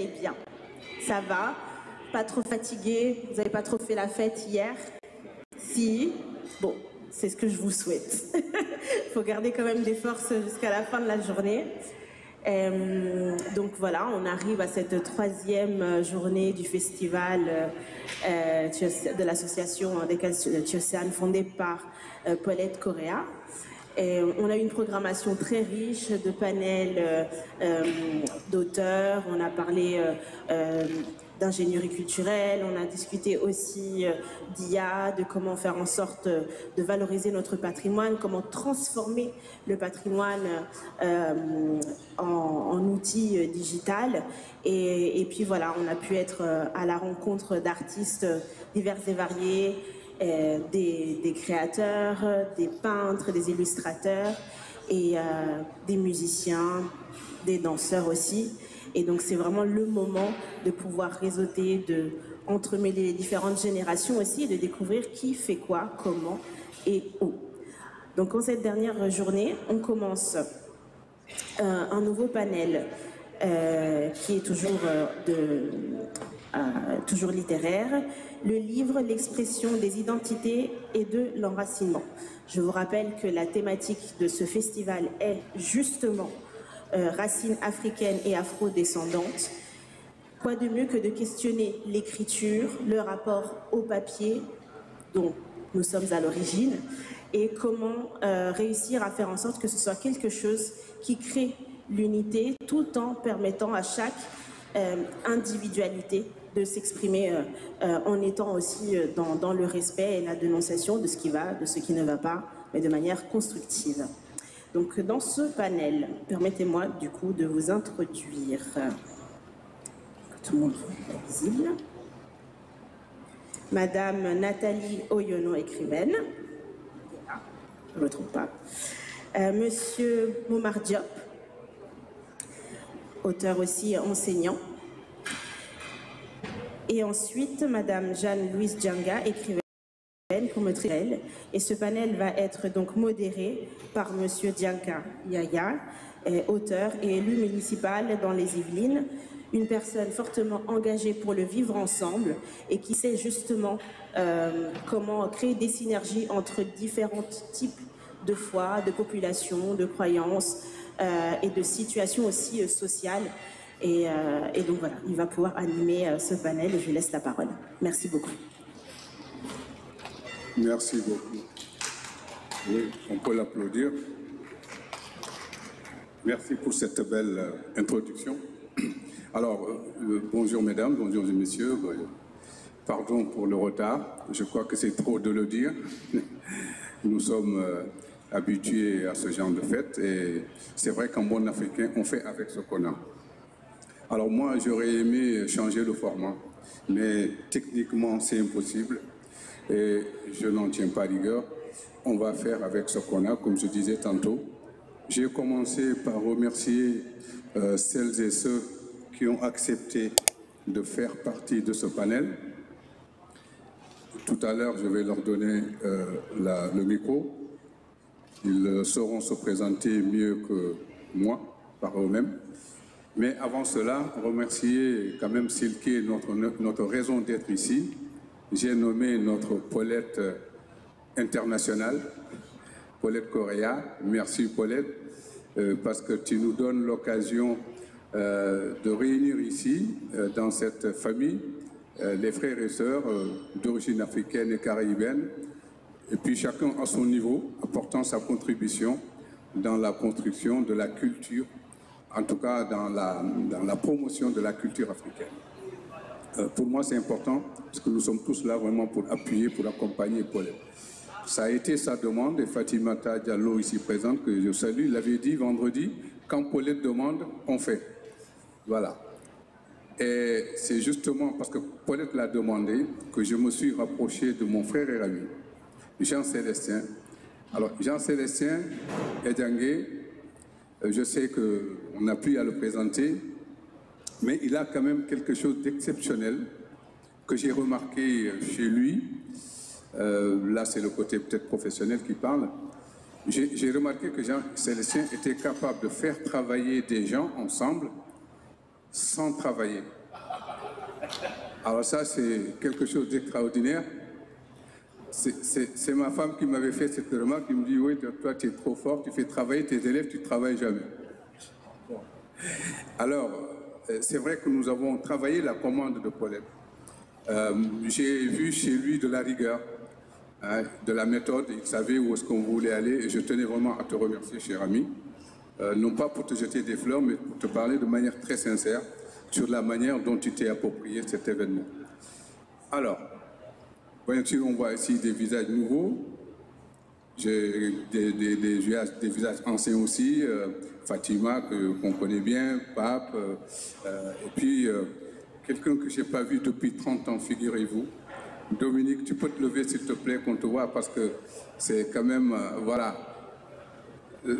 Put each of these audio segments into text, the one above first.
allez bien. Ça va? Pas trop fatigué? Vous n'avez pas trop fait la fête hier? Si? Bon, c'est ce que je vous souhaite. Il faut garder quand même des forces jusqu'à la fin de la journée. Donc voilà, on arrive à cette 3e journée du festival de l'association Tiosan fondée par Paulette Correa. On a eu une programmation très riche de panels d'auteurs, on a parlé d'ingénierie culturelle, on a discuté aussi d'IA, de comment faire en sorte de valoriser notre patrimoine, comment transformer le patrimoine en outil digital. Et puis voilà, on a pu être à la rencontre d'artistes divers et variés, des créateurs, des peintres, des illustrateurs et des musiciens, des danseurs aussi. Et donc c'est vraiment le moment de pouvoir réseauter, de entremêler les différentes générations aussi et de découvrir qui fait quoi, comment et où. Donc en cette dernière journée, on commence un nouveau panel qui est toujours littéraire, le livre L'expression des identités et de l'enracinement. Je vous rappelle que la thématique de ce festival est justement racines africaines et afro-descendantes. Quoi de mieux que de questionner l'écriture, le rapport au papier dont nous sommes à l'origine et comment réussir à faire en sorte que ce soit quelque chose qui crée l'unité tout en permettant à chaque individualité de s'exprimer en étant aussi dans le respect et la dénonciation de ce qui va, de ce qui ne va pas, mais de manière constructive. Donc dans ce panel, permettez-moi du coup de vous introduire. Que tout le monde soit visible. Madame Nathalie Oyono, écrivaine. Je ne me trompe pas. Monsieur Momar Diop, auteur aussi enseignant. Et ensuite, Madame Jeanne-Louise Djanga, écrivaine pour me traiter. Et ce panel va être donc modéré par Monsieur Dianka Yaya, auteur et élu municipal dans les Yvelines, une personne fortement engagée pour le vivre ensemble et qui sait justement comment créer des synergies entre différents types de foi, de populations, de croyances et de situations aussi sociales. Et donc voilà, il va pouvoir animer ce panel et je lui laisse la parole. Merci beaucoup. Merci beaucoup. Oui, on peut l'applaudir. Merci pour cette belle introduction. Alors, bonjour mesdames, bonjour messieurs. Pardon pour le retard, je crois que c'est trop de le dire. Nous sommes habitués à ce genre de fête et c'est vrai qu'en bon africain, on fait avec ce qu'on a. Alors moi, j'aurais aimé changer le format, mais techniquement, c'est impossible. Et je n'en tiens pas rigueur. On va faire avec ce qu'on a, comme je disais tantôt. J'ai commencé par remercier celles et ceux qui ont accepté de faire partie de ce panel. Tout à l'heure, je vais leur donner le micro. Ils sauront se présenter mieux que moi, par eux-mêmes. Mais avant cela, remercier quand même Silke, notre raison d'être ici. J'ai nommé notre Paulette internationale, Paulette Correa. Merci Paulette, parce que tu nous donnes l'occasion de réunir ici, dans cette famille, les frères et sœurs d'origine africaine et caribéenne, et puis chacun à son niveau, apportant sa contribution dans la construction de la culture, en tout cas dans la promotion de la culture africaine. Pour moi, c'est important, parce que nous sommes tous là vraiment pour appuyer, pour accompagner Paulette. Ça a été sa demande, et Fatimata Diallo, ici présente, que je salue, l'avait dit vendredi, quand Paulette demande, on fait. Voilà. Et c'est justement parce que Paulette l'a demandé que je me suis rapproché de mon frère et ami, Jean-Célestin. Alors, Jean-Célestin Edjangué, je sais qu'on n'a plus à le présenter, mais il a quand même quelque chose d'exceptionnel que j'ai remarqué chez lui. Là, c'est le côté peut-être professionnel qui parle. J'ai remarqué que Jean-Célestin était capable de faire travailler des gens ensemble sans travailler. Alors ça, c'est quelque chose d'extraordinaire. C'est ma femme qui m'avait fait cette remarque, qui me dit, oui, toi, tu es trop fort, tu fais travailler tes élèves, tu ne travailles jamais. Bon. Alors, c'est vrai que nous avons travaillé la commande de Paulette. J'ai vu chez lui de la rigueur, hein, de la méthode, il savait où est-ce qu'on voulait aller, et je tenais vraiment à te remercier, cher ami, non pas pour te jeter des fleurs, mais pour te parler de manière très sincère sur la manière dont tu t'es approprié cet événement. Alors, bien sûr, on voit ici des visages nouveaux, j'ai des visages anciens aussi, Fatima, qu'on connaît bien, Pape, et puis quelqu'un que je n'ai pas vu depuis 30 ans, figurez-vous. Dominique, tu peux te lever s'il te plaît, qu'on te voit, parce que c'est quand même, voilà.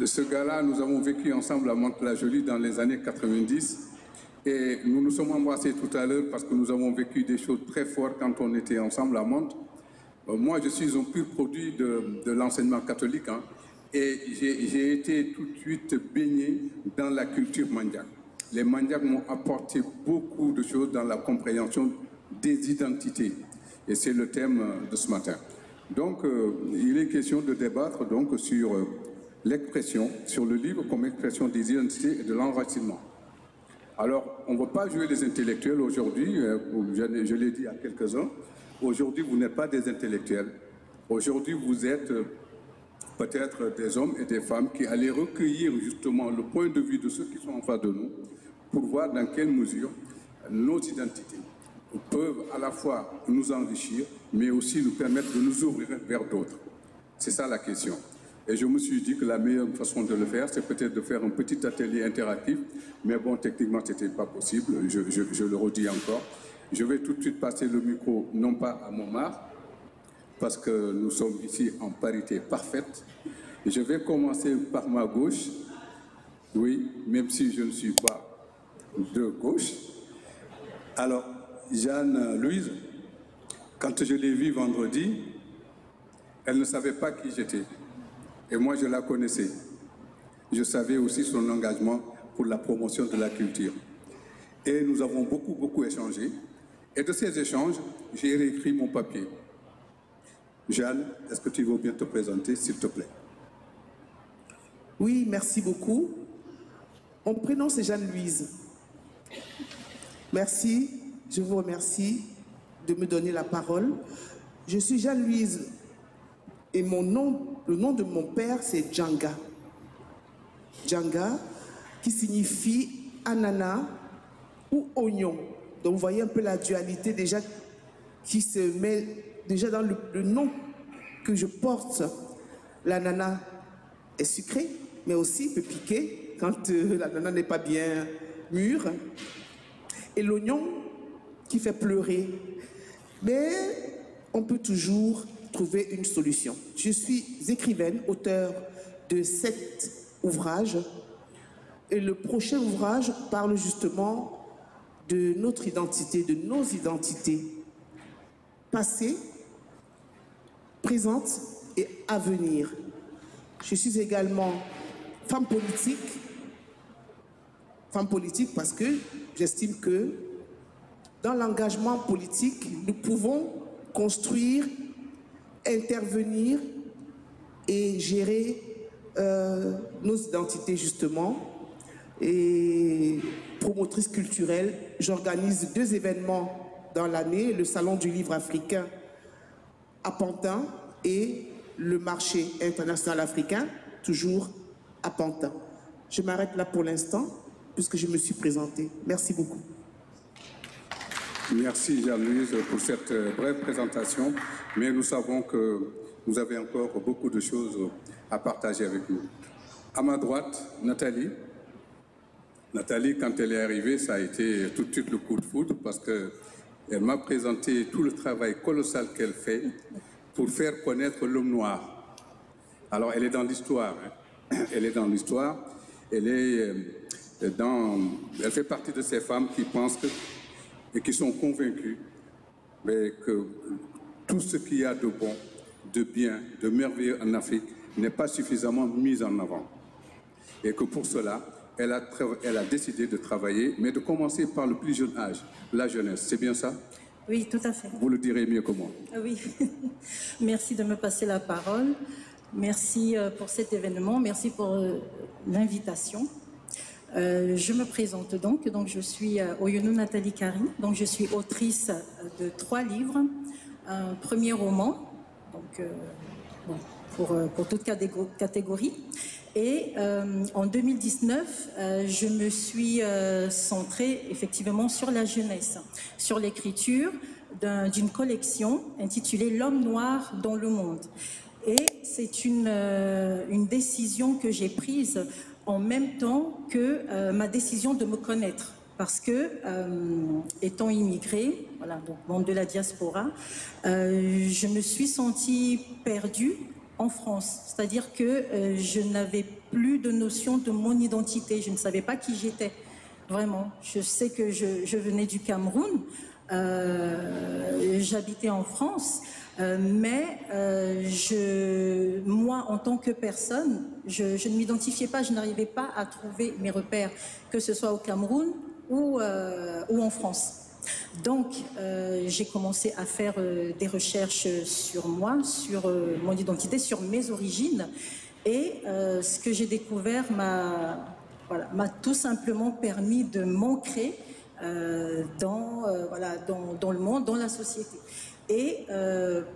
Ce gars-là, nous avons vécu ensemble à Mantes-la-Jolie dans les années 90, et nous nous sommes embrassés tout à l'heure parce que nous avons vécu des choses très fortes quand on était ensemble à Mantes. Moi, je suis un pur produit de l'enseignement catholique, hein, et j'ai été tout de suite baigné dans la culture mandiaque. Les mandiaques m'ont apporté beaucoup de choses dans la compréhension des identités, et c'est le thème de ce matin. Donc, il est question de débattre donc, sur l'expression, sur le livre comme expression des identités et de l'enracinement. Alors, on ne va pas jouer les intellectuels aujourd'hui, je l'ai dit à quelques-uns. Aujourd'hui, vous n'êtes pas des intellectuels. Aujourd'hui, vous êtes peut-être des hommes et des femmes qui allaient recueillir justement le point de vue de ceux qui sont en face de nous pour voir dans quelle mesure nos identités peuvent à la fois nous enrichir, mais aussi nous permettre de nous ouvrir vers d'autres. C'est ça la question. Et je me suis dit que la meilleure façon de le faire, c'est peut-être de faire un petit atelier interactif, mais bon, techniquement, ce n'était pas possible, je le redis encore. Je vais tout de suite passer le micro, non pas à Momar, parce que nous sommes ici en parité parfaite. Et je vais commencer par ma gauche, oui, même si je ne suis pas de gauche. Alors, Jeanne-Louise, quand je l'ai vue vendredi, elle ne savait pas qui j'étais. Et moi, je la connaissais. Je savais aussi son engagement pour la promotion de la culture. Et nous avons beaucoup échangé. Et de ces échanges, j'ai réécrit mon papier. Jeanne, est-ce que tu veux bien te présenter, s'il te plaît? Oui, merci beaucoup. Mon prénom, c'est Jeanne-Louise. Merci, je vous remercie de me donner la parole. Je suis Jeanne-Louise et le nom de mon père, c'est Djanga. Djanga, qui signifie ananas ou oignon. Donc vous voyez un peu la dualité déjà qui se met déjà dans le nom que je porte. L'ananas est sucré, mais aussi peut piquer quand l'ananas n'est pas bien mûr. Et l'oignon qui fait pleurer. Mais on peut toujours trouver une solution. Je suis écrivaine, auteure de 7 ouvrages. Et le prochain ouvrage parle justement de notre identité, de nos identités passées, présentes et à venir. Je suis également femme politique parce que j'estime que dans l'engagement politique, nous pouvons construire, intervenir et gérer nos identités justement. Et promotrice culturelle, j'organise 2 événements dans l'année, le Salon du Livre africain à Pantin et le marché international africain, toujours à Pantin. Je m'arrête là pour l'instant, puisque je me suis présentée. Merci beaucoup. Merci Jeanne-Louise pour cette brève présentation, mais nous savons que vous avez encore beaucoup de choses à partager avec nous. À ma droite, Nathalie. Nathalie, quand elle est arrivée, ça a été tout de suite le coup de foudre parce qu'elle m'a présenté tout le travail colossal qu'elle fait pour faire connaître l'homme noir. Alors, elle est dans l'histoire. Hein. Elle est dans l'histoire. Elle fait partie de ces femmes qui pensent et qui sont convaincues que tout ce qu'il y a de bon, de bien, de merveilleux en Afrique n'est pas suffisamment mis en avant. Et que pour cela, elle a décidé de travailler, mais de commencer par le plus jeune âge, la jeunesse. C'est bien ça? Oui, tout à fait. Vous le direz mieux que moi. Oui, merci de me passer la parole. Merci pour cet événement, merci pour l'invitation. Je me présente donc je suis Oyono Nathalie Kari, donc je suis autrice de 3 livres, un premier roman, donc, pour toute catégorie. Et en 2019, je me suis centrée effectivement sur la jeunesse, sur l'écriture d'une collection intitulée L'homme noir dans le monde. Et c'est une décision que j'ai prise en même temps que ma décision de me connaître. Parce que, étant immigrée, voilà, donc membre de la diaspora, je me suis sentie perdue en France. C'est-à-dire que je n'avais plus de notion de mon identité. Je ne savais pas qui j'étais, vraiment. Je sais que je venais du Cameroun, j'habitais en France, mais moi, en tant que personne, je ne m'identifiais pas, je n'arrivais pas à trouver mes repères, que ce soit au Cameroun ou en France. Donc, j'ai commencé à faire des recherches sur moi, sur mon identité, sur mes origines. Et ce que j'ai découvert m'a tout simplement permis de m'ancrer dans le monde, dans la société. Et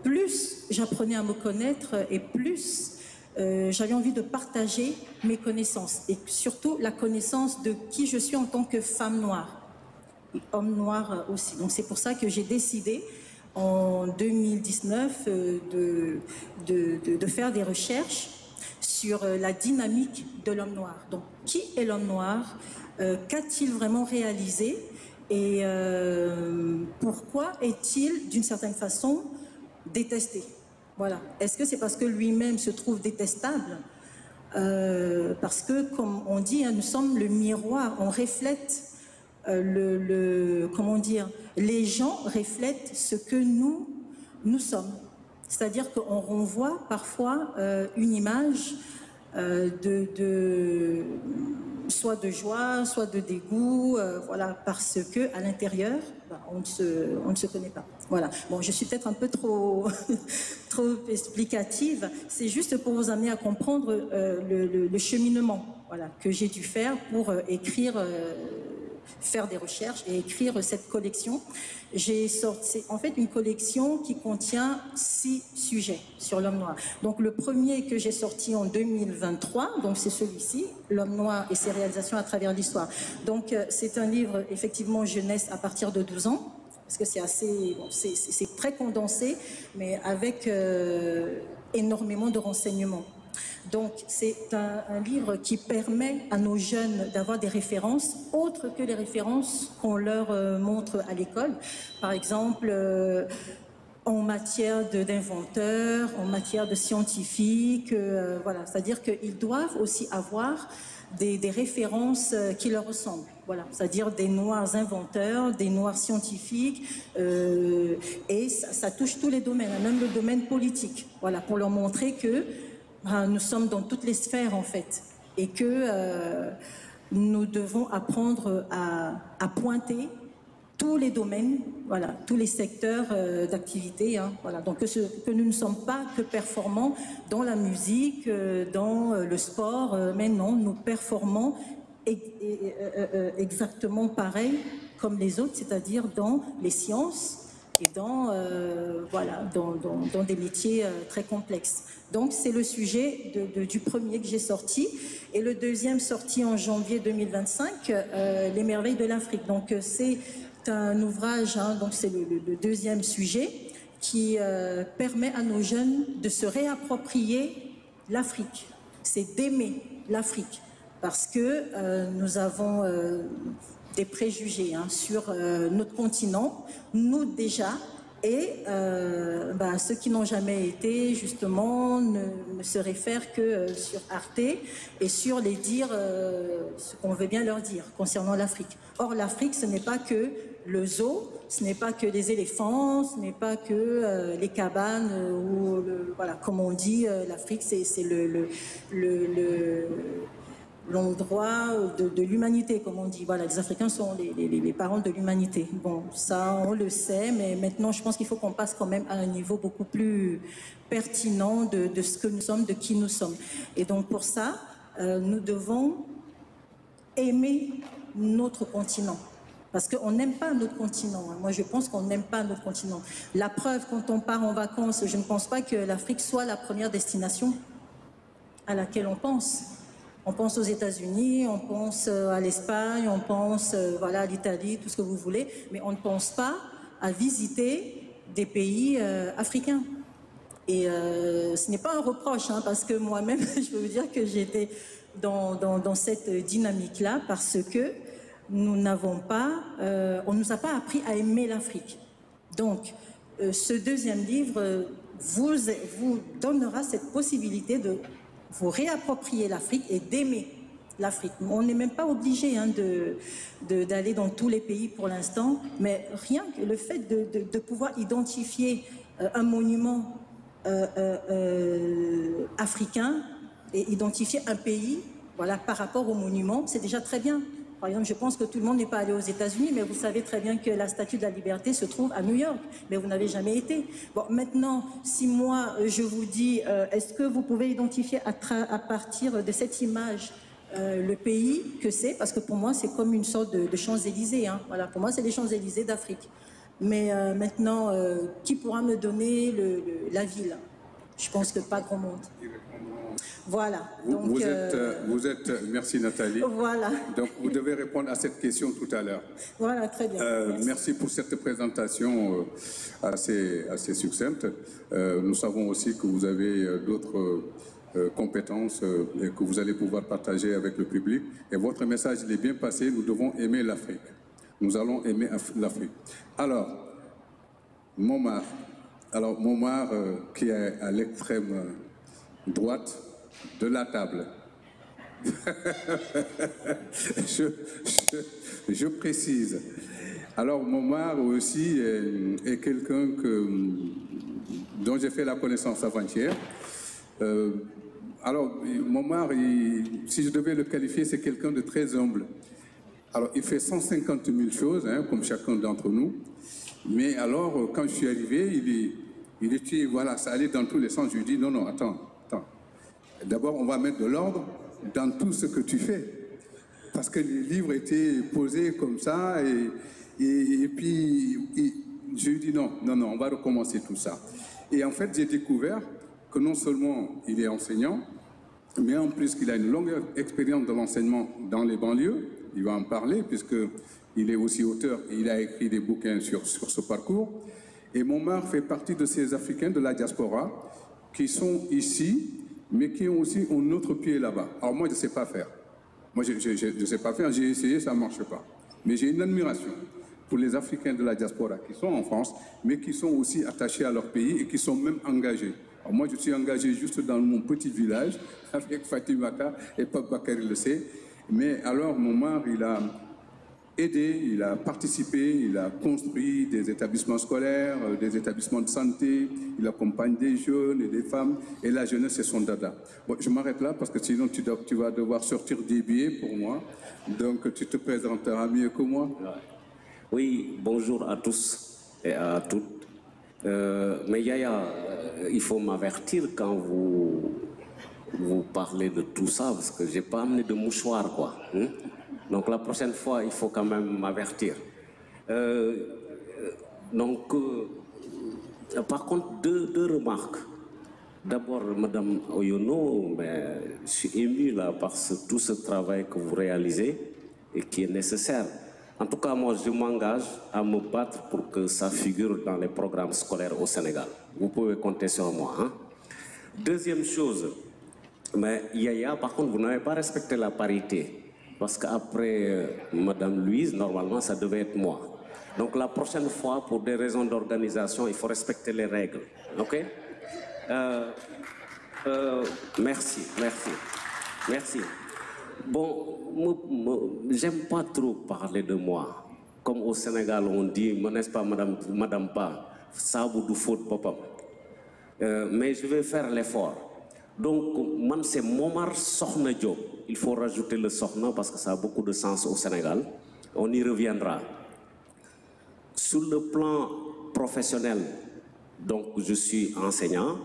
plus j'apprenais à me connaître et plus j'avais envie de partager mes connaissances et surtout la connaissance de qui je suis en tant que femme noire. Homme noir aussi. Donc c'est pour ça que j'ai décidé en 2019 de faire des recherches sur la dynamique de l'homme noir. Donc qui est l'homme noir? Qu'a-t-il vraiment réalisé? Et pourquoi est-il d'une certaine façon détesté? Voilà. Est-ce que c'est parce que lui-même se trouve détestable? Parce que, comme on dit, nous sommes le miroir, on reflète comment dire, les gens reflètent ce que nous sommes. C'est-à-dire qu'on renvoie parfois une image soit de joie, soit de dégoût, voilà, parce que à l'intérieur, on ne se connaît pas. Voilà. Bon, je suis peut-être un peu trop explicative. C'est juste pour vous amener à comprendre le cheminement, voilà, que j'ai dû faire pour faire des recherches et écrire cette collection. J'ai sorti en fait une collection qui contient 6 sujets sur l'homme noir. Donc le premier que j'ai sorti en 2023, donc c'est celui-ci, L'homme noir et ses réalisations à travers l'histoire. Donc c'est un livre effectivement jeunesse à partir de 12 ans, parce que c'est assez, c'est très condensé, mais avec énormément de renseignements. Donc c'est un livre qui permet à nos jeunes d'avoir des références autres que les références qu'on leur montre à l'école. Par exemple, en matière d'inventeurs, en matière de scientifiques, voilà. C'est-à-dire qu'ils doivent aussi avoir des références qui leur ressemblent. Voilà, c'est-à-dire des noirs inventeurs, des noirs scientifiques, et ça touche tous les domaines, même le domaine politique. Voilà, pour leur montrer que nous sommes dans toutes les sphères en fait, et que nous devons apprendre à pointer tous les domaines, voilà, tous les secteurs d'activité, hein, voilà. Donc que nous ne sommes pas que performants dans la musique, dans le sport, mais non, nous performons exactement pareil comme les autres, c'est-à-dire dans les sciences et dans des métiers très complexes. Donc c'est le sujet du premier que j'ai sorti, et le deuxième sorti en janvier 2025, Les merveilles de l'Afrique. Donc c'est un ouvrage, hein, donc c'est le deuxième sujet qui permet à nos jeunes de se réapproprier l'Afrique, c'est d'aimer l'Afrique, parce que nous avons des préjugés hein, sur notre continent, nous déjà, et ceux qui n'ont jamais été, justement, ne se réfèrent que sur Arte et sur les dires, ce qu'on veut bien leur dire concernant l'Afrique. Or, l'Afrique, ce n'est pas que le zoo, ce n'est pas que les éléphants, ce n'est pas que les cabanes, ou voilà, comme on dit, l'Afrique, c'est l'endroit de l'humanité, comme on dit. Voilà, les Africains sont les parents de l'humanité. Bon, ça, on le sait, mais maintenant, je pense qu'il faut qu'on passe quand même à un niveau beaucoup plus pertinent de ce que nous sommes, de qui nous sommes. Et donc, pour ça, nous devons aimer notre continent. Parce qu'on n'aime pas notre continent. Moi, je pense qu'on n'aime pas notre continent. La preuve, quand on part en vacances, je ne pense pas que l'Afrique soit la première destination à laquelle on pense. On pense aux États-Unis, on pense à l'Espagne, on pense voilà, à l'Italie, tout ce que vous voulez, mais on ne pense pas à visiter des pays africains. Et ce n'est pas un reproche, hein, parce que moi-même, je peux vous dire que j'étais dans cette dynamique-là, parce que nous n'avons pas, on ne nous a pas appris à aimer l'Afrique. Donc, ce deuxième livre vous donnera cette possibilité de vous réapproprier l'Afrique et d'aimer l'Afrique. On n'est même pas obligé hein, d'aller dans tous les pays pour l'instant, mais rien que le fait de pouvoir identifier un monument africain et identifier un pays voilà, par rapport au monument, c'est déjà très bien. Par exemple, je pense que tout le monde n'est pas allé aux États-Unis, mais vous savez très bien que la Statue de la Liberté se trouve à New York, mais vous n'avez jamais été. Bon, maintenant, si moi, je vous dis, est-ce que vous pouvez identifier à partir de cette image le pays que c'est? Parce que pour moi, c'est comme une sorte de Champs-Élysées. Hein. Voilà, pour moi, c'est les Champs-Élysées d'Afrique. Mais maintenant, qui pourra me donner la ville? Je pense que pas grand monde. Voilà. Donc, vous êtes, merci Nathalie. Voilà. Donc vous devez répondre à cette question tout à l'heure. Voilà, très bien. Merci pour cette présentation assez succincte. Nous savons aussi que vous avez d'autres compétences et que vous allez pouvoir partager avec le public. Et votre message, il est bien passé. Nous devons aimer l'Afrique. Nous allons aimer l'Afrique. Alors, Momar. Alors, Momar, qui est à l'extrême droite de la table. je précise. Alors, Momar aussi est quelqu'un dont j'ai fait la connaissance avant-hier. Alors, Momar, si je devais le qualifier, c'est quelqu'un de très humble. Alors, il fait 150 000 choses, hein, comme chacun d'entre nous. Mais alors, quand je suis arrivé, il était, voilà, ça allait dans tous les sens. Je lui ai dit, non, attends. D'abord, on va mettre de l'ordre dans tout ce que tu fais. Parce que les livres étaient posés comme ça. Et puis, je lui ai dit, non, on va recommencer tout ça. Et en fait, j'ai découvert que non seulement il est enseignant, mais en plus qu'il a une longue expérience de l'enseignement dans les banlieues. Il va en parler, puisqu'il est aussi auteur et il a écrit des bouquins sur ce parcours. Et Momar fait partie de ces Africains de la diaspora qui sont ici, mais qui ont aussi un autre pied là-bas. Alors moi, je ne sais pas faire. Moi, je ne sais pas faire, j'ai essayé, ça ne marche pas. Mais j'ai une admiration pour les Africains de la diaspora qui sont en France, mais qui sont aussi attachés à leur pays et qui sont même engagés. Alors moi, je suis engagé juste dans mon petit village, avec Fatimata, et Pape Bakary le sait. Mais alors, Momar, il a aidé, il a participé, il a construit des établissements scolaires, des établissements de santé, il accompagne des jeunes et des femmes, et la jeunesse, c'est son dada. Bon, je m'arrête là parce que sinon tu vas devoir sortir des billets pour moi, donc tu te présenteras mieux que moi. Oui, bonjour à tous et à toutes. Mais Yaya, il faut m'avertir quand vous parlez de tout ça, parce que je n'ai pas amené de mouchoir, quoi. Hein? Donc la prochaine fois, il faut quand même m'avertir. Par contre, deux remarques. D'abord, Madame Oyono, je suis ému là par tout ce travail que vous réalisez et qui est nécessaire. En tout cas, moi, je m'engage à me battre pour que ça figure dans les programmes scolaires au Sénégal. Vous pouvez compter sur moi. Hein? Deuxième chose, mais Yaya, par contre, vous n'avez pas respecté la parité. Parce qu'après Madame Louise, normalement, ça devait être moi. Donc la prochaine fois, pour des raisons d'organisation, il faut respecter les règles. OK? Merci. Bon, j'aime pas trop parler de moi. Comme au Sénégal, on dit, n'est-ce pas, Madame Ba, ça vous du faute, papa. Mais je vais faire l'effort. Donc, man, c'est Momar Sokhna Diop. Il faut rajouter le Sokhna parce que ça a beaucoup de sens au Sénégal. On y reviendra. Sur le plan professionnel, donc je suis enseignant,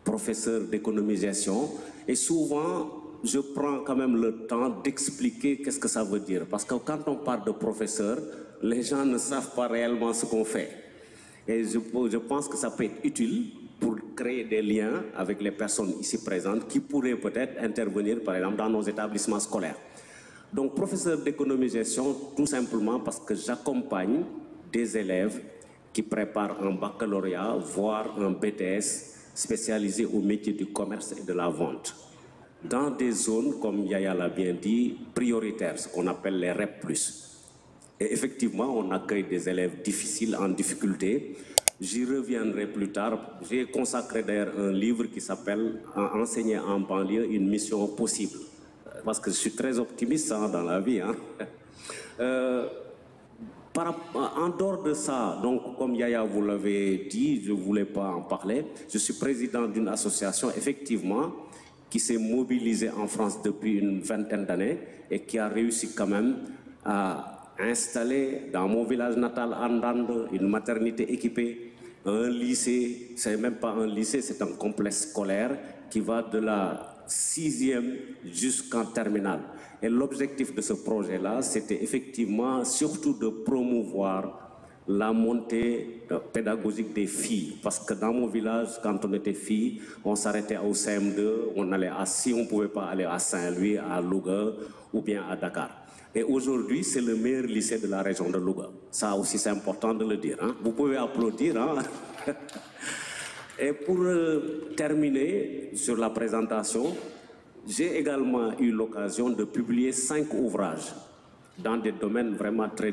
professeur d'économisation, et souvent, je prends quand même le temps d'expliquer qu'est-ce que ça veut dire. Parce que quand on parle de professeur, les gens ne savent pas réellement ce qu'on fait. Et je pense que ça peut être utile pour créer des liens avec les personnes ici présentes qui pourraient peut-être intervenir, par exemple, dans nos établissements scolaires. Donc, professeur d'économisation, tout simplement parce que j'accompagne des élèves qui préparent un baccalauréat, voire un BTS spécialisé au métier du commerce et de la vente. Dans des zones, comme Yaya l'a bien dit, prioritaires, ce qu'on appelle les REP+. Et effectivement, on accueille des élèves difficiles, en difficulté. J'y reviendrai plus tard. J'ai consacré d'ailleurs un livre qui s'appelle « Enseigner en banlieue, une mission possible ». Parce que je suis très optimiste dans la vie. En dehors de ça, donc comme Yaya vous l'avez dit, je ne voulais pas en parler, je suis président d'une association, effectivement, qui s'est mobilisée en France depuis une vingtaine d'années et qui a réussi quand même à installer dans mon village natal, Andande, une maternité équipée, un lycée, c'est même pas un lycée, c'est un complexe scolaire qui va de la 6e jusqu'en terminale. Et l'objectif de ce projet-là, c'était effectivement surtout de promouvoir la montée pédagogique des filles. Parce que dans mon village, quand on était filles, on s'arrêtait au CM2, on allait si on ne pouvait pas aller à Saint-Louis, à Louga ou bien à Dakar. Et aujourd'hui, c'est le meilleur lycée de la région de Louga. Ça aussi, c'est important de le dire. Vous pouvez applaudir. Et pour terminer sur la présentation, j'ai également eu l'occasion de publier 5 ouvrages dans des domaines vraiment très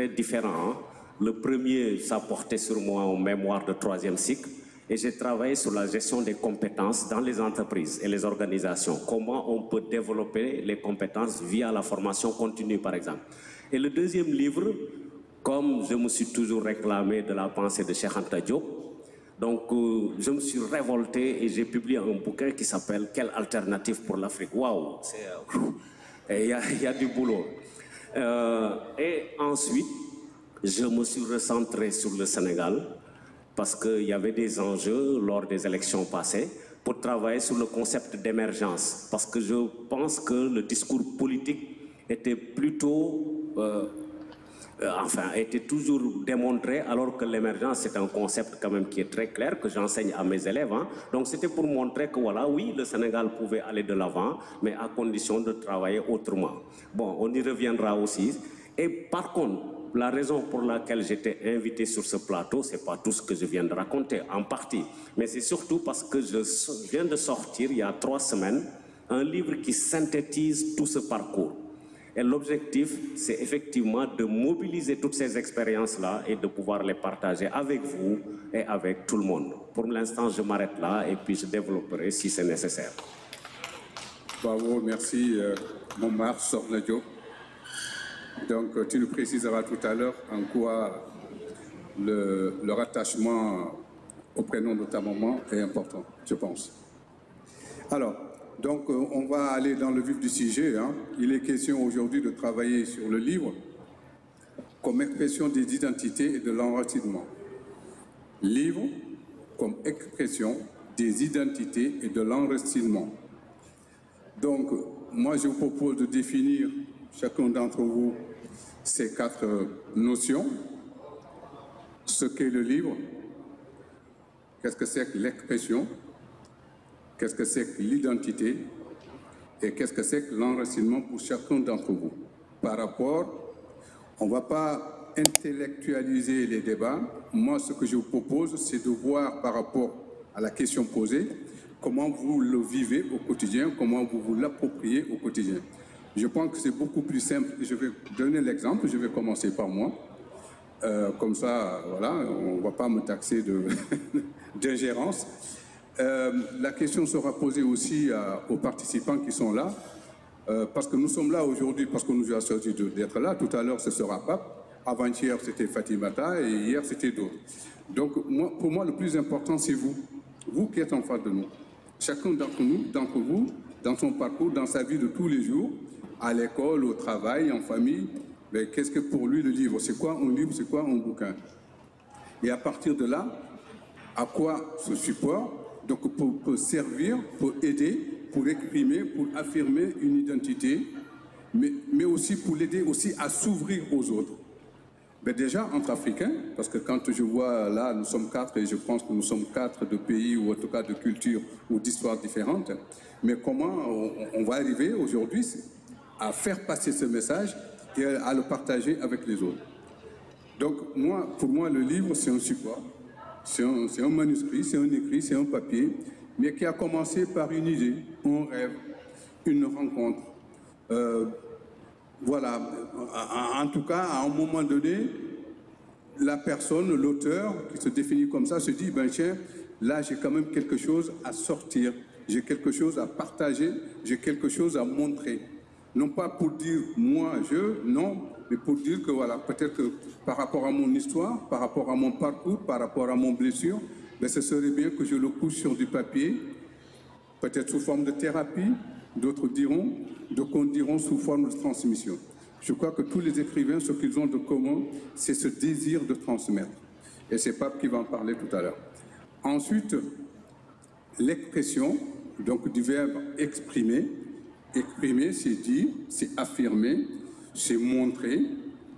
différents. Le premier, ça portait sur moi en mémoire de 3e cycle et j'ai travaillé sur la gestion des compétences dans les entreprises et les organisations. Comment on peut développer les compétences via la formation continue, par exemple. Et le deuxième livre, comme je me suis toujours réclamé de la pensée de Cheikh Anta Diop, donc je me suis révolté et j'ai publié un bouquin qui s'appelle « Quelle alternative pour l'Afrique ?» Waouh, il y a du boulot. Et ensuite, je me suis recentré sur le Sénégal parce qu'il y avait des enjeux lors des élections passées pour travailler sur le concept d'émergence. Parce que je pense que le discours politique était plutôt... était toujours démontré, alors que l'émergence, c'est un concept quand même qui est très clair, que j'enseigne à mes élèves. Donc c'était pour montrer que voilà, oui, le Sénégal pouvait aller de l'avant, mais à condition de travailler autrement. Bon, on y reviendra aussi. Et par contre, la raison pour laquelle j'étais invité sur ce plateau, c'est pas tout ce que je viens de raconter, en partie, mais c'est surtout parce que je viens de sortir, il y a 3 semaines, un livre qui synthétise tout ce parcours. Et l'objectif, c'est effectivement de mobiliser toutes ces expériences-là et de pouvoir les partager avec vous et avec tout le monde. Pour l'instant, je m'arrête là et puis je développerai si c'est nécessaire. Bravo, merci Momar Sokhna Diop. Donc, tu nous préciseras tout à l'heure en quoi le rattachement au prénom de ta maman est important, je pense. Alors, donc, on va aller dans le vif du sujet. Il est question aujourd'hui de travailler sur le livre comme expression des identités et de l'enracinement. Livre comme expression des identités et de l'enracinement. Donc, moi, je vous propose de définir, chacun d'entre vous, ces 4 notions. Ce qu'est le livre, qu'est-ce que c'est que l'expression, qu'est-ce que c'est que l'identité et qu'est-ce que c'est que l'enracinement pour chacun d'entre vous. Par rapport, on ne va pas intellectualiser les débats. Moi, ce que je vous propose, c'est de voir par rapport à la question posée, comment vous le vivez au quotidien, comment vous vous l'appropriez au quotidien. Je pense que c'est beaucoup plus simple. Je vais donner l'exemple, je vais commencer par moi. Comme ça, voilà, on ne va pas me taxer d'ingérence. La question sera posée aussi aux participants qui sont là, parce que nous sommes là aujourd'hui, parce qu'on nous a choisi d'être là. Tout à l'heure, ce sera Pape. Avant-hier, c'était Fatimata et hier, c'était d'autres. Donc, pour moi, le plus important, c'est vous qui êtes en face de nous. chacun d'entre vous, dans son parcours, dans sa vie de tous les jours, à l'école, au travail, en famille, mais qu'est-ce que pour lui le livre? C'est quoi un livre? C'est quoi un bouquin? Et à partir de là, à quoi ce support? Donc pour servir, pour aider, pour exprimer, pour affirmer une identité, mais aussi pour l'aider aussi à s'ouvrir aux autres. Mais déjà, entre Africains, parce que quand je vois là, nous sommes 4 et je pense que nous sommes 4 de pays ou en tout cas de cultures ou d'histoires différentes, mais comment on va arriver aujourd'hui à faire passer ce message et à le partager avec les autres? Donc pour moi, le livre, c'est un support, c'est un manuscrit, c'est un écrit, c'est un papier, mais qui a commencé par une idée, un rêve, une rencontre. Voilà, en tout cas, à un moment donné, la personne, l'auteur, qui se définit comme ça, se dit, ben tiens, là j'ai quand même quelque chose à sortir, j'ai quelque chose à partager, j'ai quelque chose à montrer. Non pas pour dire moi, non, mais pour dire que voilà, peut-être que par rapport à mon histoire, par rapport à mon parcours, par rapport à mon blessure, ben, ce serait bien que je le couche sur du papier, peut-être sous forme de thérapie, d'autres diront sous forme de transmission. Je crois que tous les écrivains, ce qu'ils ont de commun, c'est ce désir de transmettre. Et c'est Pape qui va en parler tout à l'heure. Ensuite, l'expression, donc du verbe exprimer. Exprimer, c'est dire, c'est affirmer, c'est montrer,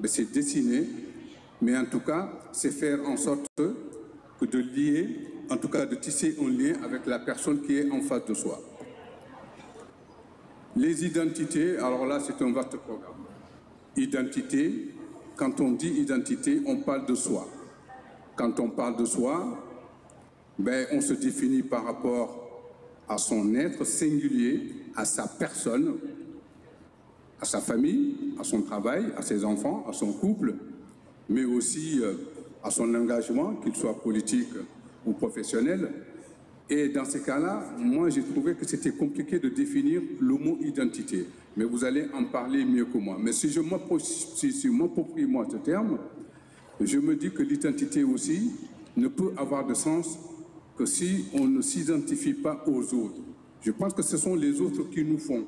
c'est dessiner, mais en tout cas, c'est faire en sorte que de lier, en tout cas de tisser un lien avec la personne qui est en face de soi. Les identités, alors là, c'est un vaste programme. Identité, quand on dit identité, on parle de soi. Quand on parle de soi, ben, on se définit par rapport à son être singulier, à sa personne, à sa famille, à son travail, à ses enfants, à son couple, mais aussi à son engagement, qu'il soit politique ou professionnel. Et dans ces cas-là, moi, j'ai trouvé que c'était compliqué de définir le mot identité. Mais vous allez en parler mieux que moi. Mais si je m'approprie moi ce terme, je me dis que l'identité aussi ne peut avoir de sens que si on ne s'identifie pas aux autres. Je pense que ce sont les autres qui nous font.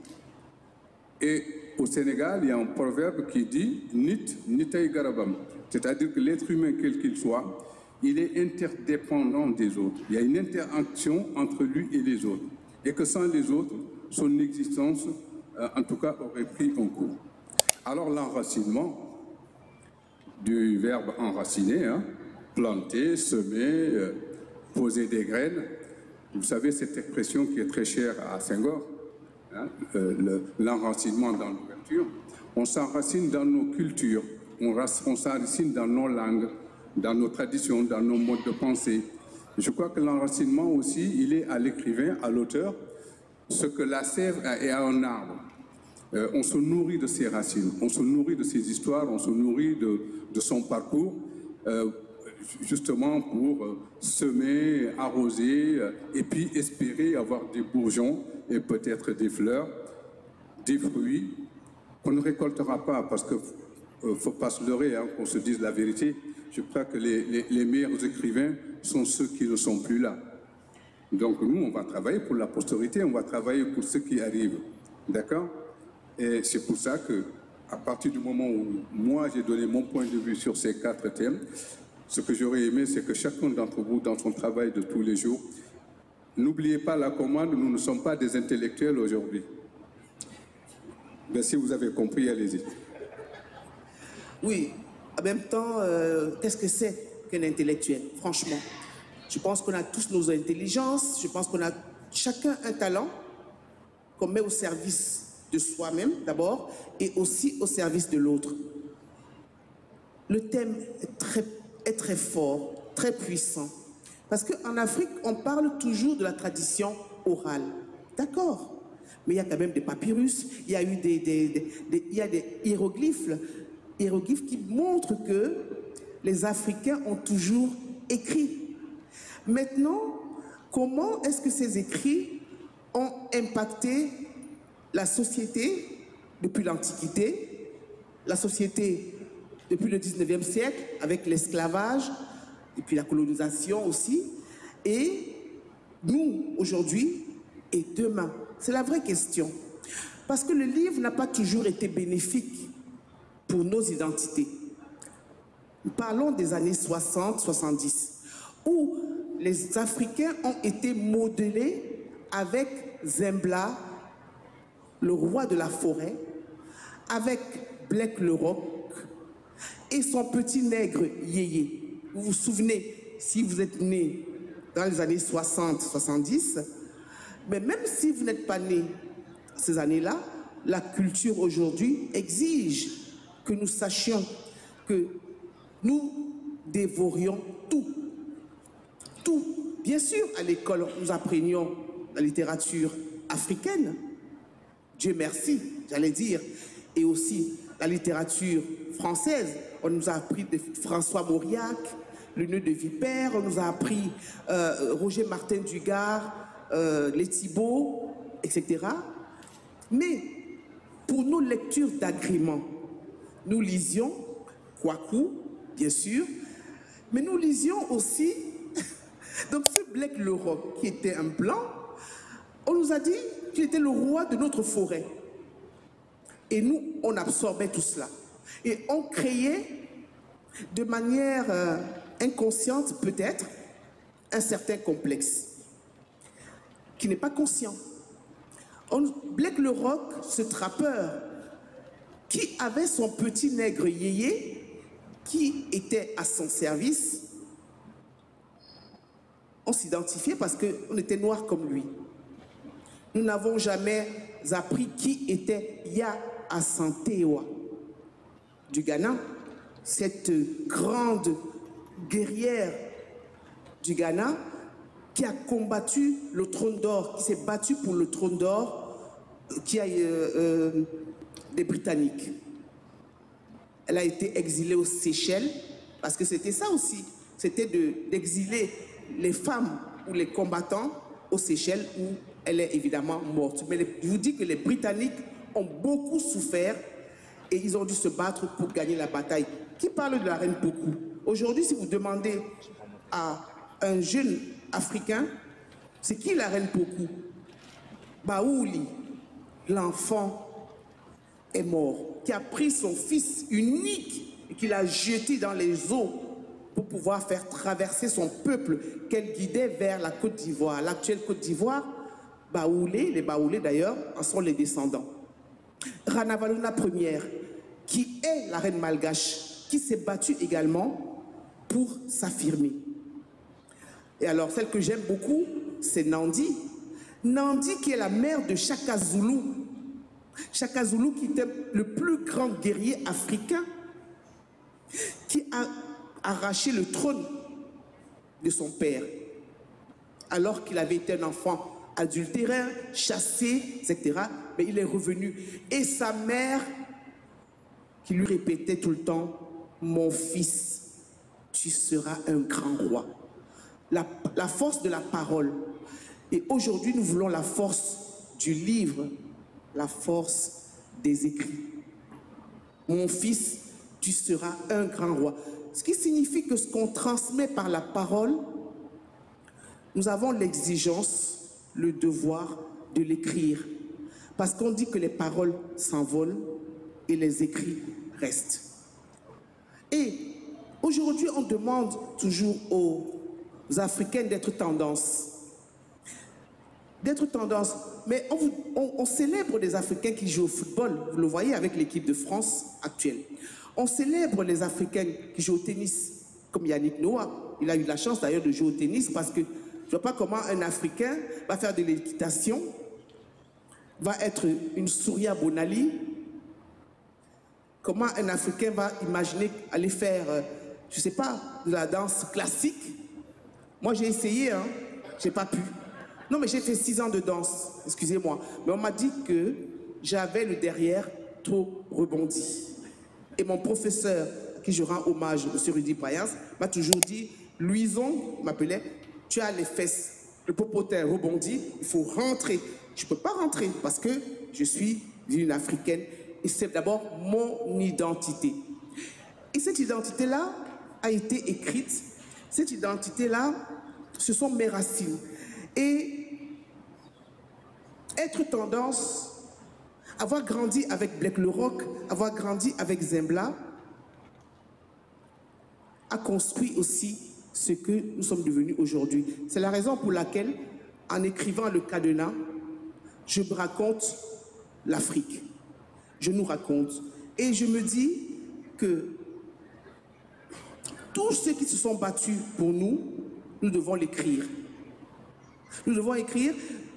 Et au Sénégal, il y a un proverbe qui dit « Nit nitay garabam », c'est-à-dire que l'être humain, quel qu'il soit, il est interdépendant des autres. Il y a une interaction entre lui et les autres. Et que sans les autres, son existence, en tout cas, aurait pris un coup. Alors l'enracinement, du verbe enraciner, hein, planter, semer, poser des graines. Vous savez, cette expression qui est très chère à Senghor, hein, l'enracinement dans l'ouverture. On s'enracine dans nos cultures, on s'enracine dans nos langues, dans nos traditions, dans nos modes de pensée. Je crois que l'enracinement aussi, il est à l'écrivain, à l'auteur, ce que la sève est à un arbre. On se nourrit de ses racines, on se nourrit de ses histoires, on se nourrit de son parcours, justement pour semer, arroser, et puis espérer avoir des bourgeons et peut-être des fleurs, des fruits qu'on ne récoltera pas, parce qu'il ne faut pas se leurrer, hein, qu'on se dise la vérité. Je crois que les meilleurs écrivains sont ceux qui ne sont plus là. Donc nous, on va travailler pour la postérité, on va travailler pour ceux qui arrivent. D'accord? Et c'est pour ça que, à partir du moment où moi j'ai donné mon point de vue sur ces 4 thèmes, ce que j'aurais aimé, c'est que chacun d'entre vous, dans son travail de tous les jours, n'oubliez pas la commande, nous ne sommes pas des intellectuels aujourd'hui. Mais si vous avez compris, allez-y. Oui, en même temps, qu'est-ce que c'est qu'un intellectuel, franchement? Je pense qu'on a tous nos intelligences, je pense qu'on a chacun un talent qu'on met au service de soi-même d'abord et aussi au service de l'autre. Le thème est très fort, très puissant. Parce qu'en Afrique, on parle toujours de la tradition orale. D'accord. Mais il y a quand même des papyrus, il y a eu des hiéroglyphes qui montrent que les Africains ont toujours écrit. Maintenant, comment est-ce que ces écrits ont impacté la société depuis l'Antiquité, la société depuis le 19e siècle, avec l'esclavage, et puis la colonisation aussi. Et nous, aujourd'hui, et demain? C'est la vraie question. Parce que le livre n'a pas toujours été bénéfique pour nos identités. Nous parlons des années 60-70, où les Africains ont été modelés avec Zembla, le roi de la forêt, avec Black le Roc et son petit nègre Yéyé. Vous vous souvenez, si vous êtes né dans les années 60-70, mais même si vous n'êtes pas né ces années-là, la culture aujourd'hui exige que nous sachions que nous dévorions tout. Tout. Bien sûr, à l'école, nous apprenions la littérature africaine, Dieu merci, j'allais dire, et aussi la littérature française. On nous a appris de François Mauriac, Le Nœud de Vipère, on nous a appris Roger Martin Dugard, Les Thibauts, etc. Mais pour nos lectures d'agrément, nous lisions Kwaku, bien sûr, mais nous lisions aussi, donc ce Black le Roc, qui était un blanc, on nous a dit qu'il était le roi de notre forêt. Et nous, on absorbait tout cela. Et on créait de manière inconsciente, peut-être, un certain complexe, qui n'est pas conscient. Black le Roc, ce trappeur, qui avait son petit nègre Yéyé, qui était à son service, on s'identifiait parce qu'on était noirs comme lui. Nous n'avons jamais appris qui était Ya Asantewa du Ghana, cette grande guerrière du Ghana qui a combattu le trône d'or, qui s'est battue pour le trône d'or qui a des Britanniques. Elle a été exilée aux Seychelles, parce que c'était ça aussi, c'était d'exiler les femmes ou les combattants aux Seychelles où elle est évidemment morte. Mais je vous dis que les Britanniques ont beaucoup souffert et ils ont dû se battre pour gagner la bataille. Qui parle de la reine Pokou? Aujourd'hui, si vous demandez à un jeune Africain, c'est qui la reine Pokou? Baouli, l'enfant est mort, qui a pris son fils unique et qui l'a jeté dans les eaux pour pouvoir faire traverser son peuple qu'elle guidait vers la Côte d'Ivoire. L'actuelle Côte d'Ivoire, Baoulé, les Baoulés d'ailleurs, en sont les descendants. Ranavalona Ier, qui est la reine malgache, qui s'est battue également pour s'affirmer. Et alors, celle que j'aime beaucoup, c'est Nandi. Nandi qui est la mère de Shaka Zulu. Shaka Zulu qui était le plus grand guerrier africain, qui a arraché le trône de son père, alors qu'il avait été un enfant adultéré, chassé, etc. Mais il est revenu. Et sa mère, qui lui répétait tout le temps, « Mon fils, tu seras un grand roi ». La force de la parole. Et aujourd'hui, nous voulons la force du livre, la force des écrits. « Mon fils, tu seras un grand roi ». Ce qui signifie que ce qu'on transmet par la parole, nous avons l'exigence, le devoir de l'écrire. Parce qu'on dit que les paroles s'envolent et les écrits restent. Et aujourd'hui, on demande toujours aux Africains d'être tendance. D'être tendance. Mais on célèbre les Africains qui jouent au football. Vous le voyez avec l'équipe de France actuelle. On célèbre les Africains qui jouent au tennis, comme Yannick Noah. Il a eu la chance d'ailleurs de jouer au tennis parce que je ne vois pas comment un Africain va faire de l'équitation, va être une Souria Bonali. Comment un Africain va imaginer aller faire, je ne sais pas, de la danse classique. Moi, j'ai essayé, hein, je n'ai pas pu. Non, mais j'ai fait 6 ans de danse, excusez-moi. Mais on m'a dit que j'avais le derrière trop rebondi. Et mon professeur, qui je rends hommage, M. Rudy Payas, m'a toujours dit, Louison m'appelait, tu as les fesses, le popotin rebondi, il faut rentrer. Je ne peux pas rentrer parce que je suis une Africaine et c'est d'abord mon identité. Et cette identité-là a été écrite, cette identité-là, ce sont mes racines. Et être tendance, avoir grandi avec Black le Rock, avoir grandi avec Zembla, a construit aussi ce que nous sommes devenus aujourd'hui. C'est la raison pour laquelle, en écrivant le cadenas, je me raconte l'Afrique. Je nous raconte. Et je me dis que tous ceux qui se sont battus pour nous, nous devons l'écrire. Nous devons écrire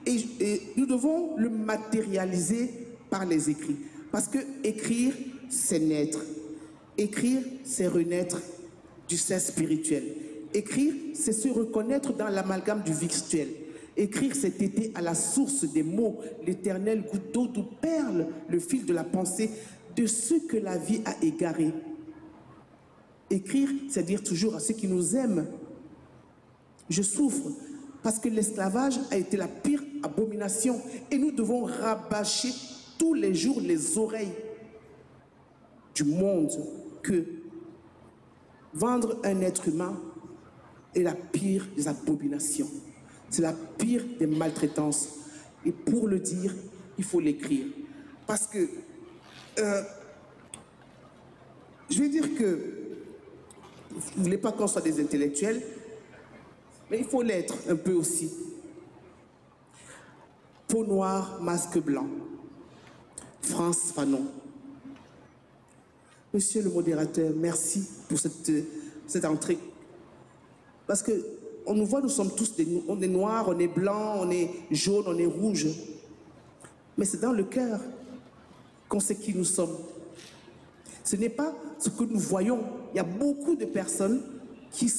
et nous devons le matérialiser par les écrits. Parce que écrire, c'est naître. Écrire, c'est renaître du sein spirituel. Écrire, c'est se reconnaître dans l'amalgame du virtuel. Écrire, c'est téter à la source des mots, l'éternel goutte d'eau d'où perle le fil de la pensée de ce que la vie a égaré. Écrire, c'est dire toujours à ceux qui nous aiment, je souffre parce que l'esclavage a été la pire abomination et nous devons rabâcher tous les jours les oreilles du monde que vendre un être humain est la pire des abominations. C'est la pire des maltraitances. Et pour le dire, il faut l'écrire. Parce que, je vais dire que, vous ne voulez pas qu'on soit des intellectuels, mais il faut l'être un peu aussi. Peau noire, masque blanc. France Fanon. Monsieur le modérateur, merci pour cette entrée. Parce que on nous voit, nous sommes tous on est noirs, on est blancs, on est jaunes, on est rouges. Mais c'est dans le cœur qu'on sait qui nous sommes. Ce n'est pas ce que nous voyons. Il y a beaucoup de personnes qui ne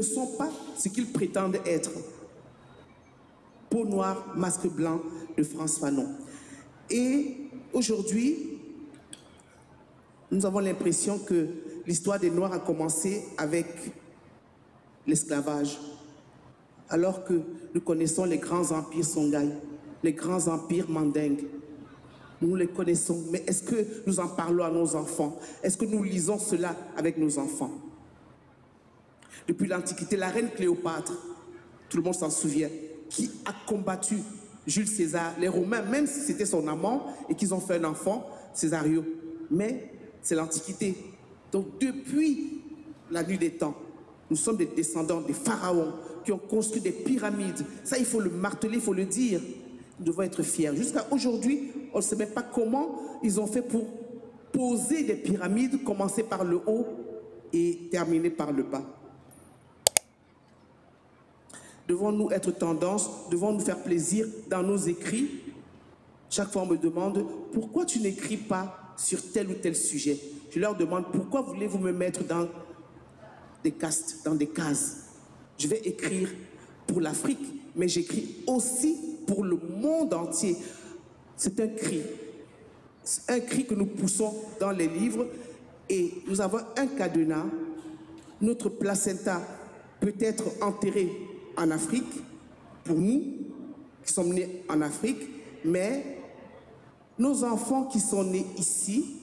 sont pas ce qu'ils prétendent être. Peau noire, masque blanc de France Fanon. Et aujourd'hui, nous avons l'impression que l'histoire des Noirs a commencé avec l'esclavage, alors que nous connaissons les grands empires Songhai, les grands empires mandingues. Nous les connaissons, mais est-ce que nous en parlons à nos enfants? Est-ce que nous lisons cela avec nos enfants? Depuis l'Antiquité, la reine Cléopâtre, tout le monde s'en souvient, qui a combattu Jules César, les Romains, même si c'était son amant et qu'ils ont fait un enfant, Césario. Mais c'est l'Antiquité. Donc depuis la nuit des temps, nous sommes des descendants des pharaons qui ont construit des pyramides. Ça, il faut le marteler, il faut le dire. Nous devons être fiers. Jusqu'à aujourd'hui, on ne sait même pas comment ils ont fait pour poser des pyramides, commencer par le haut et terminer par le bas. Devons-nous être tendance, devons-nous faire plaisir dans nos écrits? Chaque fois, on me demande, pourquoi tu n'écris pas sur tel ou tel sujet? Je leur demande, pourquoi voulez-vous me mettre dans des castes, dans des cases? Je vais écrire pour l'Afrique, mais j'écris aussi pour le monde entier. C'est un cri que nous poussons dans les livres et nous avons un cadenas. Notre placenta peut être enterré en Afrique, pour nous qui sommes nés en Afrique, mais nos enfants qui sont nés ici,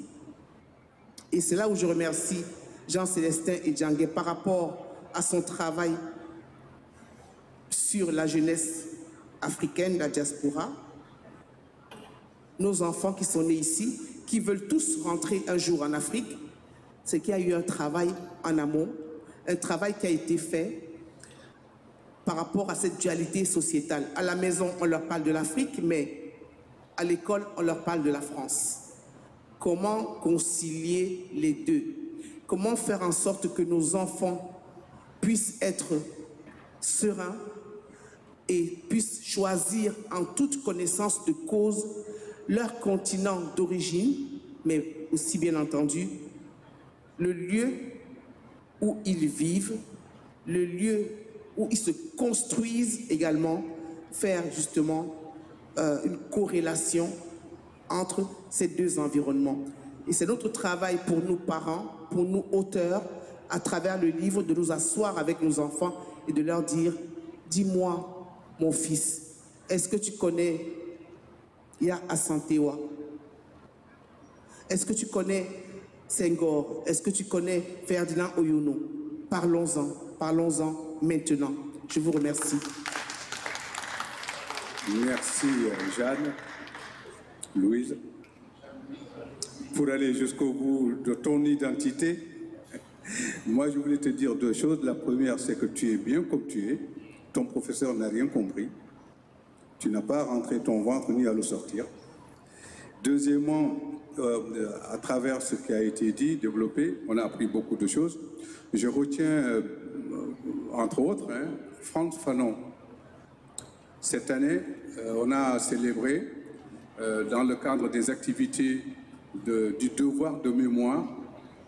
et c'est là où je remercie Jean-Célestin et Djangué par rapport à son travail sur la jeunesse africaine, la diaspora, nos enfants qui sont nés ici, qui veulent tous rentrer un jour en Afrique, c'est qu'il y a eu un travail en amont, un travail qui a été fait par rapport à cette dualité sociétale. À la maison, on leur parle de l'Afrique, mais à l'école, on leur parle de la France. Comment concilier les deux? Comment faire en sorte que nos enfants puissent être sereins et puissent choisir en toute connaissance de cause leur continent d'origine, mais aussi bien entendu le lieu où ils vivent, le lieu où ils se construisent également, faire justement une corrélation entre ces deux environnements. Et c'est notre travail pour nous parents, pour nous auteurs, à travers le livre, de nous asseoir avec nos enfants et de leur dire, dis-moi, mon fils, est-ce que tu connais Ya Asantewa? Est-ce que tu connais Senghor? Est-ce que tu connais Ferdinand Oyono? Parlons-en, parlons-en maintenant. Je vous remercie. Merci Jeanne, Louise. Pour aller jusqu'au bout de ton identité, moi je voulais te dire deux choses. La première, c'est que tu es bien comme tu es. Ton professeur n'a rien compris. Tu n'as pas rentré ton ventre ni à le sortir. Deuxièmement, à travers ce qui a été dit, développé, on a appris beaucoup de choses. Je retiens, entre autres, Frantz Fanon. Cette année, on a célébré, dans le cadre des activités du devoir de mémoire,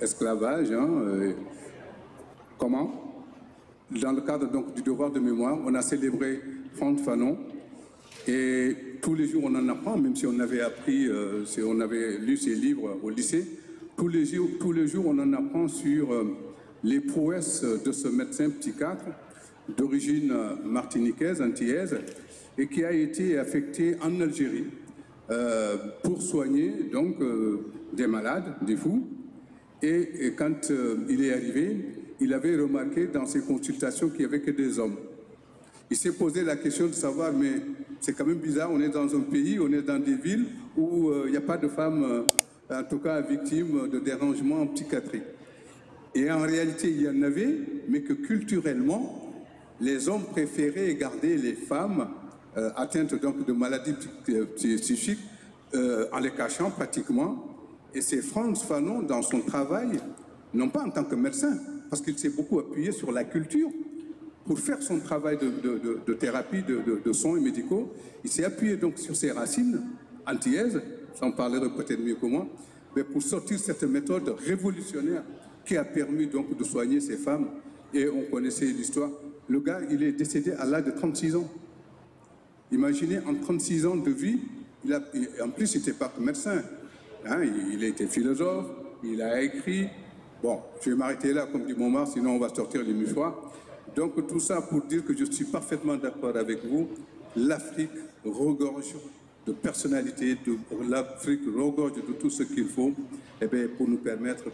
esclavage, comment? Dans le cadre donc, du devoir de mémoire, on a célébré Frantz Fanon. Et tous les jours, on en apprend, même si on avait appris, si on avait lu ses livres au lycée, tous les jours, on en apprend sur les prouesses de ce médecin psychiatre d'origine martiniquaise, antillaise, et qui a été affecté en Algérie pour soigner donc des malades, des fous. Et quand il est arrivé, il avait remarqué dans ses consultations qu'il n'y avait que des hommes. Il s'est posé la question de savoir, mais c'est quand même bizarre, on est dans un pays, on est dans des villes où il n'y a pas de femmes, en tout cas victimes de dérangements psychiatriques. Et en réalité, il y en avait, mais que culturellement, les hommes préféraient garder les femmes atteintes donc de maladies psychiques en les cachant pratiquement. Et c'est Frantz Fanon, dans son travail, non pas en tant que médecin, parce qu'il s'est beaucoup appuyé sur la culture, pour faire son travail de thérapie, de soins médicaux, il s'est appuyé donc sur ses racines antillaises, j'en parlerai peut-être mieux que moi, mais pour sortir cette méthode révolutionnaire qui a permis donc de soigner ces femmes. Et on connaissait l'histoire. Le gars, il est décédé à l'âge de 36 ans. Imaginez, en 36 ans de vie, en plus, il n'était pas que médecin. Il a été philosophe, il a écrit. Bon, je vais m'arrêter là, comme dit Momar, sinon on va sortir les mouchoirs. Donc tout ça pour dire que je suis parfaitement d'accord avec vous. L'Afrique regorge de personnalités, l'Afrique regorge de tout ce qu'il faut pour nous permettre,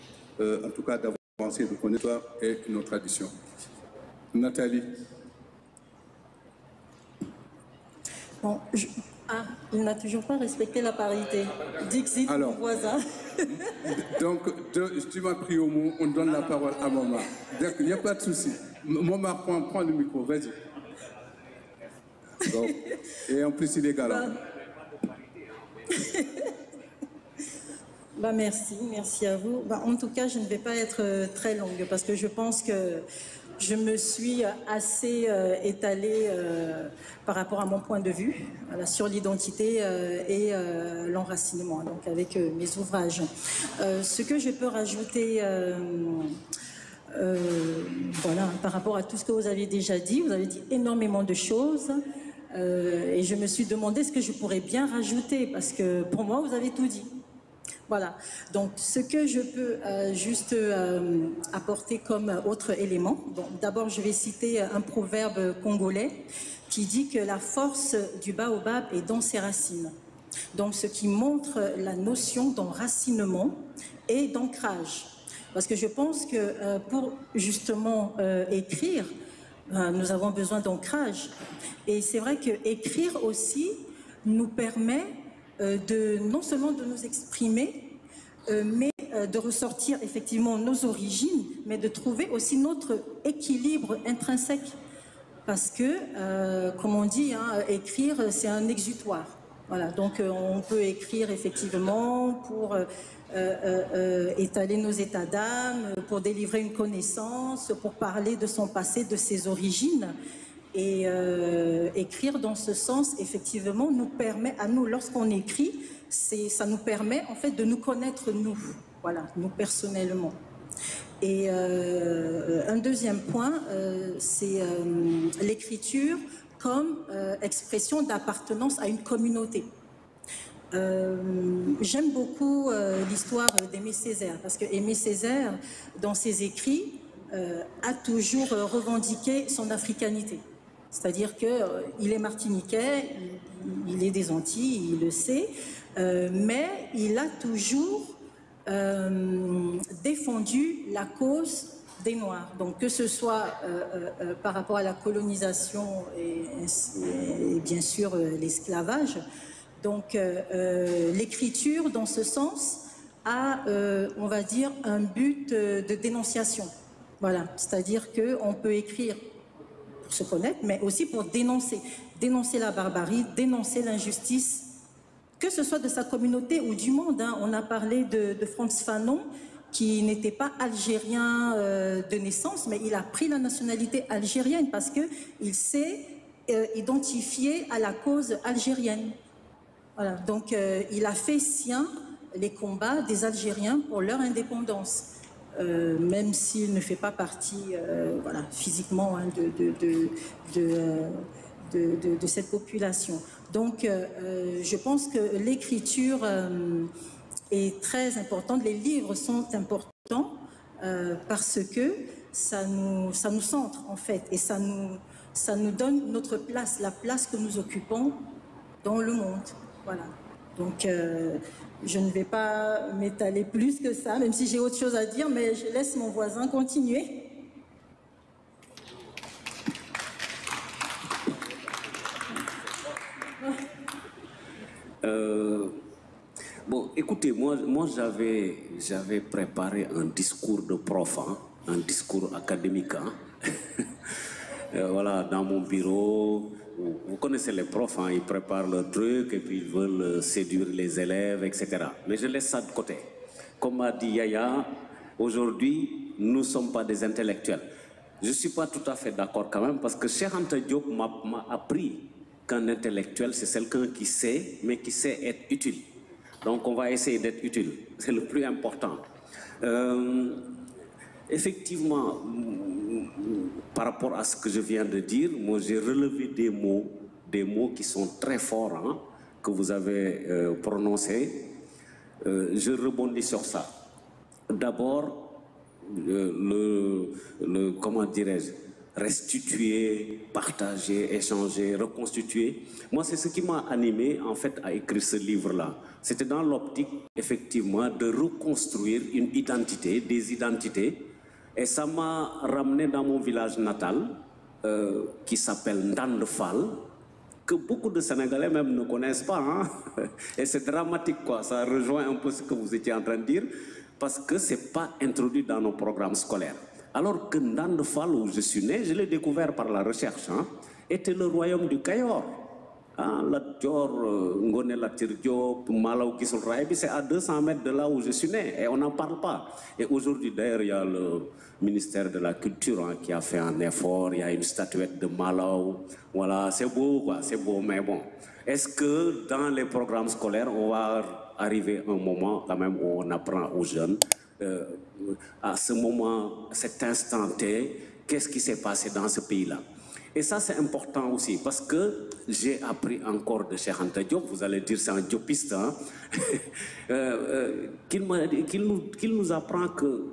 en tout cas, d'avancer de notre histoire et nos traditions. Nathalie. Bon, il n'a toujours pas respecté la parité. Dixit, mon voisin. Donc, tu m'as pris au mot, on donne la parole à Momar. Il n'y a pas de souci. Momar, prends le micro, vas-y. Et en plus, il est galant. Merci à vous. En tout cas, je ne vais pas être très longue parce que je pense que je me suis assez étalée par rapport à mon point de vue sur l'identité et l'enracinement, donc avec mes ouvrages. Ce que je peux rajouter, voilà, par rapport à tout ce que vous avez déjà dit, vous avez dit énormément de choses. Et je me suis demandé ce que je pourrais bien rajouter parce que pour moi, vous avez tout dit. Voilà, donc ce que je peux juste apporter comme autre élément, d'abord je vais citer un proverbe congolais qui dit que la force du baobab est dans ses racines. Donc ce qui montre la notion d'enracinement et d'ancrage. Parce que je pense que pour justement écrire, nous avons besoin d'ancrage. Et c'est vrai qu'écrire aussi nous permet non seulement de nous exprimer, mais de ressortir effectivement nos origines, mais de trouver aussi notre équilibre intrinsèque. Parce que, comme on dit, écrire, c'est un exutoire. Voilà, donc on peut écrire effectivement pour étaler nos états d'âme, pour délivrer une connaissance, pour parler de son passé, de ses origines. Et écrire dans ce sens, effectivement, nous permet à nous, lorsqu'on écrit, ça nous permet en fait de nous connaître nous, voilà, nous personnellement. Et un deuxième point, c'est l'écriture comme expression d'appartenance à une communauté. J'aime beaucoup l'histoire d'Aimé Césaire, parce que Aimé Césaire, dans ses écrits, a toujours revendiqué son africanité. C'est-à-dire qu'il est martiniquais, il est des Antilles, il le sait, mais il a toujours défendu la cause des Noirs. Donc que ce soit par rapport à la colonisation et bien sûr l'esclavage. Donc l'écriture, dans ce sens, a, on va dire, un but de dénonciation. Voilà, c'est-à-dire qu'on peut écrire pour se connaître, mais aussi pour dénoncer. Dénoncer la barbarie, dénoncer l'injustice, que ce soit de sa communauté ou du monde. Hein. On a parlé de Frantz Fanon, qui n'était pas algérien de naissance, mais il a pris la nationalité algérienne parce qu'il s'est identifié à la cause algérienne. Voilà. Donc il a fait sien les combats des Algériens pour leur indépendance, même s'il ne fait pas partie voilà, physiquement hein, de cette population. Donc je pense que l'écriture est très importante, les livres sont importants parce que ça nous centre en fait et ça nous donne notre place, la place que nous occupons dans le monde. Voilà. Donc je ne vais pas m'étaler plus que ça, même si j'ai autre chose à dire, mais je laisse mon voisin continuer. Bon, écoutez, moi j'avais préparé un discours de prof, hein, un discours académique. Hein. Voilà, dans mon bureau, vous connaissez les profs, hein, ils préparent le truc et puis ils veulent séduire les élèves, etc. Mais je laisse ça de côté. Comme a dit Yaya, aujourd'hui, nous ne sommes pas des intellectuels. Je ne suis pas tout à fait d'accord quand même parce que Cheikh Anta Diop m'a appris qu'un intellectuel, c'est quelqu'un qui sait, mais qui sait être utile. Donc on va essayer d'être utile, c'est le plus important. Effectivement, par rapport à ce que je viens de dire, moi j'ai relevé des mots qui sont très forts, hein, que vous avez prononcés. Je rebondis sur ça. D'abord, comment dirais-je, restituer, partager, échanger, reconstituer. Moi, c'est ce qui m'a animé, en fait, à écrire ce livre-là. C'était dans l'optique, effectivement, de reconstruire une identité, des identités. Et ça m'a ramené dans mon village natal, qui s'appelle Ndande Fall, que beaucoup de Sénégalais même ne connaissent pas. Hein? Et c'est dramatique, quoi. Ça rejoint un peu ce que vous étiez en train de dire, parce que ce n'est pas introduit dans nos programmes scolaires. Alors que Ndande Fall, où je suis né, je l'ai découvert par la recherche, hein, était le royaume du Cayor. Hein, Lat Dior, Ngoné Latyr Diop, Malaw Guissoul Raïbi, c'est à 200 mètres de là où je suis né, et on n'en parle pas. Et aujourd'hui, d'ailleurs, il y a le ministère de la Culture hein, qui a fait un effort, il y a une statuette de Malaw. Voilà, c'est beau, quoi, c'est beau, mais bon. Est-ce que dans les programmes scolaires, on va arriver à un moment quand même où on apprend aux jeunes à ce moment, cet instant T, qu'est-ce qui s'est passé dans ce pays-là? Et ça, c'est important aussi, parce que j'ai appris encore de Cheikh Anta Diop, vous allez dire c'est un diopiste, hein, qu'il nous apprend que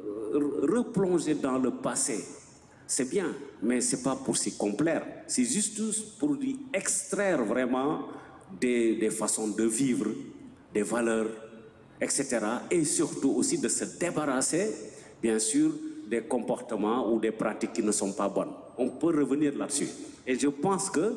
replonger dans le passé, c'est bien, mais ce n'est pas pour s'y complaire, c'est juste pour lui extraire vraiment des façons de vivre, des valeurs, etc. Et surtout aussi de se débarrasser, bien sûr, des comportements ou des pratiques qui ne sont pas bonnes. On peut revenir là-dessus. Et je pense que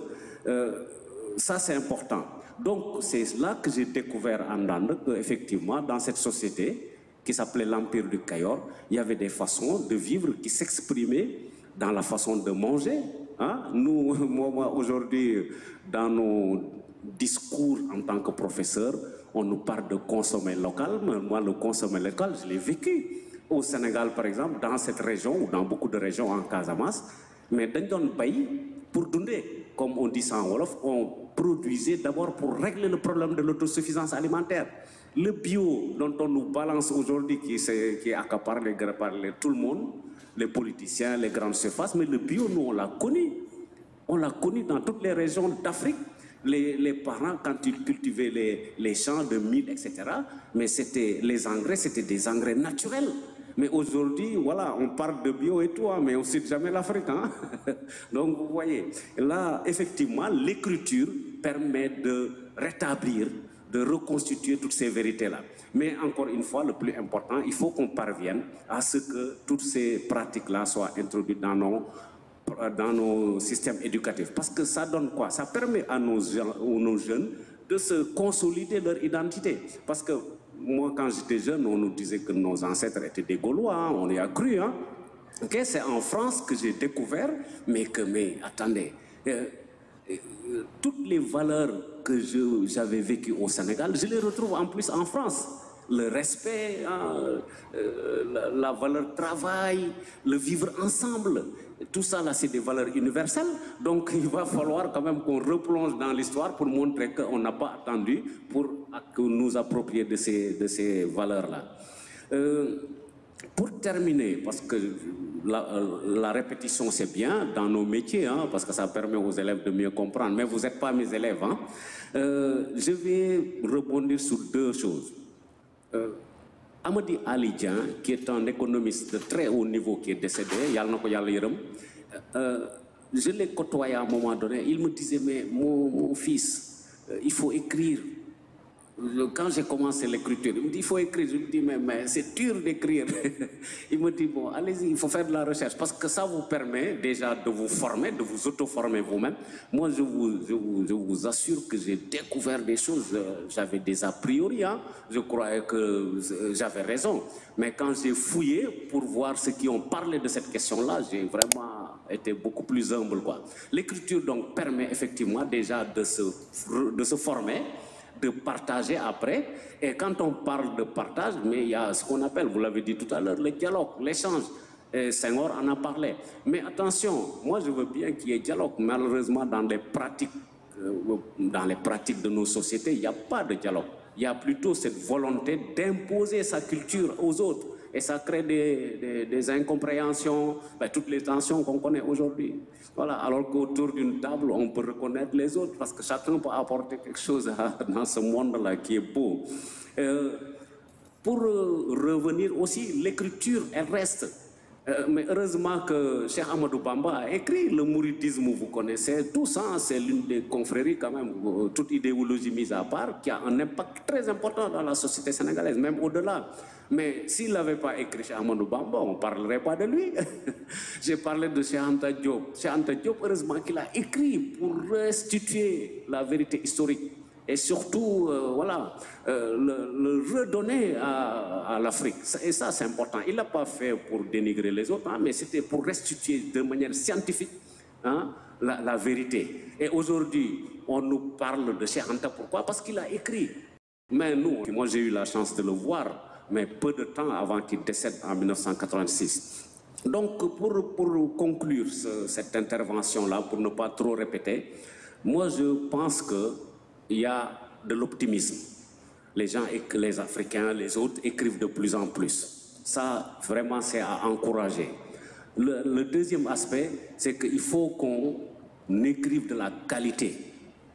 ça, c'est important. Donc, c'est là que j'ai découvert en Ndande qu'effectivement, dans cette société qui s'appelait l'Empire du Cayor, il y avait des façons de vivre qui s'exprimaient dans la façon de manger. Hein? Nous, moi aujourd'hui, dans nos discours en tant que professeur, on nous parle de consommer local, mais moi, le consommer local, je l'ai vécu. Au Sénégal, par exemple, dans cette région, ou dans beaucoup de régions en Casamance, mais dans le pays, pour donner, comme on dit ça en Wolof, on produisait d'abord pour régler le problème de l'autosuffisance alimentaire. Le bio dont on nous balance aujourd'hui, qui accapare tout le monde, les politiciens, les grandes surfaces, mais le bio, nous, on l'a connu. On l'a connu dans toutes les régions d'Afrique. Les parents, quand ils cultivaient les champs de mil, etc., mais les engrais, c'était des engrais naturels. Mais aujourd'hui, voilà, on parle de bio et tout, hein, mais on ne cite jamais l'Afrique. Hein? Donc, vous voyez, là, effectivement, l'écriture permet de rétablir de reconstituer toutes ces vérités-là. Mais encore une fois, le plus important, il faut qu'on parvienne à ce que toutes ces pratiques-là soient introduites dans nos systèmes éducatifs. Parce que ça donne quoi? Ça permet à nos jeunes de se consolider leur identité. Parce que moi, quand j'étais jeune, on nous disait que nos ancêtres étaient des Gaulois, hein, on y a cru. Hein. Okay, c'est en France que j'ai découvert, mais attendez, toutes les valeurs que j'avais vécues au Sénégal, je les retrouve en plus en France. Le respect, hein, la valeur travail, le vivre ensemble, tout ça là c'est des valeurs universelles. Donc il va falloir quand même qu'on replonge dans l'histoire pour montrer qu'on n'a pas attendu pour nous approprier de ces valeurs-là. Pour terminer, parce que la répétition c'est bien dans nos métiers, hein, parce que ça permet aux élèves de mieux comprendre, mais vous n'êtes pas mes élèves. Hein. Je vais rebondir sur deux choses. Amadi Alidjan, qui est un économiste de très haut niveau qui est décédé, je l'ai côtoyé à un moment donné, il me disait, mais mon fils, il faut écrire. Quand j'ai commencé l'écriture, il me dit, il faut écrire. Je lui dis, mais c'est dur d'écrire. Il me dit, bon, allez-y, il faut faire de la recherche, parce que ça vous permet déjà de vous former, de vous auto-former vous-même. Moi, je vous assure que j'ai découvert des choses, j'avais des a priori, hein. Je croyais que j'avais raison. Mais quand j'ai fouillé pour voir ceux qui ont parlé de cette question-là, j'ai vraiment été beaucoup plus humble, quoi. L'écriture, donc, permet effectivement déjà de se former, de partager après. Et quand on parle de partage, mais il y a ce qu'on appelle, vous l'avez dit tout à l'heure, le dialogue, l'échange. Senghor en a parlé. Mais attention, moi je veux bien qu'il y ait dialogue. Malheureusement, dans les pratiques de nos sociétés, il n'y a pas de dialogue. Il y a plutôt cette volonté d'imposer sa culture aux autres. Et ça crée des incompréhensions, toutes les tensions qu'on connaît aujourd'hui. Voilà, alors qu'autour d'une table, on peut reconnaître les autres parce que chacun peut apporter quelque chose dans ce monde-là qui est beau. Pour revenir aussi, l'écriture, elle reste. Mais heureusement que Cheikh Ahmadou Bamba a écrit le mouridisme, vous connaissez tout ça, c'est l'une des confréries quand même, toute idéologie mise à part, qui a un impact très important dans la société sénégalaise, même au-delà. Mais s'il n'avait pas écrit Cheikh Ahmadou Bamba, on ne parlerait pas de lui. J'ai parlé de Cheikh Anta Diop. Cheikh Anta Diop, heureusement qu'il a écrit pour restituer la vérité historique. Et surtout, le redonner à l'Afrique. Et ça, c'est important. Il ne l'a pas fait pour dénigrer les autres, hein, mais c'était pour restituer de manière scientifique, hein, la vérité. Et aujourd'hui, on nous parle de Cheikh Anta. Pourquoi? Parce qu'il a écrit. Mais nous, moi j'ai eu la chance de le voir, mais peu de temps avant qu'il décède en 1986. Donc, pour conclure cette intervention-là, pour ne pas trop répéter, moi je pense qu'il y a de l'optimisme. Les gens, les Africains, les autres écrivent de plus en plus. Ça, vraiment, c'est à encourager. Le deuxième aspect, c'est qu'il faut qu'on écrive de la qualité.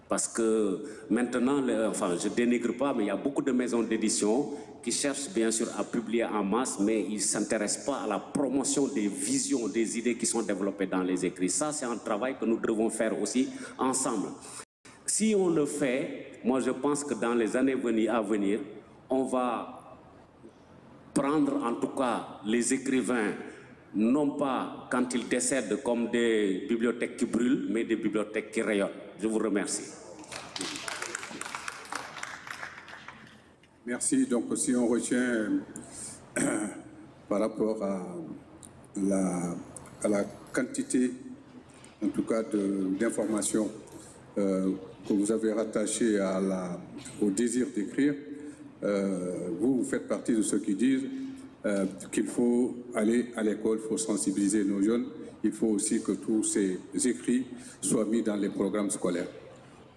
Parce que maintenant, je ne dénigre pas, mais il y a beaucoup de maisons d'édition qui cherchent bien sûr à publier en masse, mais ils ne s'intéressent pas à la promotion des visions, des idées qui sont développées dans les écrits. Ça, c'est un travail que nous devons faire aussi ensemble. Si on le fait, moi je pense que dans les années à venir, on va prendre en tout cas les écrivains, non pas quand ils décèdent comme des bibliothèques qui brûlent, mais des bibliothèques qui rayonnent. Je vous remercie. Merci. Donc si on retient par rapport à la quantité, en tout cas d'informations que vous avez rattaché au désir d'écrire, vous faites partie de ceux qui disent qu'il faut aller à l'école, il faut sensibiliser nos jeunes, il faut aussi que tous ces écrits soient mis dans les programmes scolaires.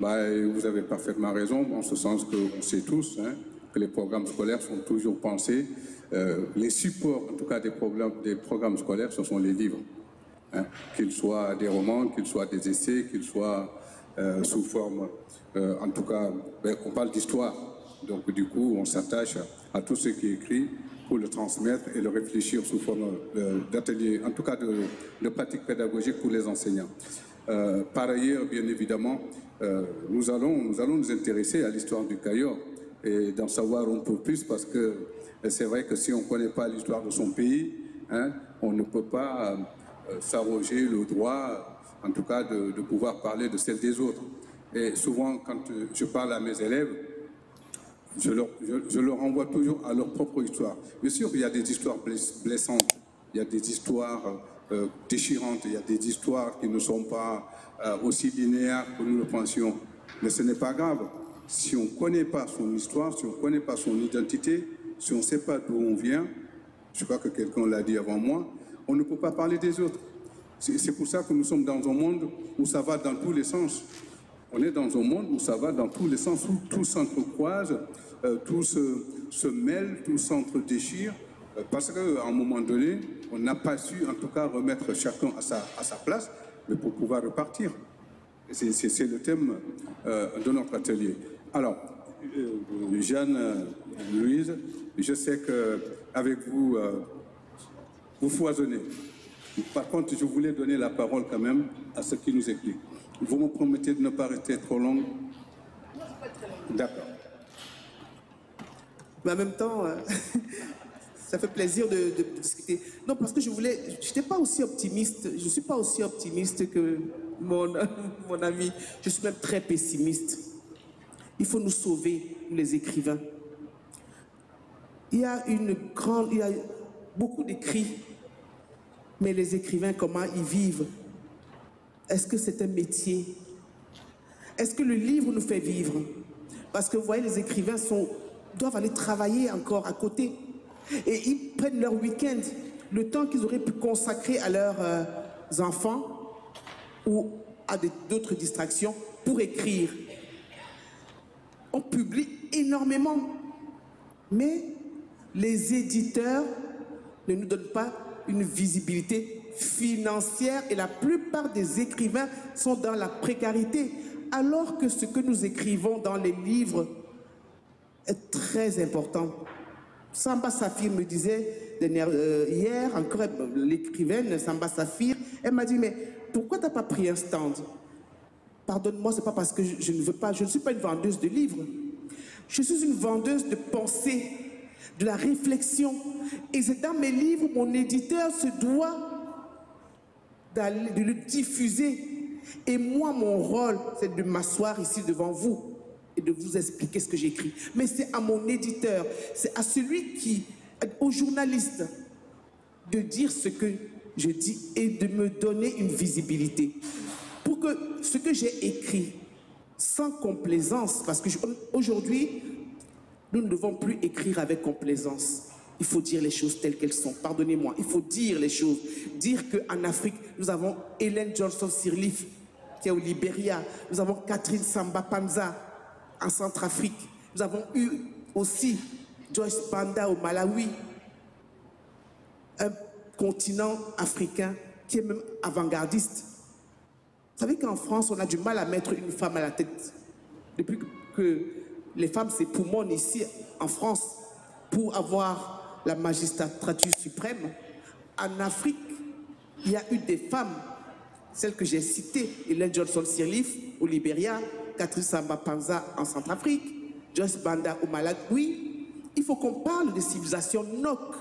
Vous avez parfaitement raison, en ce sens qu'on sait tous que les programmes scolaires sont toujours pensés, les supports en tout cas des programmes scolaires, ce sont les livres, qu'ils soient des romans, qu'ils soient des essais, qu'ils soient sous forme, en tout cas, on parle d'histoire. Donc du coup, on s'attache à tout ce qui est écrit pour le transmettre et le réfléchir sous forme d'atelier, en tout cas de pratique pédagogique pour les enseignants. Par ailleurs, bien évidemment, nous allons nous intéresser à l'histoire du Cayor et d'en savoir un peu plus parce que c'est vrai que si on ne connaît pas l'histoire de son pays, hein, on ne peut pas s'arroger le droit, en tout cas, de pouvoir parler de celle des autres. Et souvent, quand je parle à mes élèves, je leur renvoie toujours à leur propre histoire. Bien sûr, il y a des histoires blessantes, il y a des histoires déchirantes, il y a des histoires qui ne sont pas aussi linéaires que nous le pensions. Mais ce n'est pas grave. Si on ne connaît pas son histoire, si on ne connaît pas son identité, si on ne sait pas d'où on vient, je crois que quelqu'un l'a dit avant moi, on ne peut pas parler des autres. C'est pour ça que nous sommes dans un monde où ça va dans tous les sens. On est dans un monde où ça va dans tous les sens, où tout s'entrecroise, tout se mêle, tout s'entre-déchire, parce qu'à un moment donné, on n'a pas su, en tout cas, remettre chacun à sa place, mais pour pouvoir repartir. C'est le thème de notre atelier. Alors, Jeanne-Louise, je sais qu'avec vous, vous foisonnez. Par contre, je voulais donner la parole quand même à ceux qui nous écoutent. Vous me promettez de ne pas rester trop long? D'accord. Mais en même temps, ça fait plaisir de discuter. Non, parce que je n'étais pas aussi optimiste, je ne suis pas aussi optimiste que mon ami. Je suis même très pessimiste. Il faut nous sauver, les écrivains. Il y a beaucoup d'écrits, mais les écrivains, comment ils vivent? Est-ce que c'est un métier? Est-ce que le livre nous fait vivre? Parce que vous voyez, les écrivains doivent aller travailler encore à côté. Et ils prennent leur week-end, le temps qu'ils auraient pu consacrer à leurs enfants ou à d'autres distractions pour écrire. On publie énormément, mais les éditeurs ne nous donnent pas une visibilité financière et la plupart des écrivains sont dans la précarité, alors que ce que nous écrivons dans les livres est très important. Samba Safir me disait hier, encore l'écrivaine Samba Safir, elle m'a dit, mais pourquoi tu n'as pas pris un stand? Pardonne-moi, ce n'est pas parce que je ne veux pas, je ne suis pas une vendeuse de livres. Je suis une vendeuse de pensée, de la réflexion. Et c'est dans mes livres, mon éditeur se doit de le diffuser. Et moi, mon rôle, c'est de m'asseoir ici devant vous et de vous expliquer ce que j'écris. Mais c'est à mon éditeur, c'est à celui au journaliste, de dire ce que je dis et de me donner une visibilité. Pour que ce que j'ai écrit, sans complaisance, parce qu'aujourd'hui, nous ne devons plus écrire avec complaisance. Il faut dire les choses telles qu'elles sont. Pardonnez-moi, il faut dire les choses. Dire qu'en Afrique, nous avons Ellen Johnson Sirleaf, qui est au Libéria. Nous avons Catherine Samba Panza en Centrafrique. Nous avons eu aussi Joyce Banda au Malawi. Un continent africain qui est même avant-gardiste. Vous savez qu'en France, on a du mal à mettre une femme à la tête. Depuis que les femmes s'époumonent ici en France pour avoir la magistrature suprême, en Afrique, il y a eu des femmes, celles que j'ai citées, Ellen Johnson Sirleaf au Libéria, Catherine Samba Panza en Centrafrique, Joyce Banda au Malawi. Il faut qu'on parle de civilisation Nok,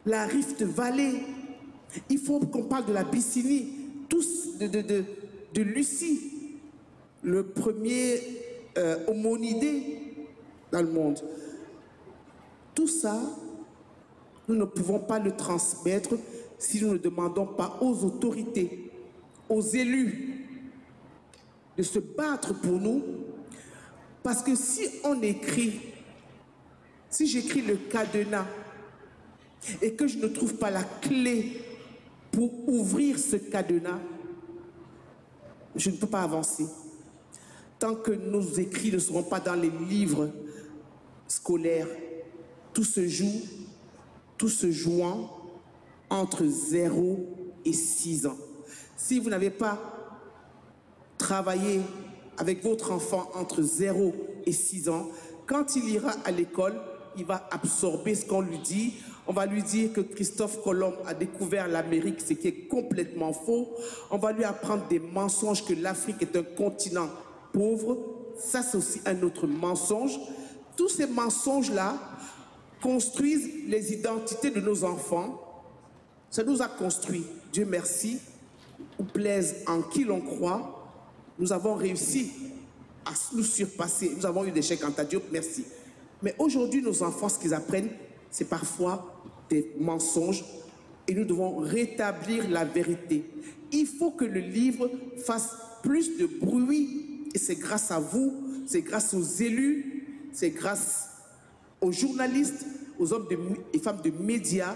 la Rift Valley. Il faut qu'on parle de la Bycynie, tous de Lucie, le premier homonidé dans le monde. Tout ça, nous ne pouvons pas le transmettre si nous ne demandons pas aux autorités, aux élus, de se battre pour nous. Parce que si on écrit, si j'écris le cadenas et que je ne trouve pas la clé pour ouvrir ce cadenas, je ne peux pas avancer. Tant que nos écrits ne seront pas dans les livres scolaires, tout se jouant entre 0 et 6 ans. Si vous n'avez pas travaillé avec votre enfant entre 0 et 6 ans, quand il ira à l'école, il va absorber ce qu'on lui dit On va lui dire que Christophe Colomb a découvert l'Amérique, ce qui est complètement faux. On va lui apprendre des mensonges, que l'Afrique est un continent pauvre. Ça, c'est aussi un autre mensonge. Tous ces mensonges-là construisent les identités de nos enfants. Ça nous a construit, Dieu merci, ou plaise en qui l'on croit. Nous avons réussi à nous surpasser. Nous avons eu des échecs en ta Dieu merci. Mais aujourd'hui, nos enfants, ce qu'ils apprennent, c'est parfois des mensonges et nous devons rétablir la vérité. Il faut que le livre fasse plus de bruit et c'est grâce à vous, c'est grâce aux élus, c'est grâce aux journalistes, aux hommes et femmes de médias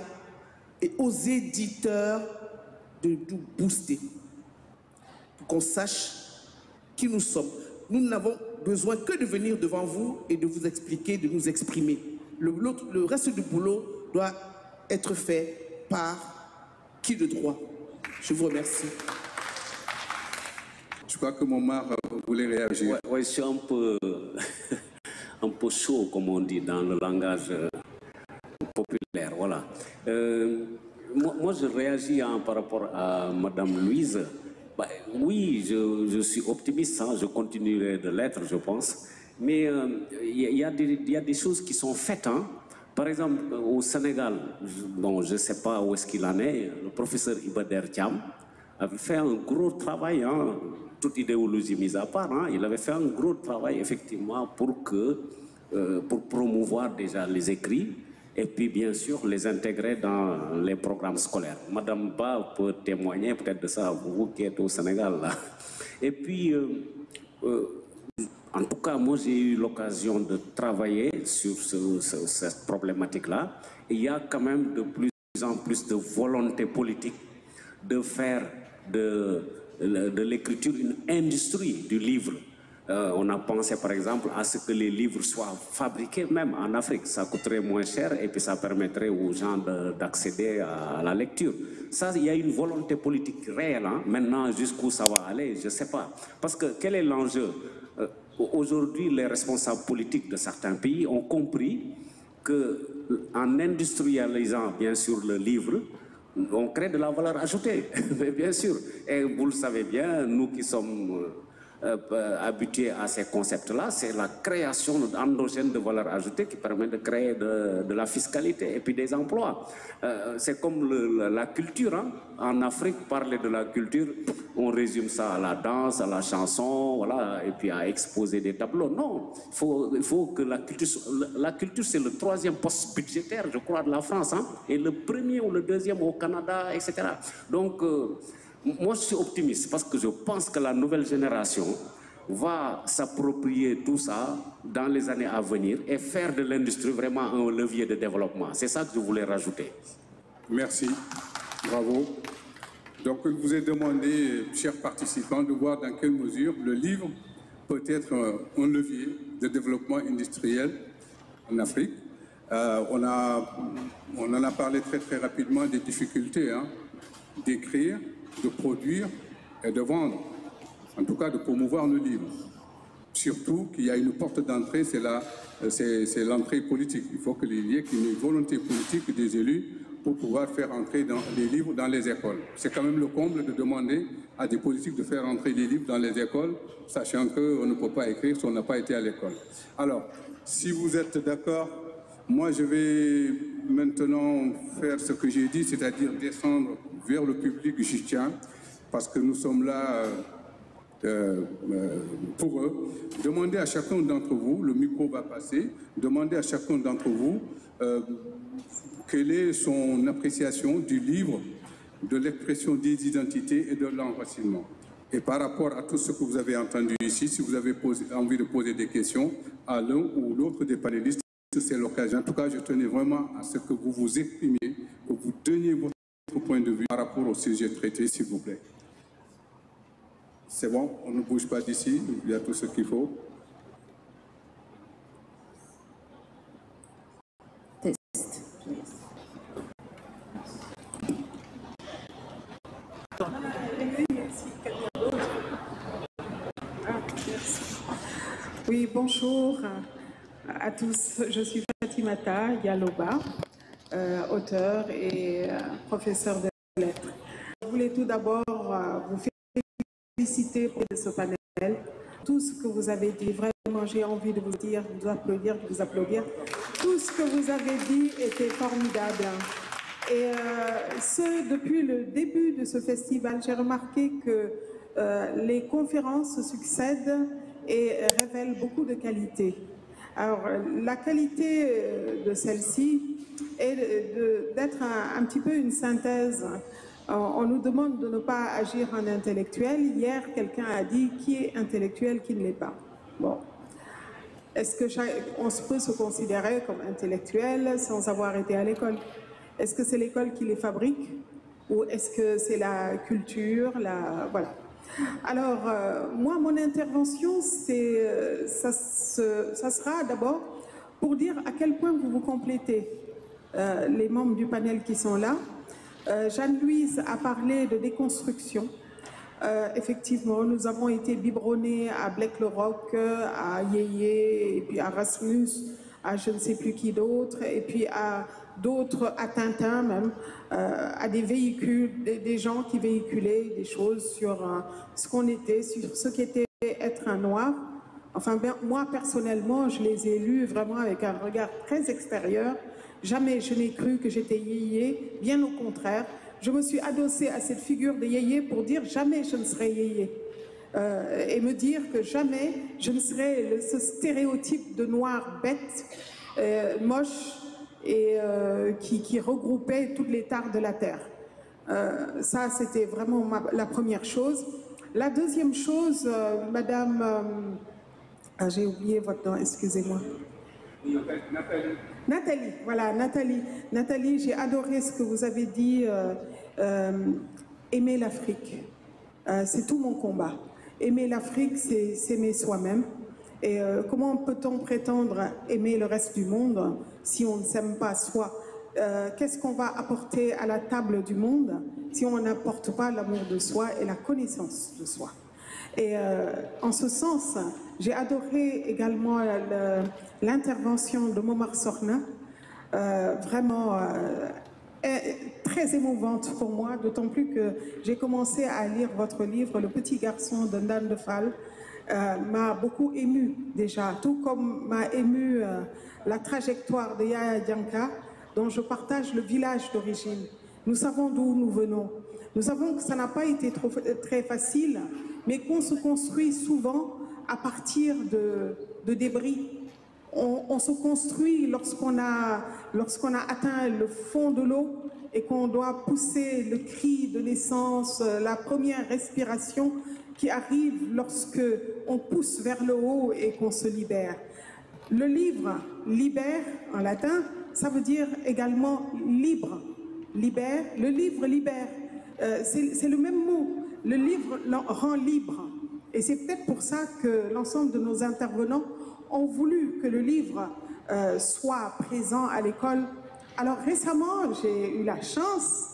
et aux éditeurs de nous booster pour qu'on sache qui nous sommes. Nous n'avons besoin que de venir devant vous et de vous expliquer, de nous exprimer. Le reste du boulot doit être fait par qui de droit. Je vous remercie. Je crois que Momar voulait réagir. Oui, je suis un peu chaud, comme on dit, dans le langage populaire. Voilà. Moi, je réagis par rapport à Madame Louise. Bah, oui, je suis optimiste, hein, je continuerai de l'être, je pense. Mais il y a des choses qui sont faites. Hein. Par exemple, au Sénégal, je ne sais pas où est-ce qu'il en est, le professeur Ibader Thiam avait fait un gros travail, hein, toute idéologie mise à part, hein, il avait fait un gros travail effectivement pour promouvoir déjà les écrits et puis bien sûr les intégrer dans les programmes scolaires. Madame Ba peut témoigner peut-être de ça, vous qui êtes au Sénégal là. Et puis, en tout cas, moi j'ai eu l'occasion de travailler sur cette problématique-là. Il y a quand même de plus en plus de volonté politique de faire de l'écriture une industrie du livre. On a pensé par exemple à ce que les livres soient fabriqués même en Afrique. Ça coûterait moins cher et puis ça permettrait aux gens d'accéder à la lecture. Ça, il y a une volonté politique réelle. Hein. Maintenant, jusqu'où ça va aller, je ne sais pas. Parce que quel est l'enjeu? Aujourd'hui, les responsables politiques de certains pays ont compris qu'en industrialisant bien sûr le livre, on crée de la valeur ajoutée, mais bien sûr. Et vous le savez bien, nous qui sommes habitués à ces concepts-là, c'est la création endogène de valeur ajoutée qui permet de créer de la fiscalité et puis des emplois. C'est comme la culture. Hein. En Afrique, parler de la culture, on résume ça à la danse, à la chanson, voilà, et puis à exposer des tableaux. Non, il faut que la culture, c'est le 3e poste budgétaire, je crois, de la France, hein, et le 1er ou le 2e au Canada, etc. Donc, moi, je suis optimiste parce que je pense que la nouvelle génération va s'approprier tout ça dans les années à venir et faire de l'industrie vraiment un levier de développement. C'est ça que je voulais rajouter. Merci, bravo. Donc, il vous est demandé, chers participants, de voir dans quelle mesure le livre peut être un levier de développement industriel en Afrique. On en a parlé très très rapidement des difficultés, hein, d'écrire, de produire et de vendre, en tout cas de promouvoir le livre. Surtout qu'il y a une porte d'entrée, c'est l'entrée politique. Il faut qu'il y ait une volonté politique des élus pour pouvoir faire entrer les livres dans les écoles. C'est quand même le comble de demander à des politiques de faire entrer les livres dans les écoles, sachant qu'on ne peut pas écrire si on n'a pas été à l'école. Alors, si vous êtes d'accord, moi je vais maintenant faire ce que j'ai dit, c'est-à-dire descendre vers le public, j'y tiens, parce que nous sommes là pour eux. Demandez à chacun d'entre vous, le micro va passer, demandez à chacun d'entre vous quelle est son appréciation du livre, de l'expression des identités et de l'enracinement. Et par rapport à tout ce que vous avez entendu ici, si vous avez envie de poser des questions à l'un ou l'autre des panélistes, c'est l'occasion. En tout cas, je tenais vraiment à ce que vous vous exprimiez, que vous donniez votre point de vue par rapport au sujet traité, s'il vous plaît. C'est bon, on ne bouge pas d'ici, il y a tout ce qu'il faut. Test. Oui, bonjour à tous. Je suis Fatimata Yaloba. auteur et professeur de lettres. Je voulais tout d'abord vous féliciter pour ce panel. Tout ce que vous avez dit, vraiment j'ai envie de vous dire, de vous applaudir, de vous applaudir. Tout ce que vous avez dit était formidable. Et depuis le début de ce festival, j'ai remarqué que les conférences se succèdent et révèlent beaucoup de qualité. Alors, la qualité de celle-ci est d'être un petit peu une synthèse. On nous demande de ne pas agir en intellectuel. Hier, quelqu'un a dit qui est intellectuel, qui ne l'est pas. Bon. Est-ce qu'on peut se considérer comme intellectuel sans avoir été à l'école? Est-ce que c'est l'école qui les fabrique? Ou est-ce que c'est la culture, voilà. Alors, moi, mon intervention, ça sera d'abord pour dire à quel point vous vous complétez, les membres du panel qui sont là. Jeanne-Louise a parlé de déconstruction. Effectivement, nous avons été biberonnés à Black le Rock, à Yéyé, et puis à Rasmus, à je ne sais plus qui d'autre, et puis à d'autres, à Tintin même, à des véhicules, des gens qui véhiculaient des choses sur ce qu'on était, sur ce qu'était être un noir. Enfin, moi, personnellement, je les ai lus vraiment avec un regard très extérieur. Jamais je n'ai cru que j'étais yéyé, bien au contraire. Je me suis adossée à cette figure de yéyé pour dire jamais je ne serai yéyé. Et me dire que jamais je ne serai ce stéréotype de noir bête, moche, et qui regroupait toutes les tares de la terre. Ça, c'était vraiment la première chose. La deuxième chose, madame... j'ai oublié votre nom, excusez-moi. Nathalie, voilà, Nathalie. Nathalie, j'ai adoré ce que vous avez dit, aimer l'Afrique. C'est tout mon combat. Aimer l'Afrique, c'est s'aimer soi-même. Et comment peut-on prétendre aimer le reste du monde si on ne s'aime pas soi? Qu'est-ce qu'on va apporter à la table du monde si on n'apporte pas l'amour de soi et la connaissance de soi? Et en ce sens, j'ai adoré également l'intervention de Momar Sorna, vraiment très émouvante pour moi, d'autant plus que j'ai commencé à lire votre livre, Le petit garçon de Ndane de Fall, m'a beaucoup émue déjà, tout comme m'a émue la trajectoire de Yaya Dianka, dont je partage le village d'origine. Nous savons d'où nous venons. Nous savons que ça n'a pas été très facile, mais qu'on se construit souvent à partir de débris. On se construit lorsqu'on a atteint le fond de l'eau et qu'on doit pousser le cri de naissance, la première respiration qui arrive lorsque on pousse vers le haut et qu'on se libère. Le livre « libère » en latin, ça veut dire également « libre ». Libère, le livre libère, c'est le même mot. Le livre rend libre. Et c'est peut-être pour ça que l'ensemble de nos intervenants ont voulu que le livre soit présent à l'école. Alors récemment, j'ai eu la chance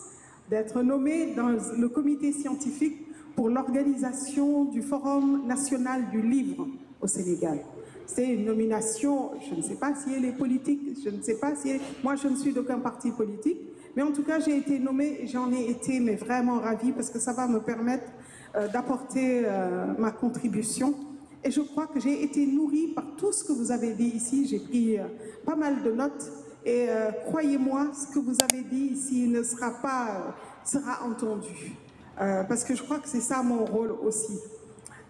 d'être nommée dans le comité scientifique pour l'organisation du Forum national du livre au Sénégal. C'est une nomination, je ne sais pas si elle est politique, je ne sais pas si elle... Moi, je ne suis d'aucun parti politique, mais en tout cas, j'ai été nommée et j'en ai été mais vraiment ravie parce que ça va me permettre d'apporter ma contribution. Et je crois que j'ai été nourrie par tout ce que vous avez dit ici. J'ai pris pas mal de notes et croyez-moi, ce que vous avez dit ici ne sera pas, sera entendu. Parce que je crois que c'est ça mon rôle aussi.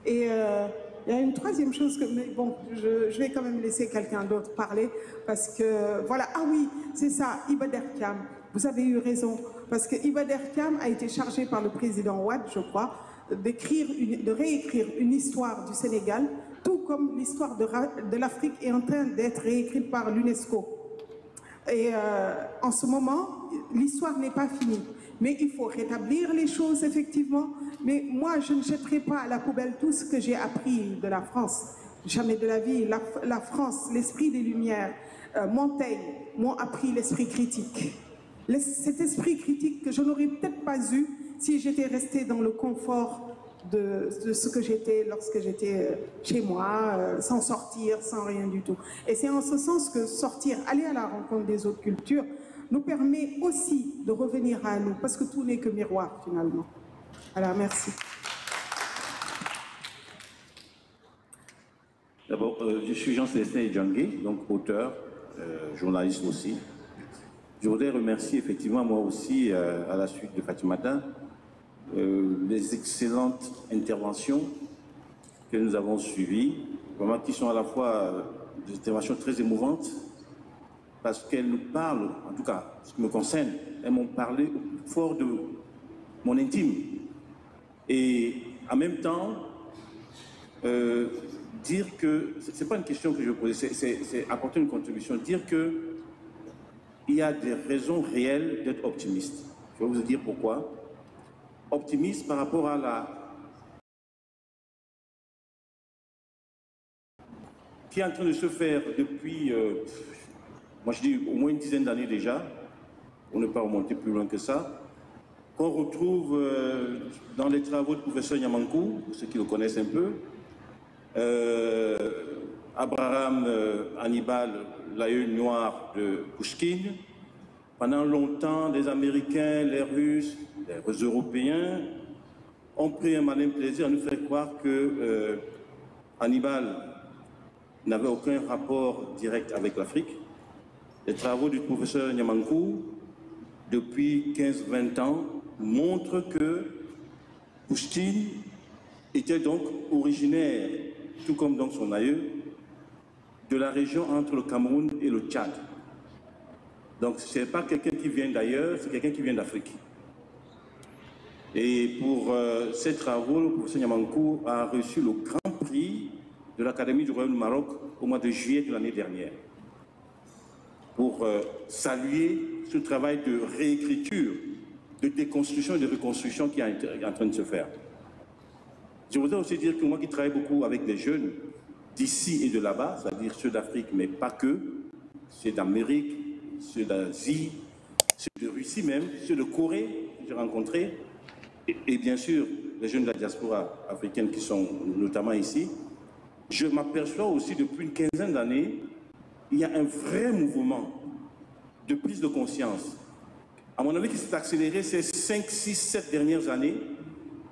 Et il y a une troisième chose que, mais bon, je vais quand même laisser quelqu'un d'autre parler parce que, voilà, ah oui, c'est ça, Iba Der Thiam, vous avez eu raison, parce que Iba Der Thiam a été chargé par le président Wade, je crois, de réécrire une histoire du Sénégal, tout comme l'histoire de l'Afrique est en train d'être réécrite par l'UNESCO. Et en ce moment, l'histoire n'est pas finie. Mais il faut rétablir les choses, effectivement. Mais moi, je ne jetterai pas à la poubelle tout ce que j'ai appris de la France. Jamais de la vie. La France, l'esprit des Lumières, Montaigne m'ont appris l'esprit critique. Cet esprit critique que je n'aurais peut-être pas eu si j'étais restée dans le confort de ce que j'étais lorsque j'étais chez moi, sans sortir, sans rien du tout. Et c'est en ce sens que sortir, aller à la rencontre des autres cultures, nous permet aussi de revenir à nous, parce que tout n'est que miroir finalement. Alors, merci. D'abord, je suis Jean-Célestin Djangé, donc auteur, journaliste aussi. Je voudrais remercier effectivement moi aussi, à la suite de Fatimata, les excellentes interventions que nous avons suivies, vraiment qui sont à la fois des interventions très émouvantes, parce qu'elles nous parlent, en tout cas, ce qui me concerne, elles m'ont parlé au fort de mon intime. Et en même temps, dire que, ce n'est pas une question que je pose, c'est apporter une contribution, dire que il y a des raisons réelles d'être optimiste. Je vais vous dire pourquoi. Optimiste par rapport à la... qui est en train de se faire depuis, moi je dis au moins une dizaine d'années déjà, pour ne pas remonter plus loin que ça, qu'on retrouve dans les travaux du professeur Yamankou, pour ceux qui le connaissent un peu, Abraham Hannibal, l'aïeul noir de Pouchkine. Pendant longtemps, les Américains, les Russes, les Européens ont pris un malin plaisir à nous faire croire que Hannibal n'avait aucun rapport direct avec l'Afrique. Les travaux du professeur Yamankou, depuis 15-20 ans, montrent que Pouchkine était donc originaire, tout comme donc son aïeux, de la région entre le Cameroun et le Tchad. Donc ce n'est pas quelqu'un qui vient d'ailleurs, c'est quelqu'un qui vient d'Afrique. Et pour ces travaux, le professeur Yamankou a reçu le grand prix de l'Académie du Royaume du Maroc au mois de juillet de l'année dernière, pour saluer ce travail de réécriture, de déconstruction et de reconstruction qui est en train de se faire. Je voudrais aussi dire que moi qui travaille beaucoup avec des jeunes d'ici et de là-bas, c'est-à-dire ceux d'Afrique, mais pas que, ceux d'Amérique, ceux d'Asie, ceux de Russie même, ceux de Corée que j'ai rencontrés, et bien sûr les jeunes de la diaspora africaine qui sont notamment ici, je m'aperçois aussi depuis une quinzaine d'années, il y a un vrai mouvement de prise de conscience, à mon avis qui s'est accéléré ces 5, 6, 7 dernières années,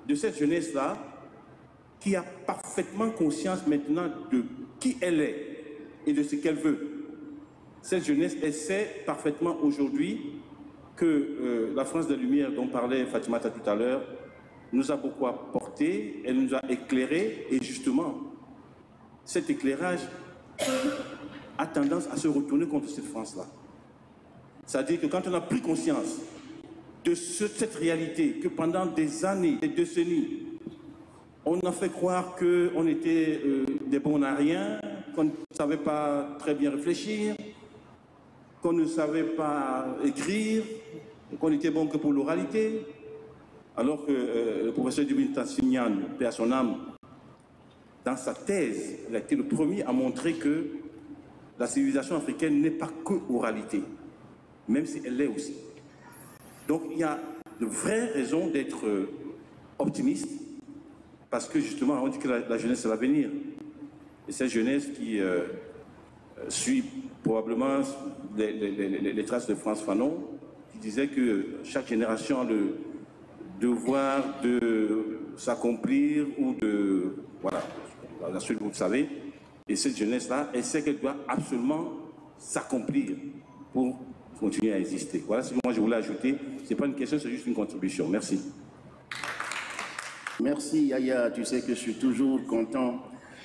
de cette jeunesse-là, qui a parfaitement conscience maintenant de qui elle est et de ce qu'elle veut. Cette jeunesse, elle sait parfaitement aujourd'hui que la France des Lumières dont parlait Fatimata tout à l'heure nous a beaucoup apporté, elle nous a éclairé, et justement, cet éclairage a tendance à se retourner contre cette France-là. C'est-à-dire que quand on a pris conscience de cette réalité, que pendant des années, des décennies, on a fait croire qu'on était des bons à rien, qu'on ne savait pas très bien réfléchir, qu'on ne savait pas écrire, qu'on était bon que pour l'oralité, alors que le professeur Djibril Signan, paix à son âme, dans sa thèse, il a été le premier à montrer que la civilisation africaine n'est pas que oralité, même si elle l'est aussi. Donc il y a de vraies raisons d'être optimiste, parce que justement, on dit que la jeunesse, c'est l'avenir. Et cette jeunesse qui suit probablement les traces de Frantz Fanon, qui disait que chaque génération a le devoir de s'accomplir ou de... Voilà, la suite, vous le savez. Et cette jeunesse-là, elle sait qu'elle doit absolument s'accomplir pour continuer à exister. Voilà ce que moi je voulais ajouter. Ce n'est pas une question, c'est juste une contribution. Merci. Merci Yaya, tu sais que je suis toujours content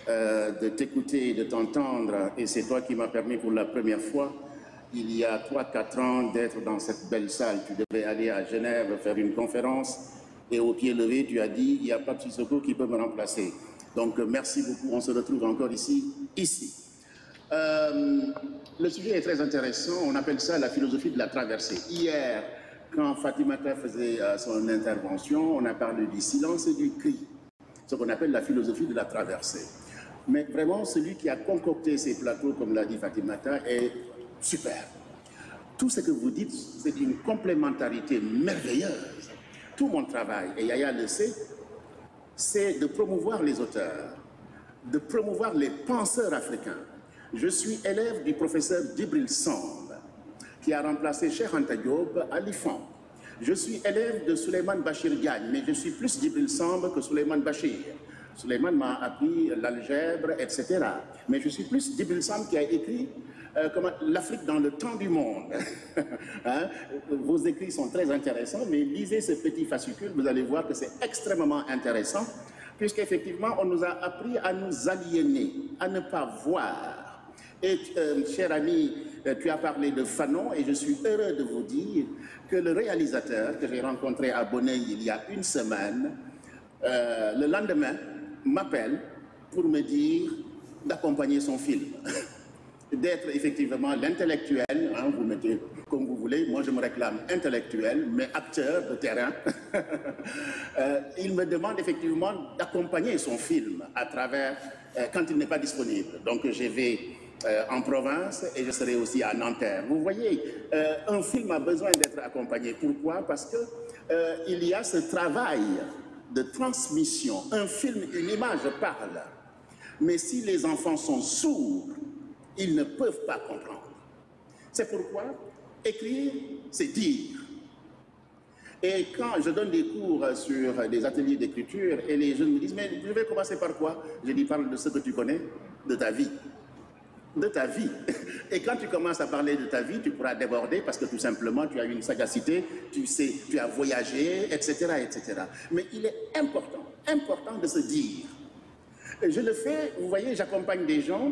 de t'écouter et de t'entendre, et c'est toi qui m'as permis pour la première fois, il y a 3-4 ans, d'être dans cette belle salle. Tu devais aller à Genève faire une conférence, et au pied levé, tu as dit, il n'y a pas de Sissoko qui peut me remplacer. Donc merci beaucoup, on se retrouve encore ici. Le sujet est très intéressant, on appelle ça la philosophie de la traversée. Hier, quand Fatimata faisait son intervention, on a parlé du silence et du cri, ce qu'on appelle la philosophie de la traversée. Mais vraiment, celui qui a concocté ces plateaux, comme l'a dit Fatimata, est super. Tout ce que vous dites, c'est une complémentarité merveilleuse. Tout mon travail, et Yaya le sait, c'est de promouvoir les auteurs, de promouvoir les penseurs africains. Je suis élève du professeur Djibril Samb, qui a remplacé Cheikh Anta Diop à l'IFAN. Je suis élève de Souleymane Bachir Diagne, mais je suis plus Djibril Samb que Souleymane Bachir. Souleymane m'a appris l'algèbre, etc. Mais je suis plus Djibril Samb qui a écrit l'Afrique dans le temps du monde. Hein? Vos écrits sont très intéressants, mais lisez ce petit fascicule, vous allez voir que c'est extrêmement intéressant, puisqu'effectivement, on nous a appris à nous aliéner, à ne pas voir. Et, cher ami, tu as parlé de Fanon, et je suis heureux de vous dire que le réalisateur que j'ai rencontré à Bonneuil il y a une semaine, le lendemain, m'appelle pour me dire d'accompagner son film. D'être effectivement l'intellectuel, hein, vous mettez comme vous voulez, moi je me réclame intellectuel, mais acteur de terrain. Il me demande effectivement d'accompagner son film à travers, quand il n'est pas disponible. Donc je vais en province et je serai aussi à Nanterre. Vous voyez, un film a besoin d'être accompagné. Pourquoi? Parce que il y a ce travail de transmission. Un film, une image parle. Mais si les enfants sont sourds, ils ne peuvent pas comprendre. C'est pourquoi écrire, c'est dire. Et quand je donne des cours sur des ateliers d'écriture et les jeunes me disent « mais je vais commencer par quoi ?» Je dis « parle de ce que tu connais, de ta vie. » De ta vie. Et quand tu commences à parler de ta vie, tu pourras déborder parce que tout simplement, tu as une sagacité, tu sais, tu as voyagé, etc., etc. Mais il est important de se dire. Je le fais, vous voyez, j'accompagne des gens,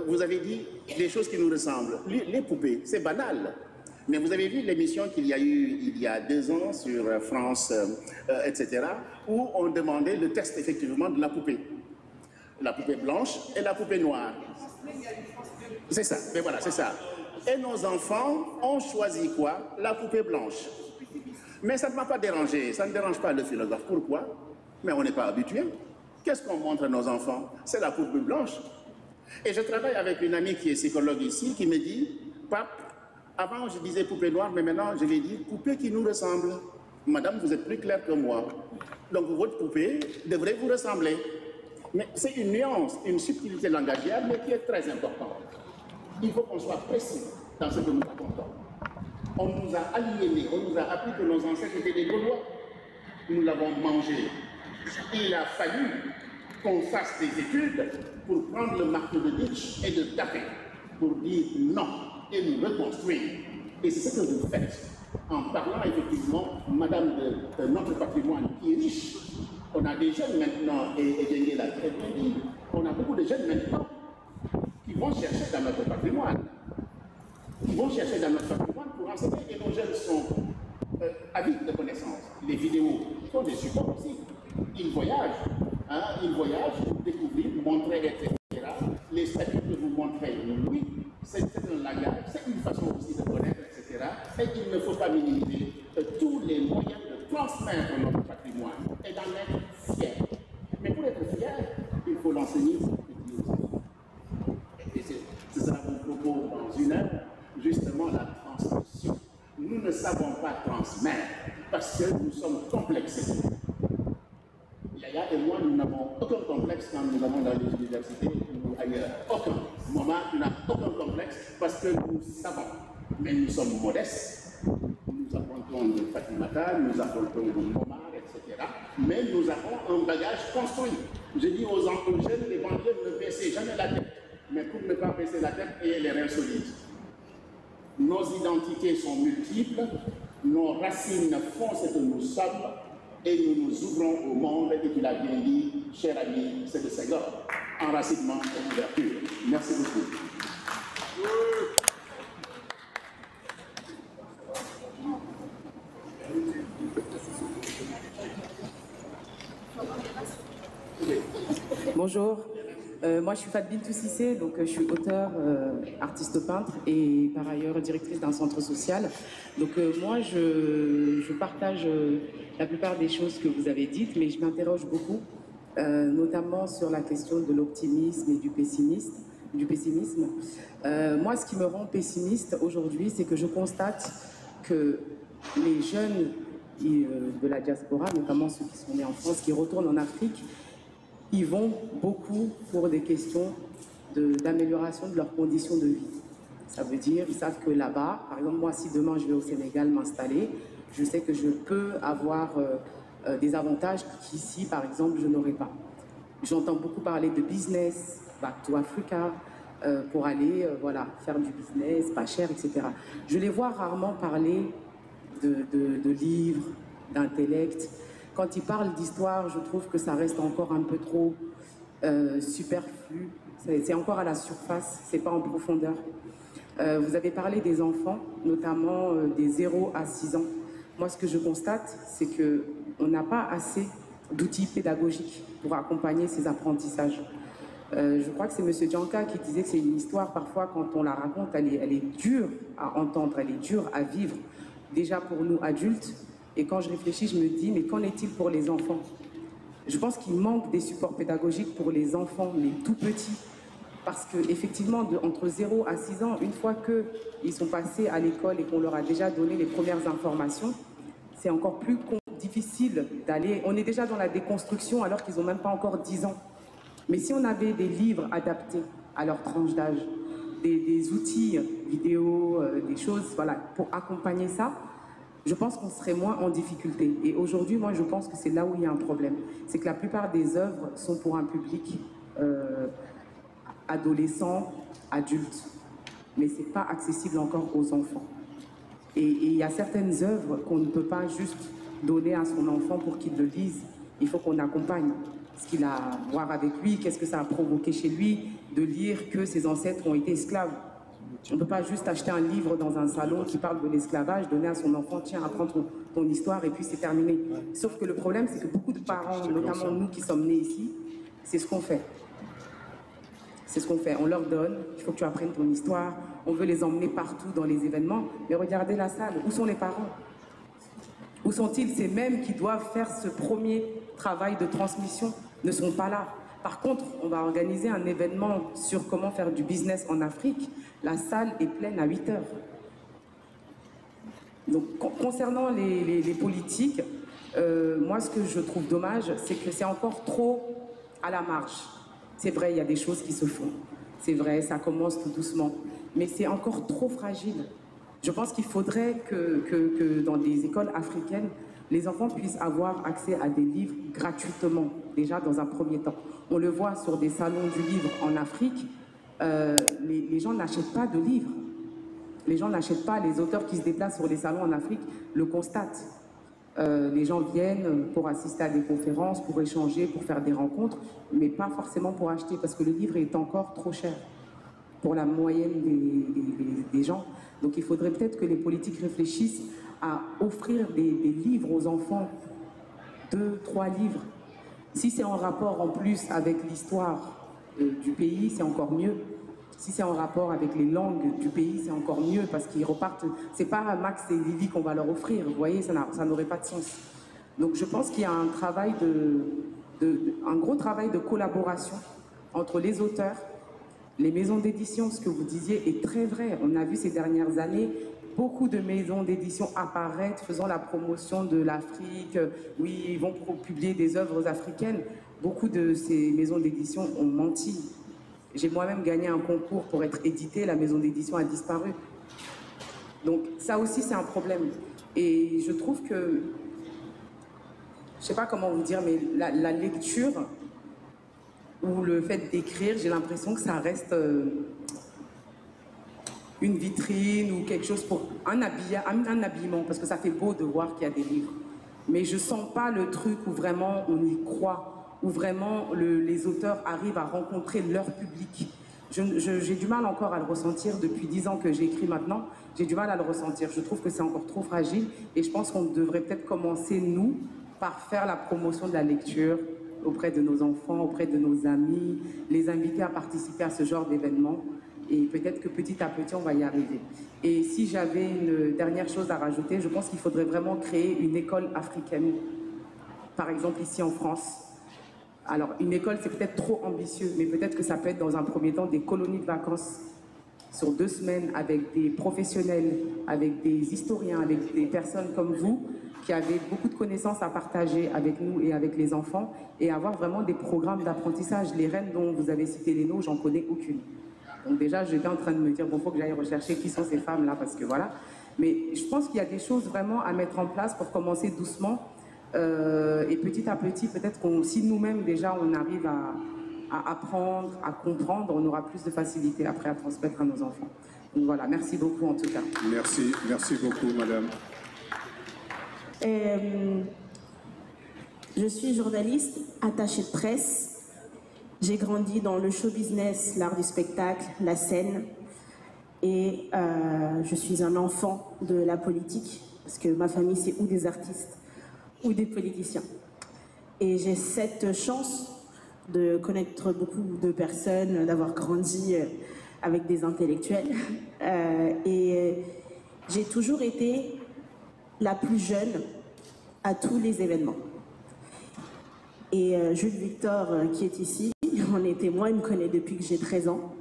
vous avez dit des choses qui nous ressemblent. Les poupées, c'est banal. Mais vous avez vu l'émission qu'il y a eu il y a 2 ans sur France, etc., où on demandait le test effectivement de la poupée. La poupée blanche et la poupée noire. C'est ça, mais voilà, c'est ça. Et nos enfants ont choisi quoi? La poupée blanche. Mais ça ne m'a pas dérangé, ça ne dérange pas le philosophe. Pourquoi? Mais on n'est pas habitué. Qu'est-ce qu'on montre à nos enfants? C'est la poupée blanche. Et je travaille avec une amie qui est psychologue ici, qui me dit, Pape, avant je disais poupée noire, mais maintenant je vais dire poupée qui nous ressemble. Madame, vous êtes plus claire que moi. Donc votre poupée devrait vous ressembler. Mais c'est une nuance, une subtilité langagière, mais qui est très importante. Il faut qu'on soit précis dans ce que nous racontons. On nous a aliénés, on nous a appris que nos ancêtres étaient des Gaulois. Nous l'avons mangé. Il a fallu qu'on fasse des études pour prendre le marteau de Nietzsche et de taper, pour dire non et nous reconstruire. Et c'est ce que vous faites en parlant effectivement, madame, de notre patrimoine qui est riche. On a des jeunes maintenant, et Dengue l'a très bien dit, on a beaucoup de jeunes maintenant qui vont chercher dans notre patrimoine. Qui vont chercher dans notre patrimoine pour enseigner, et nos jeunes sont avides de connaissances. Les vidéos sont des supports aussi. Ils voyagent pour découvrir, montrer, etc. Les statuts que vous montrez, oui, c'est un langage, c'est une façon aussi de connaître, etc. Et il ne faut pas minimiser tous les moyens de transmettre notre patrimoine et d'en être fier. Mais pour être fier, il faut l'enseigner aux petits enfants. Et ce sera mon propos dans 1 heure, justement la transmission. Nous ne savons pas transmettre parce que nous sommes complexés. Yaya et moi, nous n'avons aucun complexe quand nous allons dans les universités ou ailleurs. Aucun. Maman, tu n'as aucun complexe parce que nous savons. Mais nous sommes modestes. Nous apportons de Fatimata, nous apportons de Momar, etc. Mais nous avons un bagage construit. Je dis aux jeunes, les banlieues, ne baissez jamais la tête. Mais pour ne pas baisser la tête, ayez les reins solides. Nos identités sont multiples, nos racines font ce que nous sommes, et nous nous ouvrons au monde, et tu l'as bien dit, cher ami, c'est le Seigneur. Enracinement et ouverture. Merci beaucoup. Bonjour, moi je suis Fat Bintou Cissé, donc je suis auteure, artiste peintre et par ailleurs directrice d'un centre social. Donc moi je partage la plupart des choses que vous avez dites, mais je m'interroge beaucoup, notamment sur la question de l'optimisme et du pessimisme. Moi ce qui me rend pessimiste aujourd'hui, c'est que je constate que les jeunes de la diaspora, notamment ceux qui sont nés en France, qui retournent en Afrique, ils vont beaucoup pour des questions d'amélioration de leurs conditions de vie. Ça veut dire, ils savent que là-bas, par exemple, moi, si demain je vais au Sénégal m'installer, je sais que je peux avoir des avantages qu'ici, par exemple, je n'aurais pas. J'entends beaucoup parler de business, back to Africa, pour aller voilà, faire du business, pas cher, etc. Je les vois rarement parler de livres, d'intellect. Quand ils parlent d'histoire, je trouve que ça reste encore un peu trop superflu. C'est encore à la surface, c'est pas en profondeur. Vous avez parlé des enfants, notamment des 0 à 6 ans. Moi, ce que je constate, c'est qu'on n'a pas assez d'outils pédagogiques pour accompagner ces apprentissages. Je crois que c'est M. Djanka qui disait que c'est une histoire, parfois, quand on la raconte, elle est dure à entendre, elle est dure à vivre, déjà pour nous adultes. Et quand je réfléchis, je me dis, mais qu'en est-il pour les enfants? Je pense qu'il manque des supports pédagogiques pour les enfants, les tout petits. Parce qu'effectivement, entre 0 à 6 ans, une fois qu'ils sont passés à l'école et qu'on leur a déjà donné les premières informations, c'est encore plus difficile d'aller... On est déjà dans la déconstruction alors qu'ils n'ont même pas encore 10 ans. Mais si on avait des livres adaptés à leur tranche d'âge, des outils vidéo, des choses voilà, pour accompagner ça, je pense qu'on serait moins en difficulté. Et aujourd'hui, moi, je pense que c'est là où il y a un problème. C'est que la plupart des œuvres sont pour un public adolescent, adulte. Mais ce n'est pas accessible encore aux enfants. Et il y a certaines œuvres qu'on ne peut pas juste donner à son enfant pour qu'il le lise. Il faut qu'on accompagne ce qu'il a à voir avec lui, qu'est-ce que ça a provoqué chez lui, de lire que ses ancêtres ont été esclaves. On ne peut pas juste acheter un livre dans un salon qui parle de l'esclavage, donner à son enfant, tiens, apprends ton histoire et puis c'est terminé. Sauf que le problème, c'est que beaucoup de parents, notamment nous qui sommes nés ici, c'est ce qu'on fait. C'est ce qu'on fait. On leur donne, il faut que tu apprennes ton histoire, on veut les emmener partout dans les événements, mais regardez la salle, où sont les parents? Où sont-ils? Ces mêmes qui doivent faire ce premier travail de transmission ne sont pas là. Par contre, on va organiser un événement sur comment faire du business en Afrique. La salle est pleine à 8 heures. Donc, concernant les politiques, moi, ce que je trouve dommage, c'est que c'est encore trop à la marge. C'est vrai, il y a des choses qui se font. C'est vrai, ça commence tout doucement. Mais c'est encore trop fragile. Je pense qu'il faudrait que dans des écoles africaines, les enfants puissent avoir accès à des livres gratuitement, déjà dans un premier temps. On le voit sur des salons du livre en Afrique, les gens n'achètent pas de livres. Les gens n'achètent pas, les auteurs qui se déplacent sur les salons en Afrique le constatent. Les gens viennent pour assister à des conférences, pour échanger, pour faire des rencontres, mais pas forcément pour acheter, parce que le livre est encore trop cher pour la moyenne des gens. Donc il faudrait peut-être que les politiques réfléchissent à offrir des livres aux enfants, 2, 3 livres. Si c'est en rapport en plus avec l'histoire du pays, c'est encore mieux. Si c'est en rapport avec les langues du pays, c'est encore mieux parce qu'ils repartent. C'est pas Max et Lily qu'on va leur offrir, vous voyez, ça n'aurait pas de sens. Donc je pense qu'il y a un travail un gros travail de collaboration entre les auteurs, les maisons d'édition. Ce que vous disiez est très vrai. On a vu ces dernières années beaucoup de maisons d'édition apparaître faisant la promotion de l'Afrique. Oui, ils vont publier des œuvres africaines. Beaucoup de ces maisons d'édition ont menti. J'ai moi-même gagné un concours pour être édité, la maison d'édition a disparu. Donc ça aussi c'est un problème. Et je trouve que, je ne sais pas comment vous dire, mais la lecture ou le fait d'écrire, j'ai l'impression que ça reste une vitrine ou quelque chose pour un habillement, parce que ça fait beau de voir qu'il y a des livres. Mais je ne sens pas le truc où vraiment on y croit, où vraiment les auteurs arrivent à rencontrer leur public. J'ai du mal encore à le ressentir depuis 10 ans que j'écris maintenant. J'ai du mal à le ressentir. Je trouve que c'est encore trop fragile et je pense qu'on devrait peut-être commencer, nous, par faire la promotion de la lecture auprès de nos enfants, auprès de nos amis, les inviter à participer à ce genre d'événements. Et peut-être que petit à petit, on va y arriver. Et si j'avais une dernière chose à rajouter, je pense qu'il faudrait vraiment créer une école africaine, par exemple ici en France. Alors, une école, c'est peut-être trop ambitieux, mais peut-être que ça peut être dans un premier temps des colonies de vacances sur 2 semaines avec des professionnels, avec des historiens, avec des personnes comme vous qui avez beaucoup de connaissances à partager avec nous et avec les enfants et avoir vraiment des programmes d'apprentissage. Les reines dont vous avez cité les noms, j'en connais aucune. Donc déjà, j'étais en train de me dire, bon, il faut que j'aille rechercher qui sont ces femmes-là, parce que voilà. Mais je pense qu'il y a des choses vraiment à mettre en place pour commencer doucement. Et petit à petit, peut-être que si nous-mêmes déjà on arrive à apprendre, à comprendre, on aura plus de facilité après à transmettre à nos enfants. Donc voilà, merci beaucoup en tout cas. Merci beaucoup madame. Je suis journaliste, attachée de presse. J'ai grandi dans le show business, l'art du spectacle, la scène. Et je suis un enfant de la politique, parce que ma famille, c'est ou des artistes ou des politiciens. Et j'ai cette chance de connaître beaucoup de personnes, d'avoir grandi avec des intellectuels. Et j'ai toujours été la plus jeune à tous les événements. Et Jules Victor, qui est ici, en est témoin, il me connaît depuis que j'ai 13 ans.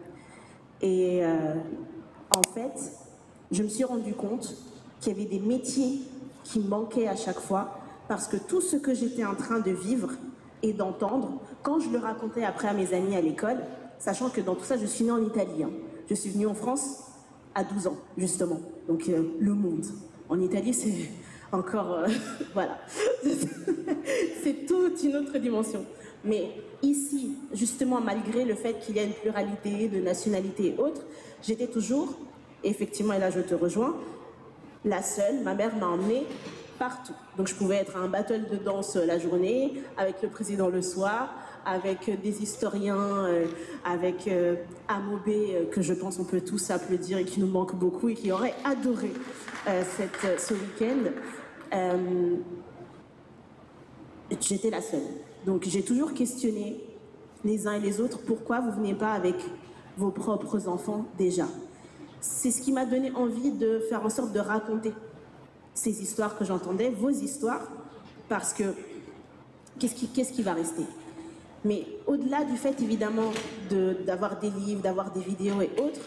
Et en fait, je me suis rendu compte qu'il y avait des métiers qui manquaient à chaque fois, parce que tout ce que j'étais en train de vivre et d'entendre, quand je le racontais après à mes amis à l'école, sachant que dans tout ça, je suis née en Italie. Hein. Je suis venue en France à 12 ans, justement. Donc, le monde. En Italie, c'est encore... voilà. C'est toute une autre dimension. Mais ici, justement, malgré le fait qu'il y a une pluralité de nationalités et autres, j'étais toujours, effectivement, et là je te rejoins, la seule. Ma mère m'a emmenée partout. Donc je pouvais être à un battle de danse la journée, avec le président le soir, avec des historiens, avec Amobé, que je pense on peut tous applaudir et qui nous manque beaucoup et qui aurait adoré ce week-end. J'étais la seule. Donc j'ai toujours questionné les uns et les autres, pourquoi vous ne venez pas avec vos propres enfants déjà? C'est ce qui m'a donné envie de faire en sorte de raconter ces histoires que j'entendais, vos histoires, parce que qu'est-ce qui va rester? Mais au-delà du fait évidemment d'avoir des livres, d'avoir des vidéos et autres,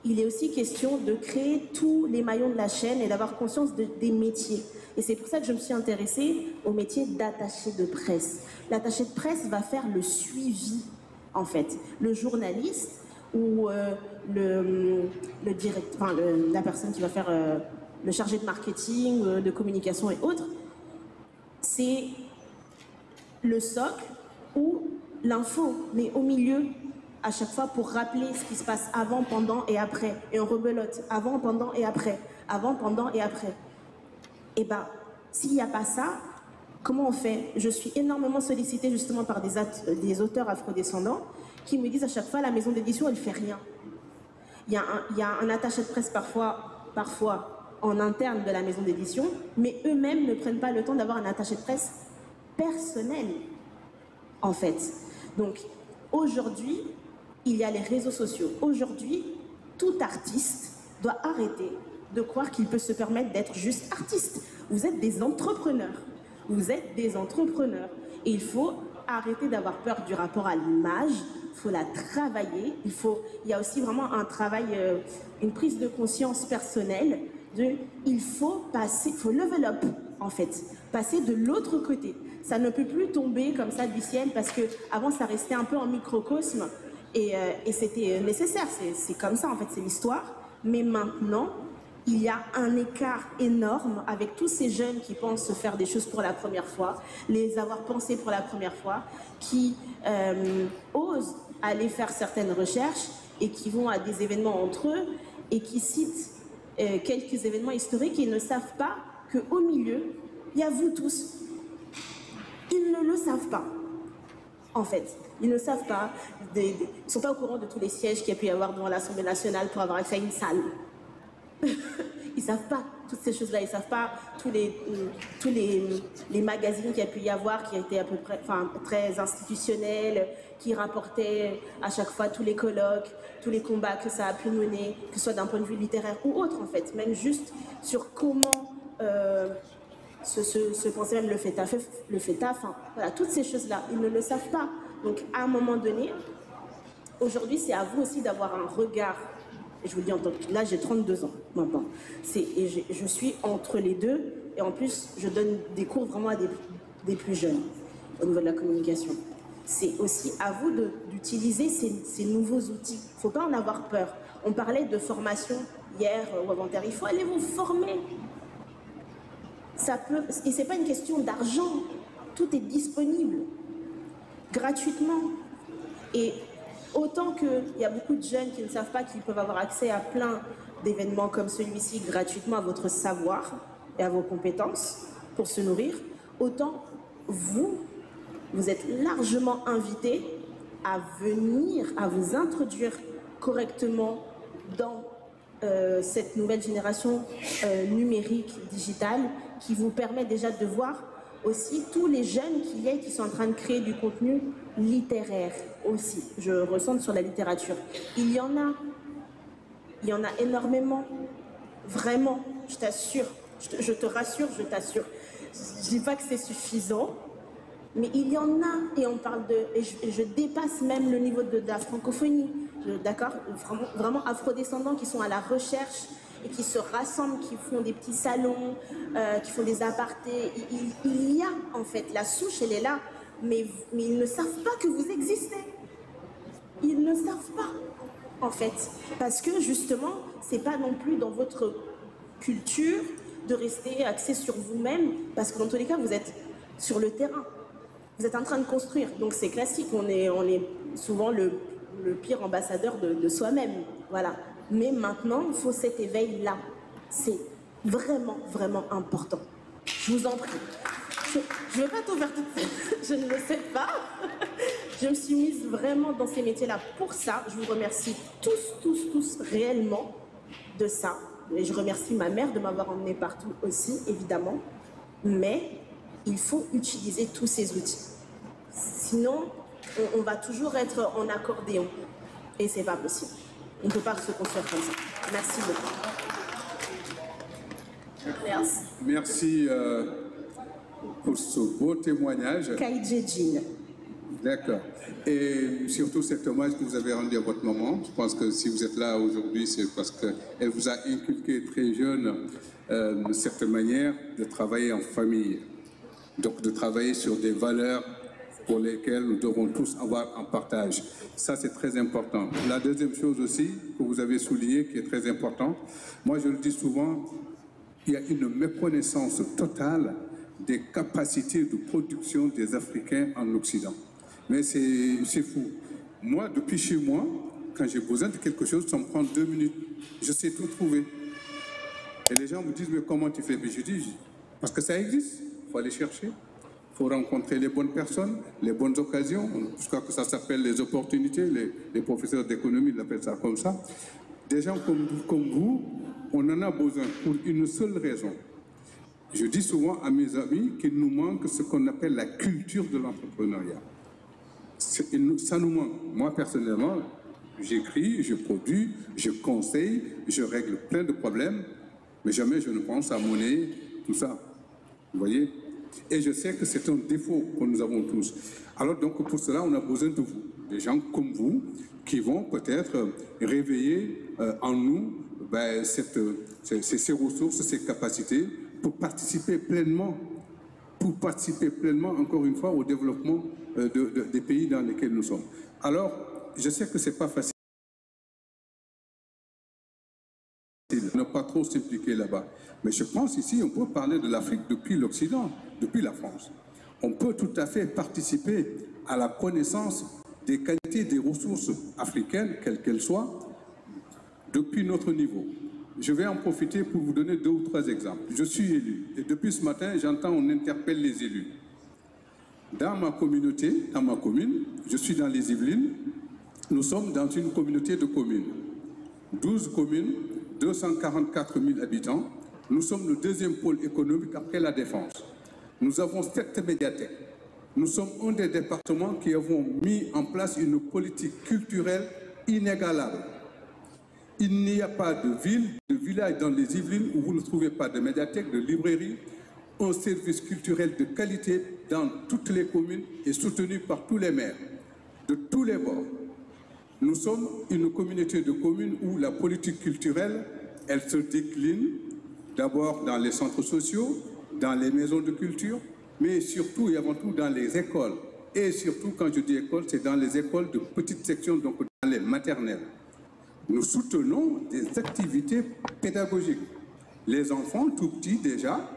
il est aussi question de créer tous les maillons de la chaîne et d'avoir conscience des métiers. Et c'est pour ça que je me suis intéressée au métier d'attaché de presse. L'attaché de presse va faire le suivi, en fait. Le journaliste ou la personne qui va faire le chargé de marketing, de communication et autres, c'est le socle ou l'info, mais au milieu, à chaque fois pour rappeler ce qui se passe avant, pendant et après. Et on rebelote avant, pendant et après. Avant, pendant et après. Et bien, s'il n'y a pas ça, comment on fait? Je suis énormément sollicitée justement par des auteurs afrodescendants qui me disent à chaque fois, la maison d'édition, elle ne fait rien. Il y a un attaché de presse parfois en interne de la maison d'édition, mais eux-mêmes ne prennent pas le temps d'avoir un attaché de presse personnel, en fait. Donc, aujourd'hui, il y a les réseaux sociaux. Aujourd'hui, tout artiste doit arrêter de croire qu'il peut se permettre d'être juste artiste. Vous êtes des entrepreneurs. Vous êtes des entrepreneurs. Et il faut arrêter d'avoir peur du rapport à l'image. Il faut la travailler. Il y a aussi vraiment un travail, une prise de conscience personnelle. Il faut level up, en fait. Passer de l'autre côté. Ça ne peut plus tomber comme ça du ciel parce qu'avant, ça restait un peu en microcosme. Et c'était nécessaire. C'est comme ça, en fait, c'est l'histoire. Mais maintenant, il y a un écart énorme avec tous ces jeunes qui pensent faire des choses pour la première fois, les avoir pensées pour la première fois, qui osent aller faire certaines recherches et qui vont à des événements entre eux et qui citent quelques événements historiques et ils ne savent pas qu'au milieu, il y a vous tous. Ils ne le savent pas, en fait. Ils ne savent pas. Ils ne sont pas au courant de tous les sièges qu'il y a pu y avoir devant l'Assemblée nationale pour avoir accès à une salle. Ils ne savent pas toutes ces choses-là. Ils ne savent pas tous les magazines qu'il y a pu y avoir, qui étaient à peu près, très institutionnels, qui rapportaient à chaque fois tous les colloques, tous les combats que ça a pu mener, que ce soit d'un point de vue littéraire ou autre, en fait. Même juste sur comment se penser même le fait-taf, voilà, toutes ces choses-là. Ils ne le savent pas. Donc, à un moment donné, aujourd'hui, c'est à vous aussi d'avoir un regard. Et je vous le dis, là, j'ai 32 ans maintenant. Et je suis entre les deux. Et en plus, je donne des cours vraiment à des plus jeunes au niveau de la communication. c'est aussi à vous d'utiliser ces nouveaux outils. Il ne faut pas en avoir peur. On parlait de formation hier ou avant-hier, il faut aller vous former. Et ce n'est pas une question d'argent, tout est disponible, gratuitement. Et autant qu'il y a beaucoup de jeunes qui ne savent pas qu'ils peuvent avoir accès à plein d'événements comme celui-ci gratuitement, à votre savoir et à vos compétences pour se nourrir, autant vous êtes largement invités à venir, à vous introduire correctement dans cette nouvelle génération numérique, digitale, qui vous permet déjà de voir aussi tous les jeunes qu'il y a qui sont en train de créer du contenu littéraire aussi. Je ressens sur la littérature. Il y en a énormément, vraiment, je t'assure, je te rassure, je t'assure. Je ne dis pas que c'est suffisant, mais il y en a, et on parle de, et je dépasse même le niveau de la francophonie, d'accord, vraiment afrodescendants qui sont à la recherche et qui se rassemblent, qui font des petits salons, qui font des apartés. Il y a en fait, la souche elle est là, mais ils ne savent pas que vous existez. Ils ne savent pas en fait, parce que justement, c'est pas non plus dans votre culture de rester axé sur vous-même, parce que dans tous les cas, vous êtes sur le terrain. Vous êtes en train de construire, donc c'est classique, on est souvent le pire ambassadeur de soi-même, voilà. Mais maintenant, il faut cet éveil-là. C'est vraiment, vraiment important. Je vous en prie. Je ne vais pas tout faire toute seule, je ne le sais pas. Je me suis mise vraiment dans ces métiers-là pour ça. Je vous remercie tous réellement de ça. Et je remercie ma mère de m'avoir emmenée partout aussi, évidemment. Mais il faut utiliser tous ces outils. Sinon, on va toujours être en accordéon. Et c'est pas possible. On ne peut pas se construire comme ça. Merci beaucoup. Merci. Merci pour ce beau témoignage. Kaïdjedjine. D'accord. Et surtout cet hommage que vous avez rendu à votre maman. Je pense que si vous êtes là aujourd'hui, c'est parce qu'elle vous a inculqué très jeune, de certaine manière, de travailler en famille. Donc de travailler sur des valeurs pour lesquelles nous devons tous avoir un partage. Ça, c'est très important. La deuxième chose aussi que vous avez souligné, qui est très importante, moi je le dis souvent, il y a une méconnaissance totale des capacités de production des Africains en Occident. Mais c'est fou. Moi, depuis chez moi, quand j'ai besoin de quelque chose, ça me prend 2 minutes. Je sais tout trouver. Et les gens me disent, mais comment tu fais? Mais je dis, parce que ça existe. Il faut aller chercher. Il faut rencontrer les bonnes personnes, les bonnes occasions. Je crois que ça s'appelle les opportunités. Les professeurs d'économie l'appellent ça comme ça. Des gens comme vous, on en a besoin pour une seule raison. Je dis souvent à mes amis qu'il nous manque ce qu'on appelle la culture de l'entrepreneuriat. Ça nous manque. Moi, personnellement, j'écris, je produis, je conseille, je règle plein de problèmes, mais jamais je ne pense à monnaie, tout ça. Vous voyez? Et je sais que c'est un défaut que nous avons tous. Alors donc pour cela, on a besoin de vous, des gens comme vous, qui vont peut-être réveiller en nous ces ressources, ces capacités, pour participer pleinement, encore une fois, au développement des pays dans lesquels nous sommes. Alors, je sais que ce n'est pas facile. Ne pas trop s'impliquer là-bas. Mais je pense ici, on peut parler de l'Afrique depuis l'Occident, depuis la France. On peut tout à fait participer à la connaissance des qualités des ressources africaines, quelles qu'elles soient, depuis notre niveau. Je vais en profiter pour vous donner 2 ou 3 exemples. Je suis élu et depuis ce matin, j'entends on interpelle les élus. Dans ma communauté, dans ma commune, je suis dans les Yvelines, nous sommes dans une communauté de communes. 12 communes, 244 000 habitants. Nous sommes le 2e pôle économique après la Défense. Nous avons 7 médiathèques. Nous sommes un des départements qui avons mis en place une politique culturelle inégalable. Il n'y a pas de ville, de village dans les Yvelines où vous ne trouvez pas de médiathèque, de librairie, un service culturel de qualité dans toutes les communes et soutenu par tous les maires, de tous les bords. Nous sommes une communauté de communes où la politique culturelle, elle se décline d'abord dans les centres sociaux, dans les maisons de culture, mais surtout et avant tout dans les écoles. Et surtout, quand je dis école, c'est dans les écoles de petite section, donc dans les maternelles. Nous soutenons des activités pédagogiques. Les enfants, tout petits déjà,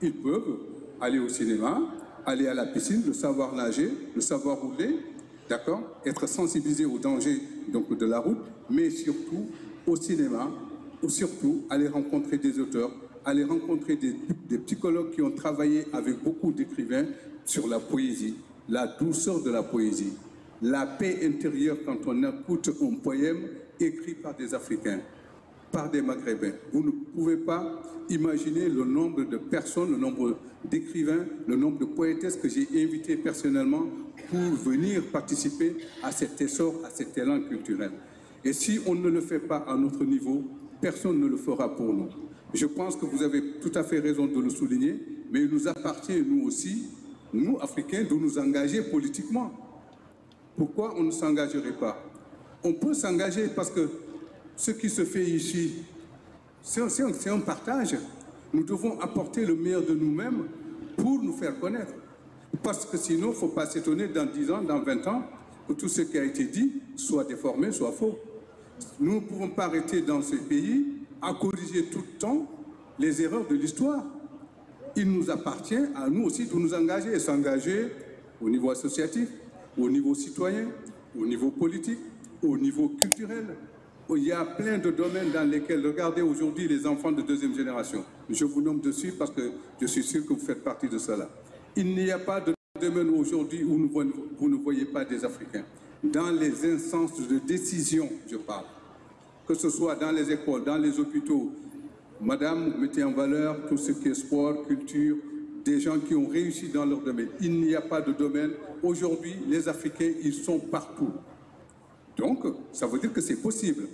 ils peuvent aller au cinéma, aller à la piscine, le savoir nager, le savoir rouler, d'accord, être sensibilisés aux dangers donc, de la route, mais surtout au cinéma, ou surtout aller rencontrer des auteurs, aller rencontrer des psychologues qui ont travaillé avec beaucoup d'écrivains sur la poésie, la douceur de la poésie, la paix intérieure quand on écoute un poème écrit par des Africains, par des Maghrébins. Vous ne pouvez pas imaginer le nombre de personnes, le nombre d'écrivains, le nombre de poétesses que j'ai invités personnellement pour venir participer à cet essor, à cet élan culturel. Et si on ne le fait pas à notre niveau, personne ne le fera pour nous. Je pense que vous avez tout à fait raison de le souligner, mais il nous appartient, nous aussi, nous, Africains, de nous engager politiquement. Pourquoi on ne s'engagerait pas? On peut s'engager parce que ce qui se fait ici, c'est un partage. Nous devons apporter le meilleur de nous-mêmes pour nous faire connaître. Parce que sinon, il ne faut pas s'étonner dans 10 ans, dans 20 ans, que tout ce qui a été dit soit déformé, soit faux. Nous ne pouvons pas arrêter dans ce pays à corriger tout le temps les erreurs de l'histoire. Il nous appartient à nous aussi de nous engager et s'engager au niveau associatif, au niveau citoyen, au niveau politique, au niveau culturel. Il y a plein de domaines dans lesquels, regardez aujourd'hui les enfants de deuxième génération. Je vous nomme dessus parce que je suis sûr que vous faites partie de cela. Il n'y a pas de domaine aujourd'hui où vous ne voyez pas des Africains. Dans les instances de décision, je parle. Que ce soit dans les écoles, dans les hôpitaux. Madame, vous mettez en valeur tout ce qui est sport, culture, des gens qui ont réussi dans leur domaine. Il n'y a pas de domaine. Aujourd'hui, les Africains, ils sont partout. Donc, ça veut dire que c'est possible.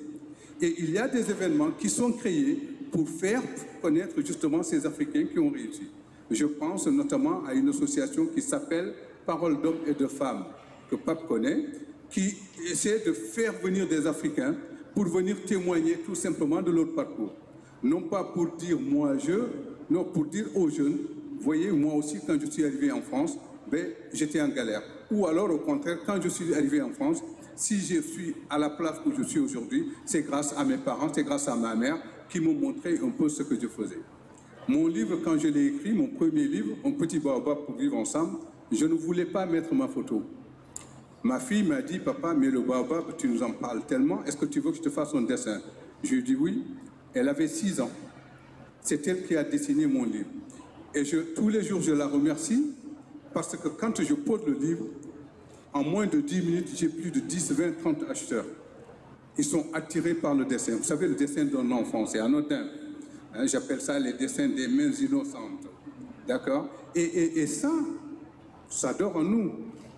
Et il y a des événements qui sont créés pour faire connaître justement ces Africains qui ont réussi. Je pense notamment à une association qui s'appelle Parole d'hommes et de femmes, que Pape connaît, qui essaie de faire venir des Africains pour venir témoigner tout simplement de leur parcours. Non pas pour dire moi je, non pour dire aux jeunes, voyez, moi aussi quand je suis arrivé en France, ben, j'étais en galère. Ou alors au contraire, quand je suis arrivé en France, si je suis à la place où je suis aujourd'hui, c'est grâce à mes parents, c'est grâce à ma mère qui m'ont montré un peu ce que je faisais. Mon livre, quand je l'ai écrit, mon premier livre, Un petit baobab pour vivre ensemble, je ne voulais pas mettre ma photo. Ma fille m'a dit, papa, mais le baobab, tu nous en parles tellement, est-ce que tu veux que je te fasse un dessin? Je lui ai dit oui. Elle avait 6 ans. C'est elle qui a dessiné mon livre. Et tous les jours, je la remercie parce que quand je pose le livre, en moins de 10 minutes, j'ai plus de 10, 20, 30 acheteurs. Ils sont attirés par le dessin. Vous savez, le dessin d'un enfant, c'est anodin. Hein, j'appelle ça les dessins des mains innocentes. D'accord? Et ça dort en nous.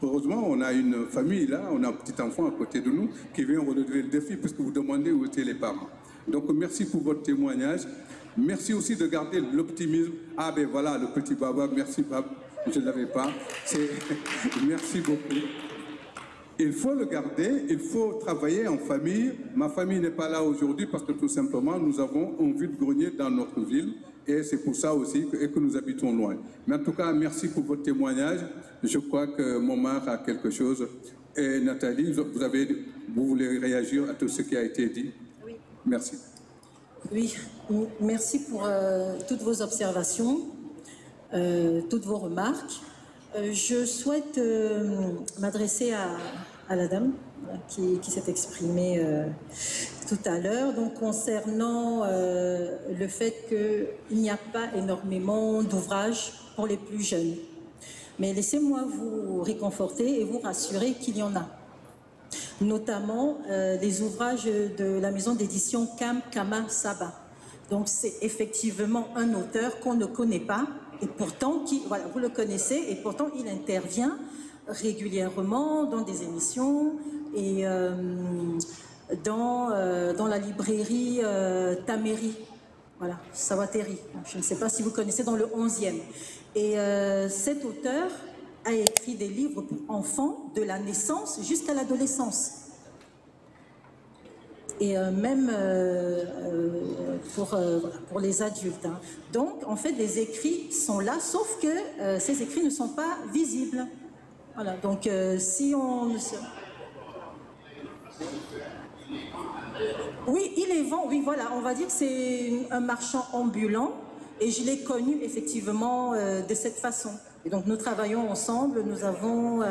Heureusement, on a une famille là, on a un petit enfant à côté de nous qui vient relever le défi puisque vous demandez où étaient les parents. Donc, merci pour votre témoignage. Merci aussi de garder l'optimisme. Ah ben voilà, le petit baba, merci Bab, je ne l'avais pas. Merci beaucoup. Il faut le garder, il faut travailler en famille. Ma famille n'est pas là aujourd'hui parce que tout simplement, nous avons un vide-grenier dans notre ville et c'est pour ça aussi que nous habitons loin. Mais en tout cas, merci pour votre témoignage. Je crois que Momar a quelque chose. Et Nathalie, vous voulez réagir à tout ce qui a été dit? Oui. Merci. Oui, merci pour toutes vos observations, toutes vos remarques. Je souhaite m'adresser à la dame qui s'est exprimée tout à l'heure, donc concernant le fait qu'il n'y a pas énormément d'ouvrages pour les plus jeunes. Mais laissez-moi vous réconforter et vous rassurer qu'il y en a. Notamment les ouvrages de la maison d'édition Kama Saba. Donc c'est effectivement un auteur qu'on ne connaît pas et pourtant, voilà, vous le connaissez et pourtant il intervient régulièrement dans des émissions et dans la librairie Taméry, voilà, Sawateri. Je ne sais pas si vous connaissez, dans le 11e. Et cet auteur a écrit des livres pour enfants de la naissance jusqu'à l'adolescence. Et même pour les adultes. Hein. Donc, en fait, les écrits sont là, sauf que ces écrits ne sont pas visibles. Voilà, donc si on... Oui, il les vend, oui, voilà, on va dire que c'est un marchand ambulant et je l'ai connu effectivement de cette façon. Et donc nous travaillons ensemble, nous avons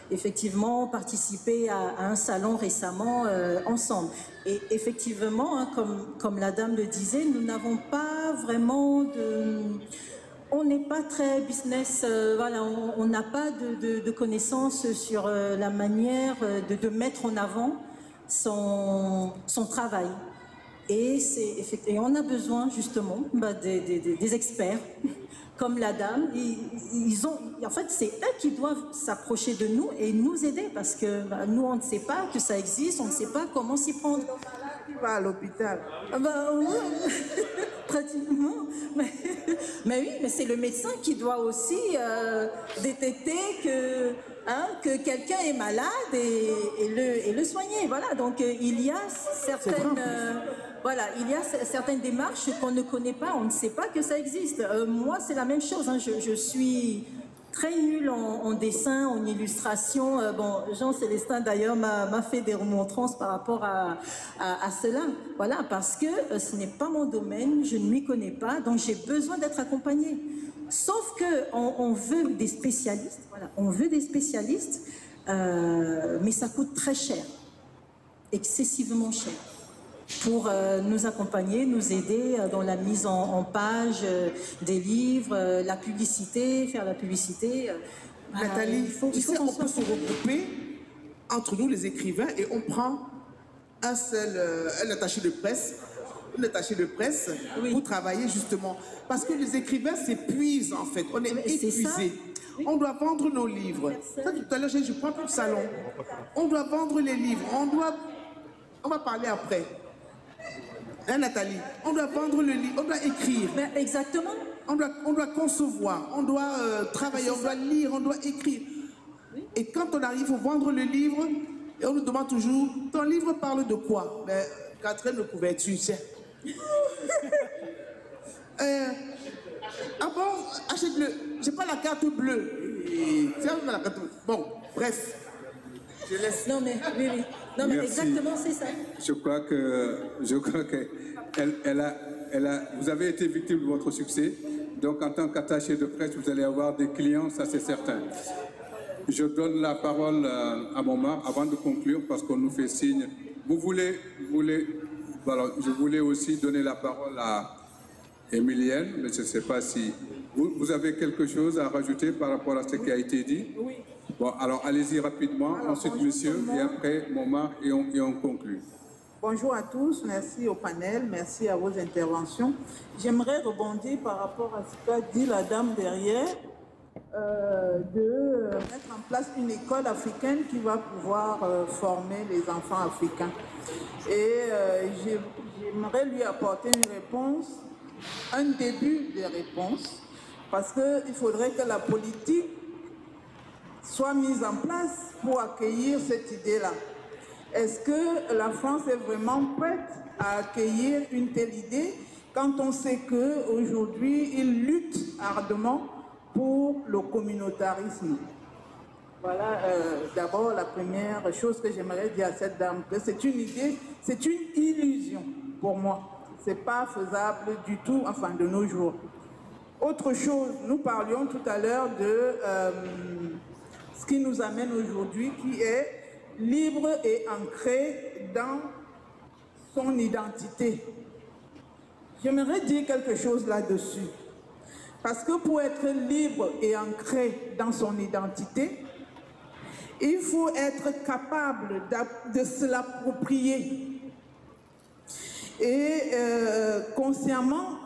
effectivement participé à un salon récemment ensemble. Et effectivement, hein, comme la dame le disait, nous n'avons pas vraiment de... On n'est pas très business, voilà, on n'a pas de connaissances sur la manière de mettre en avant son travail. Et on a besoin justement des experts comme la dame. En fait, c'est eux qui doivent s'approcher de nous et nous aider parce que nous, on ne sait pas que ça existe, on ne sait pas comment s'y prendre. Qui va à l'hôpital? Ouais, pratiquement. Mais oui, mais c'est le médecin qui doit aussi détecter que quelqu'un est malade et le soigner. Voilà, donc il y a certaines démarches qu'on ne connaît pas, on ne sait pas que ça existe. Moi, c'est la même chose, hein. Je suis très nulle en dessin, en illustration. Bon, Jean-Célestin d'ailleurs m'a fait des remontrances par rapport à cela. Voilà, parce que ce n'est pas mon domaine, je ne m'y connais pas, donc j'ai besoin d'être accompagnée. Sauf qu'on veut des spécialistes, voilà, on veut des spécialistes, mais ça coûte très cher, excessivement cher, pour nous accompagner, nous aider dans la mise en page des livres, la publicité, faire la publicité. Nathalie, on peut se regrouper entre nous les écrivains et on prend un attaché de presse, oui, pour travailler justement. Parce que les écrivains s'épuisent en fait, on est épuisés. On doit vendre nos livres. Ça, tout à l'heure, je ne prends plus de salon. On doit vendre les livres, on va parler après. Hein, Nathalie? On doit vendre le livre, on doit écrire. Ben, exactement. On doit concevoir, on doit travailler, on doit lire, on doit écrire. Oui. Et quand on arrive, il faut vendre le livre, et on nous demande toujours, ton livre parle de quoi? Ben, 4 de couverture, tiens. Ah bon, achète-le. J'ai pas la carte bleue. Tiens, la carte bleue. Bon, bref. Je laisse. Non mais, oui. Non mais exactement, c'est ça. Je crois que vous avez été victime de votre succès. Donc, en tant qu'attaché de presse, vous allez avoir des clients, ça c'est certain. Je donne la parole à Momar avant de conclure parce qu'on nous fait signe. Voilà, je voulais aussi donner la parole à Emilienne, mais je ne sais pas si vous avez quelque chose à rajouter par rapport à ce qui a été dit. Oui. Bon, alors allez-y rapidement, ensuite monsieur, et après Momar, et on conclut. Bonjour à tous, merci au panel, merci à vos interventions. J'aimerais rebondir par rapport à ce qu'a dit la dame derrière, de mettre en place une école africaine qui va pouvoir former les enfants africains. Et j'aimerais lui apporter une réponse, un début de réponse, parce qu'il faudrait que la politique soit mise en place pour accueillir cette idée-là. Est-ce que la France est vraiment prête à accueillir une telle idée quand on sait qu'aujourd'hui, ils luttent ardemment pour le communautarisme? Voilà d'abord la première chose que j'aimerais dire à cette dame, que c'est une idée, c'est une illusion pour moi. Ce n'est pas faisable du tout, enfin de nos jours. Autre chose, nous parlions tout à l'heure de ce qui nous amène aujourd'hui, qui est libre et ancré dans son identité. J'aimerais dire quelque chose là-dessus. Parce que pour être libre et ancré dans son identité, il faut être capable de se l'approprier. Et consciemment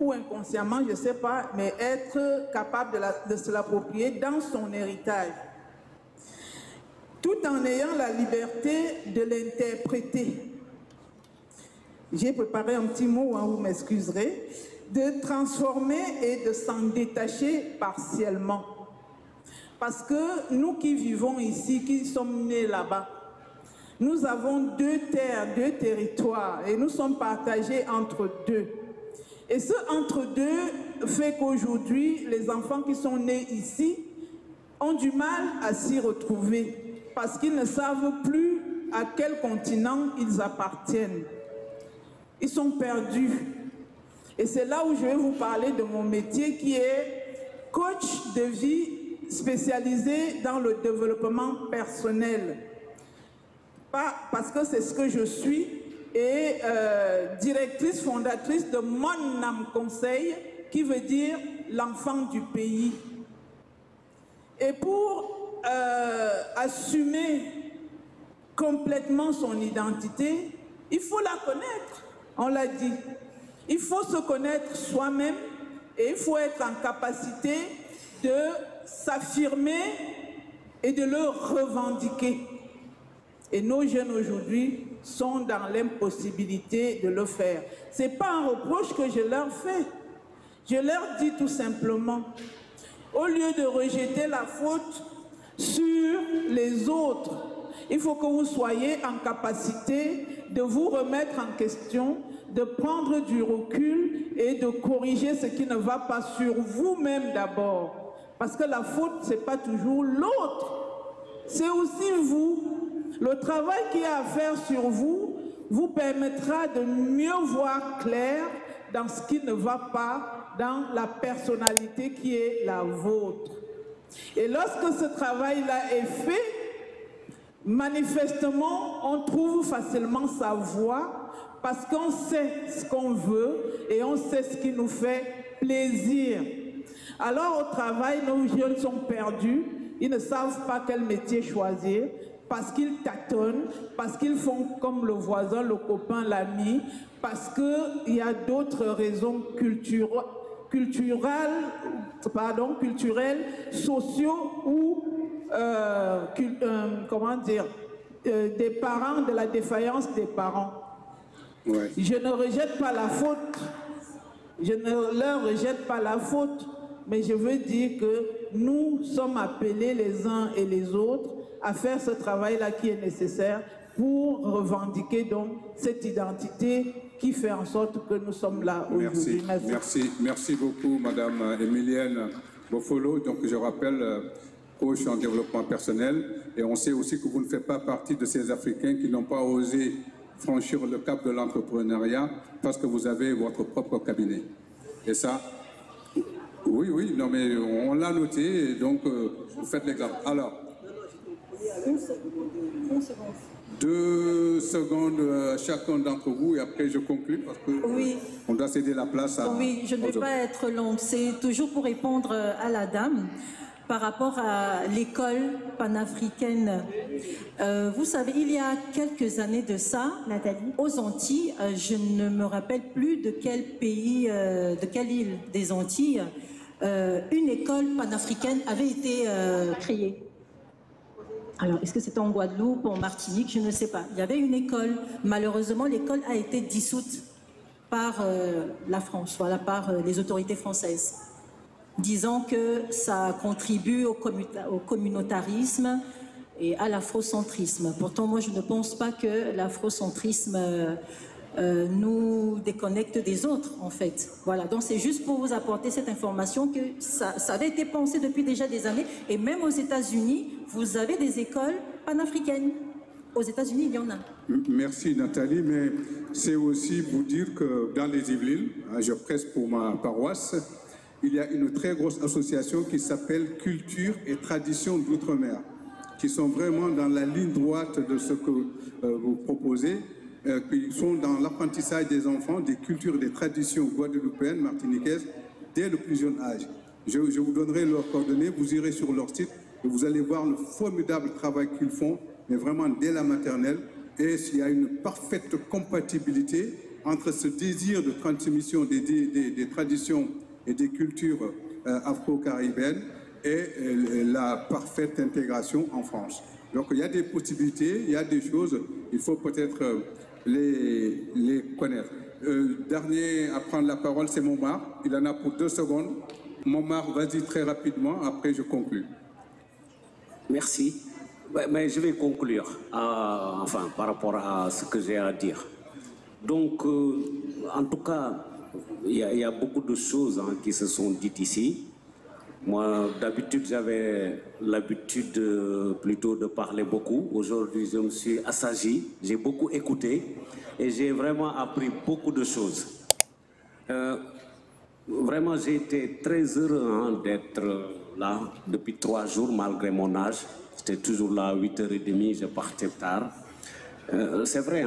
ou inconsciemment, je ne sais pas, mais être capable de se l'approprier dans son héritage, tout en ayant la liberté de l'interpréter. J'ai préparé un petit mot, hein, vous m'excuserez, de transformer et de s'en détacher partiellement. Parce que nous qui vivons ici, qui sommes nés là-bas, nous avons 2 terres, 2 territoires, et nous sommes partagés entre 2. Et ce entre-deux fait qu'aujourd'hui, les enfants qui sont nés ici ont du mal à s'y retrouver parce qu'ils ne savent plus à quel continent ils appartiennent. Ils sont perdus. Et c'est là où je vais vous parler de mon métier qui est coach de vie spécialisé dans le développement personnel. Pas parce que c'est ce que je suis, et directrice fondatrice de Mon Âme Conseil, qui veut dire l'enfant du pays. Et pour assumer complètement son identité, il faut la connaître, on l'a dit. Il faut se connaître soi-même et il faut être en capacité de s'affirmer et de le revendiquer. Et nos jeunes aujourd'hui sont dans l'impossibilité de le faire. Ce n'est pas un reproche que je leur fais. Je leur dis tout simplement, au lieu de rejeter la faute sur les autres, il faut que vous soyez en capacité de vous remettre en question, de prendre du recul et de corriger ce qui ne va pas sur vous-même d'abord. Parce que la faute, ce n'est pas toujours l'autre, c'est aussi vous. Le travail qu'il y a à faire sur vous vous permettra de mieux voir clair dans ce qui ne va pas dans la personnalité qui est la vôtre. Et lorsque ce travail-là est fait, manifestement, on trouve facilement sa voie parce qu'on sait ce qu'on veut et on sait ce qui nous fait plaisir. Alors au travail, nos jeunes sont perdus, ils ne savent pas quel métier choisir parce qu'ils tâtonnent, parce qu'ils font comme le voisin, le copain, l'ami, parce qu'il y a d'autres raisons culturelles, sociaux ou des parents, de la défaillance des parents. Ouais. Je ne rejette pas la faute, je ne leur rejette pas la faute, mais je veux dire que nous sommes appelés les uns et les autres à faire ce travail-là qui est nécessaire pour revendiquer donc cette identité qui fait en sorte que nous sommes là aujourd'hui. Merci beaucoup, Madame Emilienne Bofolo. Donc, je rappelle, coach en développement personnel, et on sait aussi que vous ne faites pas partie de ces Africains qui n'ont pas osé franchir le cap de l'entrepreneuriat parce que vous avez votre propre cabinet. Et ça, oui, non mais on l'a noté, et donc vous faites l'exemple. Alors, 2 secondes à chacun d'entre vous et après je conclue parce que on doit céder la place à... Oui, je ne vais pas être longue. C'est toujours pour répondre à la dame par rapport à l'école panafricaine. Vous savez, il y a quelques années de ça, Nathalie, aux Antilles, je ne me rappelle plus de quel pays, de quelle île des Antilles, une école panafricaine avait été créée. Alors, est-ce que c'était en Guadeloupe, en Martinique, je ne sais pas. Il y avait une école. Malheureusement, l'école a été dissoute par la France, voilà, par les autorités françaises, disant que ça contribue au communautarisme et à l'afrocentrisme. Pourtant, moi, je ne pense pas que l'afrocentrisme nous déconnecte des autres, en fait. Voilà, donc c'est juste pour vous apporter cette information que ça avait été pensé depuis déjà des années. Et même aux États-Unis, vous avez des écoles panafricaines. Aux États-Unis, il y en a. Merci Nathalie, mais c'est aussi vous dire que dans les Yvelines, je presse pour ma paroisse, il y a une très grosse association qui s'appelle Culture et Tradition d'Outre-mer, qui sont vraiment dans la ligne droite de ce que vous proposez, qui sont dans l'apprentissage des enfants, des cultures et des traditions guadeloupéennes, martiniquaises, dès le plus jeune âge. Je vous donnerai leurs coordonnées, vous irez sur leur site et vous allez voir le formidable travail qu'ils font, mais vraiment dès la maternelle. Et s'il y a une parfaite compatibilité entre ce désir de transmission des traditions et des cultures afro-caribéennes et la parfaite intégration en France. Donc il y a des possibilités, il y a des choses, il faut peut-être les connaître. Dernier à prendre la parole, c'est Momar. Il en a pour 2 secondes. Momar, vas-y très rapidement, après je conclue. Merci. Mais je vais conclure, enfin, par rapport à ce que j'ai à dire. Donc, en tout cas, il y a beaucoup de choses qui se sont dites ici. Moi, d'habitude, j'avais l'habitude plutôt de parler beaucoup. Aujourd'hui, je me suis assagi, j'ai beaucoup écouté et j'ai vraiment appris beaucoup de choses. Vraiment, j'ai été très heureux d'être là depuis 3 jours, malgré mon âge. J'étais toujours là à 8h30, je partais tard. C'est vrai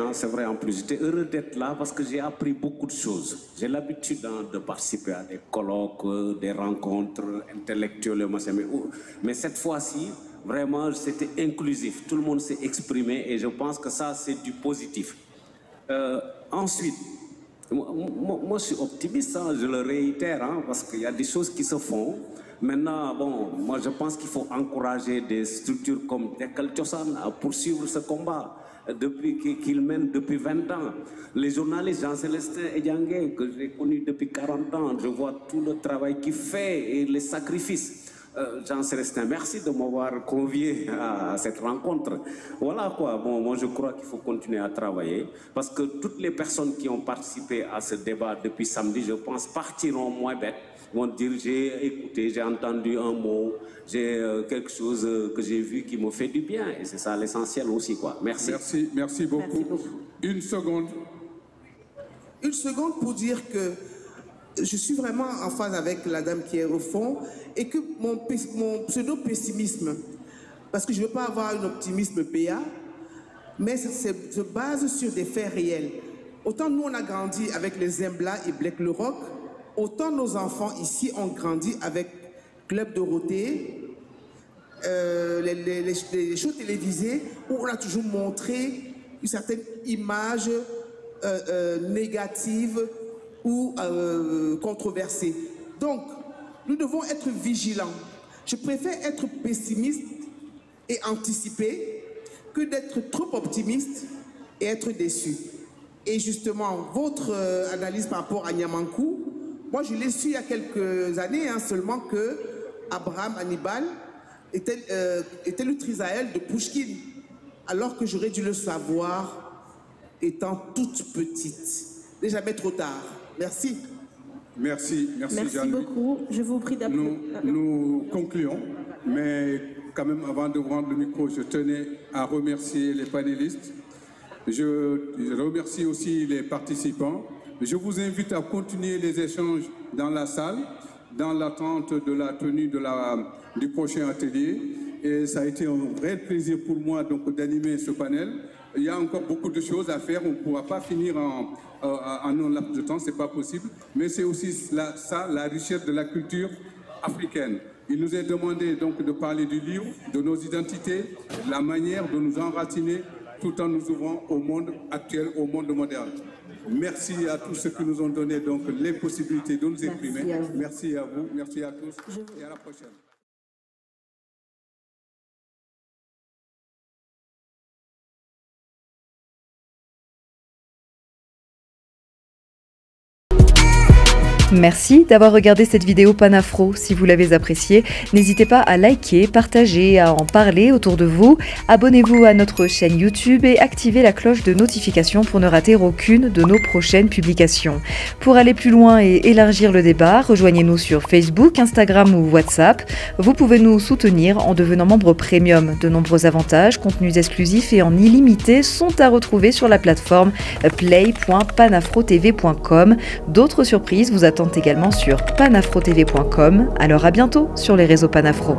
en plus. J'étais heureux d'être là parce que j'ai appris beaucoup de choses. J'ai l'habitude de participer à des colloques, des rencontres intellectuelles, mais cette fois-ci, vraiment, c'était inclusif. Tout le monde s'est exprimé et je pense que ça, c'est du positif. Ensuite, moi, je suis optimiste, je le réitère, parce qu'il y a des choses qui se font. Maintenant, bon, moi, je pense qu'il faut encourager des structures comme Dekkal Thiossane à poursuivre ce combat. Qu'il mène depuis 20 ans. Les journalistes Jean-Célestin Ediangué, que j'ai connu depuis 40 ans, je vois tout le travail qu'il fait et les sacrifices. Jean-Célestin, merci de m'avoir convié à cette rencontre. Voilà quoi, bon, moi je crois qu'il faut continuer à travailler parce que toutes les personnes qui ont participé à ce débat depuis samedi, je pense, partiront moins bêtes. Vont dire j'ai écouté, j'ai entendu un mot, j'ai quelque chose que j'ai vu qui me fait du bien et c'est ça l'essentiel aussi quoi. Merci. Merci beaucoup. Une seconde. Une seconde pour dire que je suis vraiment en phase avec la dame qui est au fond et que mon pseudo-pessimisme, parce que je ne veux pas avoir un optimisme PA, mais se base sur des faits réels. Autant nous on a grandi avec les Zembla et Black le Rock, autant nos enfants ici ont grandi avec Club Dorothée, les shows télévisés où on a toujours montré une certaine image négative ou controversée. Donc, nous devons être vigilants. Je préfère être pessimiste et anticiper que d'être trop optimiste et être déçu. Et justement, votre analyse par rapport à Niamankou, moi, je l'ai su il y a quelques années seulement que Abraham Hannibal était le trisaël de Pouchkine, alors que j'aurais dû le savoir étant toute petite. N'est jamais trop tard. Merci. Merci beaucoup. Je vous prie d'applaudir. Nous concluons, mais quand même, avant de rendre le micro, je tenais à remercier les panélistes. Je remercie aussi les participants. Je vous invite à continuer les échanges dans la salle, dans l'attente de la tenue du prochain atelier. Et ça a été un vrai plaisir pour moi d'animer ce panel. Il y a encore beaucoup de choses à faire. On ne pourra pas finir en un laps de temps, ce n'est pas possible. Mais c'est aussi ça, la richesse de la culture africaine. Il nous est demandé donc de parler du livre, de nos identités, de la manière de nous enraciner tout en nous ouvrant au monde actuel, au monde moderne. Merci à tous ceux qui nous ont donné donc les possibilités de nous exprimer. Merci à vous, merci à tous et à la prochaine. Merci d'avoir regardé cette vidéo Panafro. Si vous l'avez appréciée, n'hésitez pas à liker, partager, à en parler autour de vous. Abonnez-vous à notre chaîne YouTube et activez la cloche de notification pour ne rater aucune de nos prochaines publications. Pour aller plus loin et élargir le débat, rejoignez-nous sur Facebook, Instagram ou WhatsApp. Vous pouvez nous soutenir en devenant membre premium. De nombreux avantages, contenus exclusifs et en illimité sont à retrouver sur la plateforme play.panafrotv.com. D'autres surprises vous attendent également sur panafrotv.com. Alors à bientôt sur les réseaux Panafro.